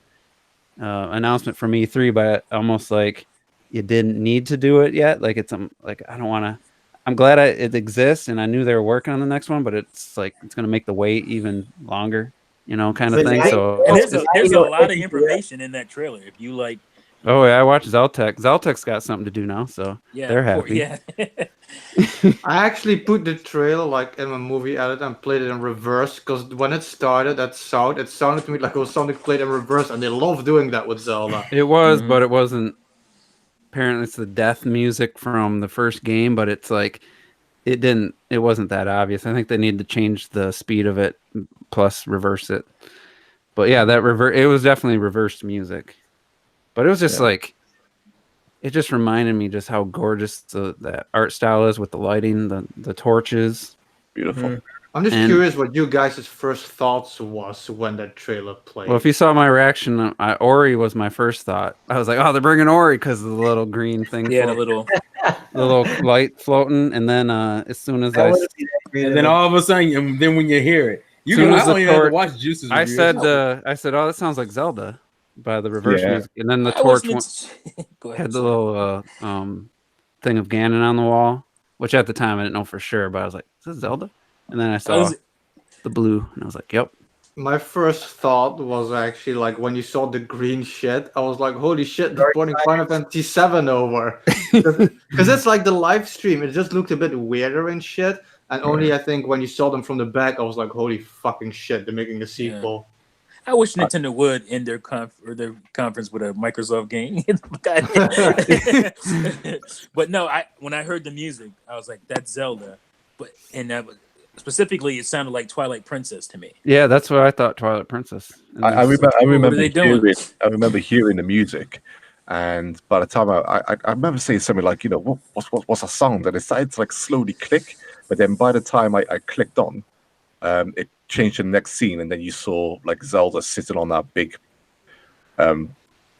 announcement from E3, but almost like you didn't need to do it yet. Like it's like I don't want to. I'm glad it exists, and I knew they were working on the next one, but it's like it's gonna make the wait even longer, kind of But thing. I- So And it's there's a lot of information in that trailer. If you like, oh yeah, I watched Zeltec. Zeltec's got something to do now, so yeah, they're happy. Yeah. I actually put the trailer like in my movie edit and played it in reverse because when it started, it sounded to me like it was something played in reverse, and they love doing that with Zelda. It was, Mhm. but it wasn't. Apparently, it's the death music from the first game, but it's like it didn't. It wasn't that obvious. I think they need to change the speed of it, plus reverse it. But yeah, it was definitely reversed music. But it was just like, it just reminded me just how gorgeous that art style is with the lighting, the torches. Beautiful. I'm just And- curious what you guys' first thoughts was when that trailer played. Well, if you saw my reaction, Ori was my first thought. I was like, oh, they're bringing Ori because of the little green thing, Yeah, the little. little light floating. And then as soon as I wanna see that green And then in all of a sudden, and then when you hear it, Soon I as the don't even have to torch- watch Juice's I review. said, oh, that sounds like Zelda by the reverse Yeah. music. And then the I torch wasn't. Go ahead. had the little thing of Ganon on the wall, which at the time I didn't know for sure, but I was like, is this Zelda? And then I saw the blue, and I was like, yep. My first thought was actually like when you saw the green shit, I was like, holy shit, they're putting Final Fantasy 7 over. Because it's like the live stream, it just looked a bit weirder and shit. And only I think when you saw them from the back, I was like, holy fucking shit, they're making a sequel. I wish Nintendo would end their conference with a Microsoft game. But no, when I heard the music, I was like, "That's Zelda," specifically, it sounded like Twilight Princess to me. Yeah, that's what I thought. Twilight Princess. And I there's- remember they doing? I remember hearing the music, and by the time I remember saying something like, what's a song that it started to like slowly click, but then by the time I clicked on, it changed to the next scene, and then you saw like Zelda sitting on that big,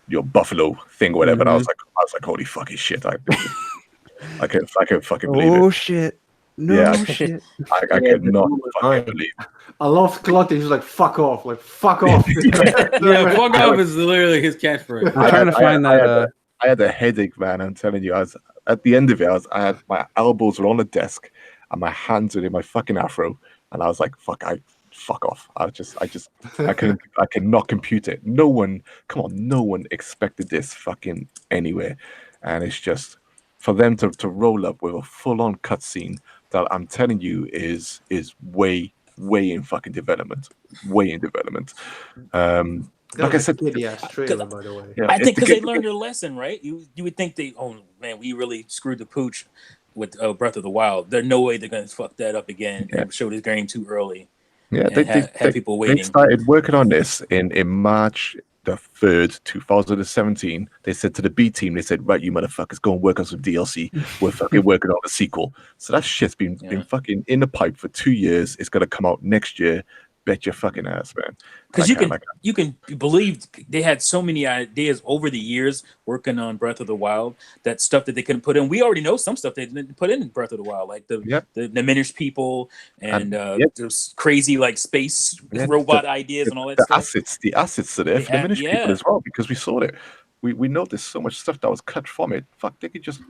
your buffalo thing, or whatever. And I was like, holy fucking shit! I can't fucking believe oh it. shit! No Yeah. shit! I could not fucking believe it. I love Clutty, he's like, fuck off, fuck off. yeah, fuck off is literally his catchphrase. I'm trying to find that. I had a headache, man. I'm telling you. I was at the end of it. I had my elbows were on the desk, and my hands were in my fucking afro, and I was like, fuck off. I cannot compute it. No one expected this fucking anywhere. and it's just for them to roll up with a full-on cutscene that I'm telling you is way in fucking development, way in development. Like I said, kiddie-ass trailer, by the way. yeah, I think because they the learned their lesson, right? You would think we really screwed the pooch with Breath of the Wild. There's no way they're gonna fuck that up again and show this game too early. Yeah, and have people they waiting. started working on this in March the 3rd, 2017. They said to the B team, they said, right, you motherfuckers, go and work on some DLC. We're fucking working on a sequel. So that shit's been fucking in the pipe for 2 years. It's gonna come out next year. Bet your fucking ass, man. Because you can believe they had so many ideas over the years working on Breath of the Wild, that stuff that they couldn't put in. We already know some stuff they didn't put in Breath of the Wild, like the diminished people and those crazy like space robot ideas and all that stuff. The assets are there for diminished people as well, because we saw it. We know there's so much stuff that was cut from it. Fuck, they could just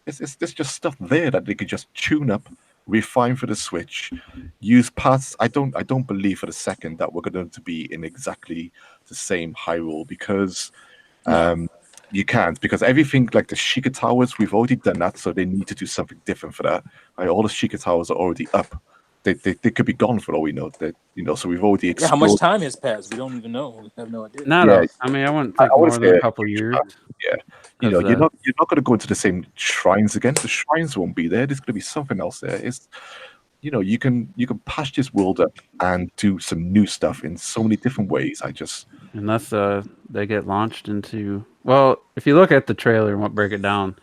there's just stuff there that they could just tune up, refine for the Switch, use parts. I don't believe for the second that we're going to be in exactly the same Hyrule, because you can't, because everything like the Sheikah Towers, we've already done that, so they need to do something different for that. Like, all the Sheikah Towers are already up. They could be gone for all we know. So we've already explored. How much time has passed? We don't even know. We have no idea. I mean, I wouldn't think more than a couple of years. Yeah, you're not going to go into the same shrines again. The shrines won't be there. There's going to be something else there. It's you can patch this world up and do some new stuff in so many different ways. Unless they get launched into, well, if you look at the trailer and break it down,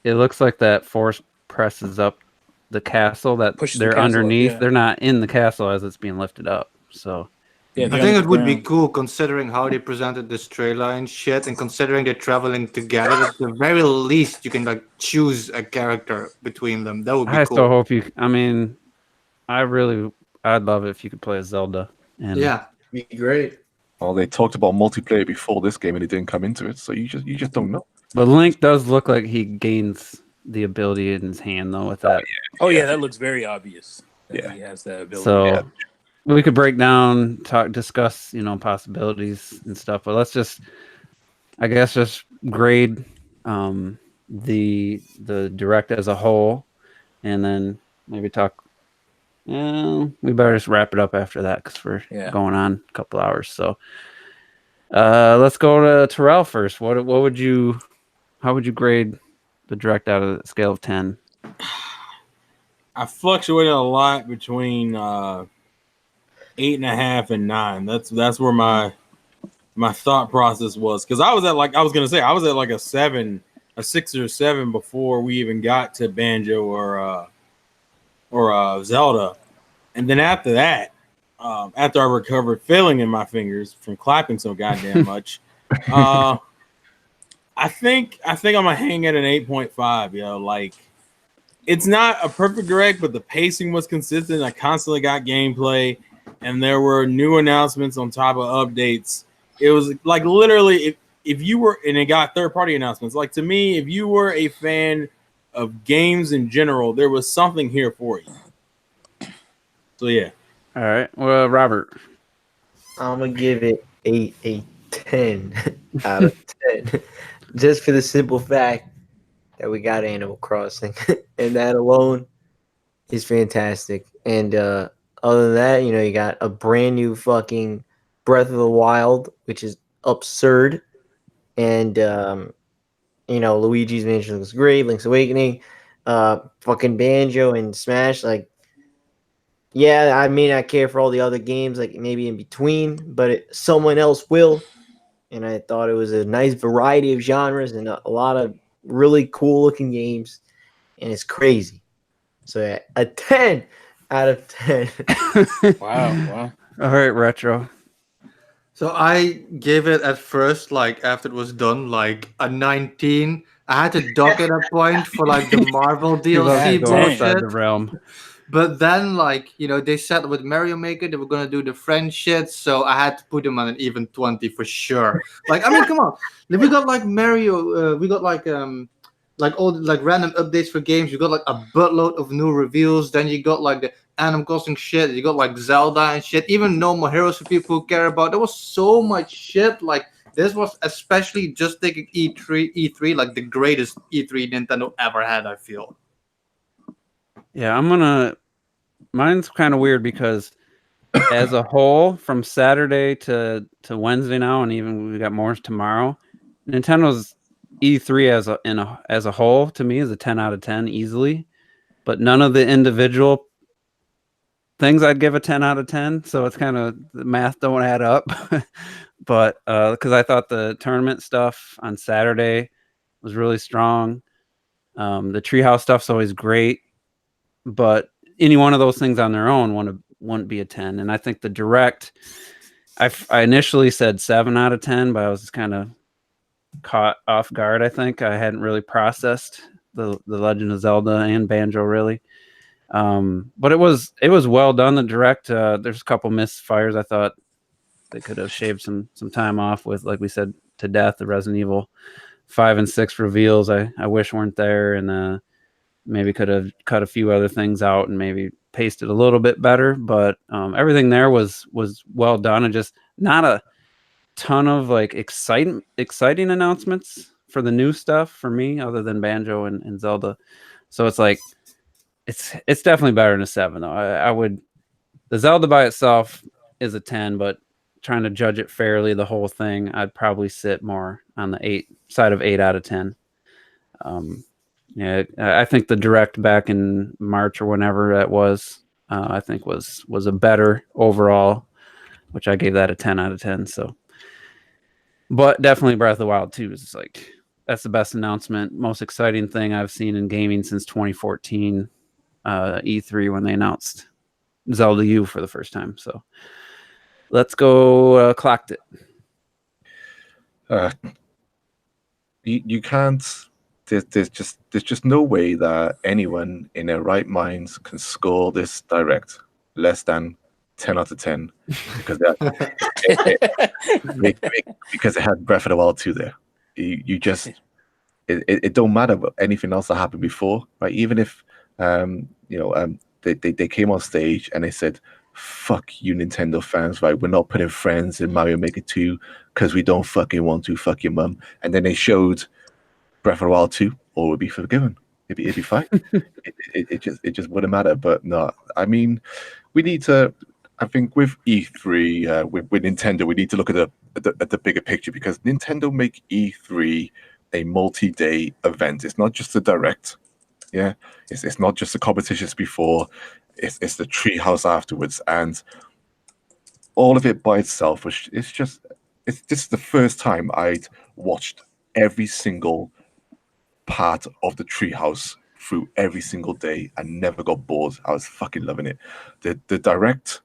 it looks like that force presses up the castle that they're underneath. They're not in the castle as it's being lifted up. So I think it would be cool, considering how they presented this trailer and shit, and considering they're traveling together. At the very least, you can like choose a character between them. That would be cool. I still hope you. I mean, I'd love it if you could play as Zelda. And be great. Well, they talked about multiplayer before this game, and it didn't come into it, so you just don't know. But Link does look like he gains the ability in his hand, though, with that. That looks very obvious. He has that ability. So we could break down, discuss, possibilities and stuff. But let's just grade the direct as a whole, and then maybe talk. We better just wrap it up after that, because we're going on a couple hours. So let's go to Terrell first. How would you grade the direct out of a scale of 10? I fluctuated a lot between 8.5 and 9. That's where my thought process was, because I was at like a 7, a 6 or 7 before we even got to Banjo or Zelda, and then after that, after I recovered feeling in my fingers from clapping so goddamn much, I think I'm gonna hang at an 8.5. Like, it's not a perfect direct, but the pacing was consistent. I constantly got gameplay, and there were new announcements on top of updates. It was like literally, if you were, and it got third-party announcements. Like, to me, if you were a fan of games in general, there was something here for you. So yeah. All right. Well, Robert, I'm gonna give it a 10 out of 10, just for the simple fact that we got Animal Crossing, and that alone is fantastic. And other than that, you got a brand new fucking Breath of the Wild, which is absurd, and Luigi's Mansion looks great. Link's Awakening, fucking Banjo and Smash, like. Yeah, I may not care for all the other games, like maybe in between, but someone else will. And I thought it was a nice variety of genres and a lot of really cool looking games, and it's crazy. So yeah, a 10 out of 10. Wow. All right, Retro. So I gave it at first, like after it was done, like a 19. I had to dock at a point for like the Marvel DLC outside the bullshit. realm. But then, they said with Mario Maker they were gonna do the French shit, so I had to put them on an even 20 for sure. Like, I mean, come on, we got like Mario, we got like all like random updates for games. You got like a buttload of new reviews. Then you got like the Animal Crossing shit. You got like Zelda and shit. Even No More Heroes for people who care about. There was so much shit. Like, This was especially just taking E3 like the greatest E3 Nintendo ever had, I feel. Yeah, mine's kind of weird because as a whole, from Saturday to Wednesday now, and even we got more tomorrow, Nintendo's E3 as a whole to me is a 10 out of 10 easily, but none of the individual things I'd give a 10 out of 10. So it's kind of the math don't add up. But because I thought the tournament stuff on Saturday was really strong. The treehouse stuff's always great, but any one of those things on their own wouldn't be a 10. And I think the direct, I initially said 7 out of 10, but I was kind of caught off guard. I think I hadn't really processed the Legend of Zelda and Banjo really. But it was well done. The direct, there's a couple misfires. I thought they could have shaved some time off with, like we said, to death, the Resident Evil 5 and 6 reveals. I wish weren't there, and maybe could have cut a few other things out and maybe pasted a little bit better. But everything there was well done, and just not a ton of like exciting announcements for the new stuff for me, other than Banjo and Zelda. So it's like it's definitely better than a 7 though. I would, the Zelda by itself is a 10, but trying to judge it fairly, the whole thing, I'd probably sit more on the 8 side of 8 out of 10. Yeah, I think the direct back in March or whenever that was, I think was a better overall, which I gave that a 10 out of 10. So, but definitely Breath of the Wild 2 is like, that's the best announcement, most exciting thing I've seen in gaming since 2014 E3 when they announced Zelda U for the first time. So let's go clocked it. You can't. There's just no way that anyone in their right minds can score this direct less than 10 out of 10 because because it had Breath of the Wild 2 there. You just it don't matter about anything else that happened before, right? Even if they came on stage and they said, "Fuck you, Nintendo fans!" Right? We're not putting friends in Mario Maker 2 because we don't fucking want to. Fuck your mum. And then they showed Breath of the Wild 2, all would be forgiven. It'd be fine. it just wouldn't matter. But no, I mean, we need to. I think with E3, with Nintendo, we need to look at the bigger picture because Nintendo make E3 a multi-day event. It's not just a direct. Yeah, it's not just the competitions before. It's the treehouse afterwards, and all of it by itself. It's just this is the first time I'd watched every single part of the treehouse through every single day and never got bored. I was fucking loving it. The direct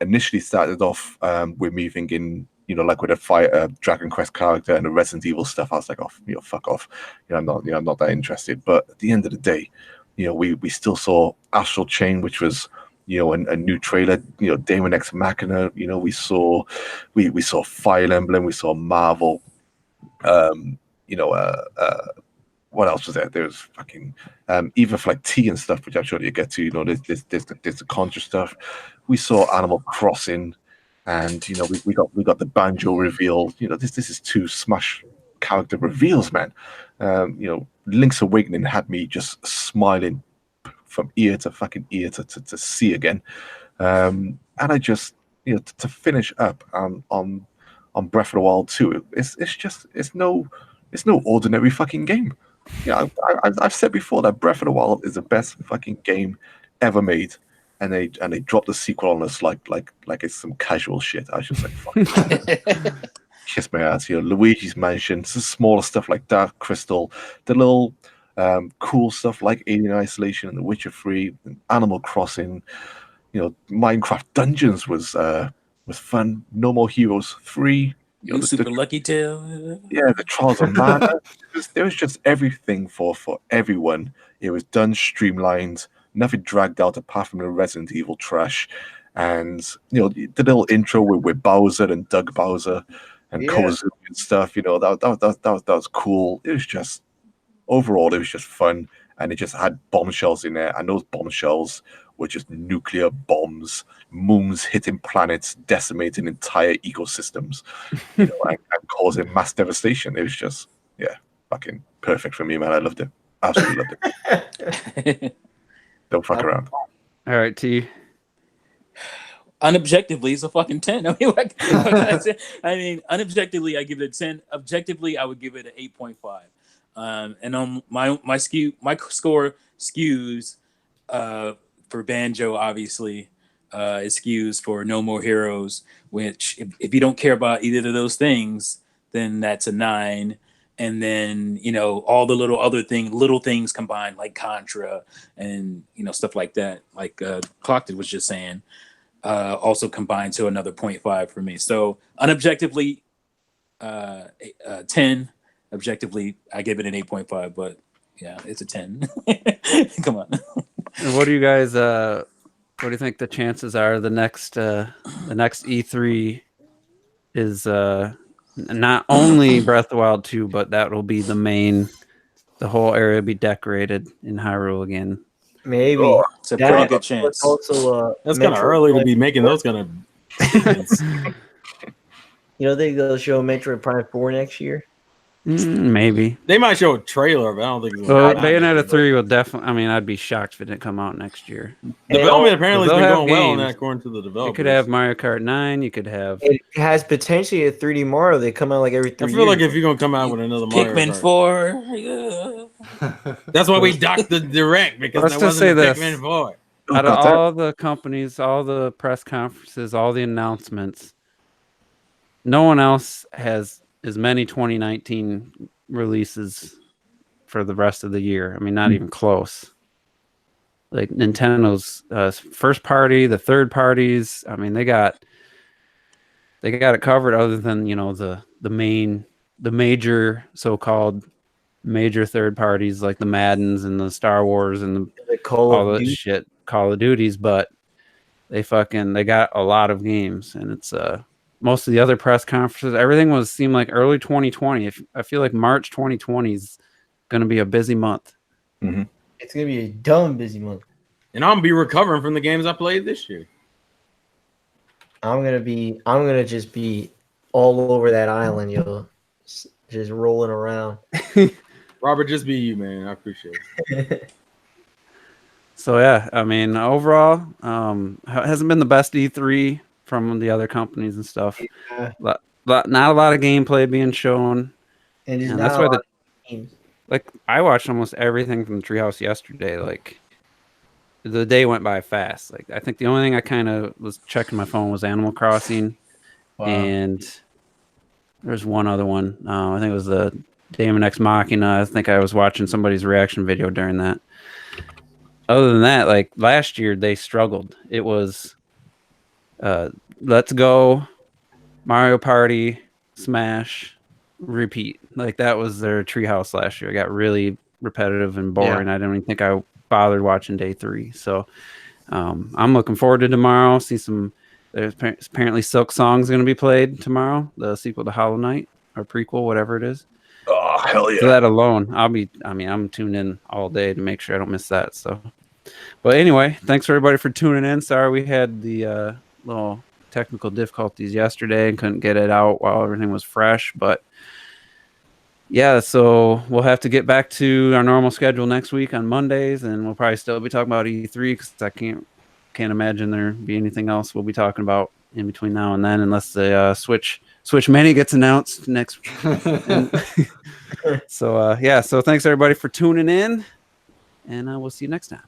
initially started off with me thinking, like with a Dragon Quest character and the Resident Evil stuff. I was like, oh, fuck off. I'm not that interested. But at the end of the day, we still saw Astral Chain, which was a new trailer. Daemon X Machina. We saw Fire Emblem. We saw Marvel. What else was there? There was fucking even for like tea and stuff, which I'm sure you get to. There's the Contra stuff. We saw Animal Crossing, and we got the Banjo reveal. This is 2 Smash character reveals, man. Link's Awakening had me just smiling from ear to fucking ear to see again. And I just to finish up on Breath of the Wild 2, it's no ordinary fucking game. I've said before that Breath of the Wild is the best fucking game ever made, and they dropped the sequel on us like it's some casual shit. I was just like, fuck. Kiss my ass. Luigi's Mansion, some smaller stuff like Dark Crystal, the little cool stuff like Alien Isolation and The Witcher 3, and Animal Crossing. Minecraft Dungeons was fun. No More Heroes 3. Super Lucky Tail. Yeah, the Trials of Mana. There was just everything for everyone. It was done streamlined, nothing dragged out apart from the Resident Evil trash. And the little intro with Bowser and Doug Bowser and Kozumi and stuff. That was cool. It was just overall, it was just fun, and it just had bombshells in there, and those bombshells were just nuclear bombs, moons hitting planets, decimating entire ecosystems, and causing mass devastation. It was just, fucking perfect for me, man. I loved it. Absolutely loved it. Don't fuck around. All right, T. Unobjectively, it's a fucking 10. I mean, what can I say? I mean, unobjectively, I give it a 10. Objectively, I would give it an 8.5. And on my score skews for Banjo, obviously. It skews for No More Heroes, which if you don't care about either of those things, then that's a 9. And then, all the little things combined, like Contra and, stuff like that, like Clocked was just saying, also combined to another 0.5 for me. So unobjectively, 10. Objectively, I give it an 8.5, but yeah, it's a 10. Come on. And what do you guys, what do you think the chances are the next E3 is not only Breath of the Wild 2, but that will be the whole area will be decorated in Hyrule again. Maybe. It's a pretty good chance. Also, That's kind of early to be making those kind of statements. You don't think they'll show Metroid Prime 4 next year? Maybe. They might show a trailer, but I don't think it's Well, gonna Bayonetta 3 will definitely. I mean, I'd be shocked if it didn't come out next year. Development apparently has they'll been have going well on games. that, according to the developers. You could have Mario Kart 9. You could have. It has potentially a 3D Mario. They come out like every 3 I years. feel like if you're gonna come out with another Mario Pikmin Kart, 4. Yeah. that's why we docked the direct, because Let's that just wasn't say a this. Pikmin 4. Out of all the companies, all the press conferences, all the announcements, no one else has as many 2019 releases for the rest of the year. I mean, not even close. Like Nintendo's first party, the third parties. I mean, they got it covered. Other than the major so-called major third parties like the Maddens and the Star Wars and the Call of Duty shit, Call of Duties, but they got a lot of games, and it's most of the other press conferences, everything seemed like early 2020. I feel like March 2020 is going to be a busy month. Mm-hmm. It's gonna be a dumb busy month. And I'm gonna be recovering from the games I played this year. I'm gonna just be all over that island, just rolling around. Robert, just be you, man. I appreciate it. So yeah, I mean, overall, hasn't been the best E3 from the other companies and stuff. Yeah. Not a lot of gameplay being shown, And and that's why I watched almost everything from the Treehouse yesterday. Like, the day went by fast. Like, I think the only thing I kind of was checking my phone was Animal Crossing, and there's one other one. I think it was the Daemon X Machina. I think I was watching somebody's reaction video during that. Other than that, like last year, they struggled. It was Let's Go, Mario Party, Smash, repeat. Like, that was their Treehouse last year. It got really repetitive and boring. Yeah. I didn't even think I bothered watching day 3. So I'm looking forward to tomorrow. See there's apparently Silk Song's going to be played tomorrow, the sequel to Hollow Knight or prequel, whatever it is. Oh, hell yeah. So that alone, I'm tuned in all day to make sure I don't miss that. So, but anyway, thanks for everybody for tuning in. Sorry we had the little technical difficulties yesterday and couldn't get it out while everything was fresh. But yeah, so we'll have to get back to our normal schedule next week on Mondays, and we'll probably still be talking about E3 because I can't imagine there be anything else we'll be talking about in between now and then, unless the Switch Mini gets announced next. So thanks everybody for tuning in, and we'll see you next time.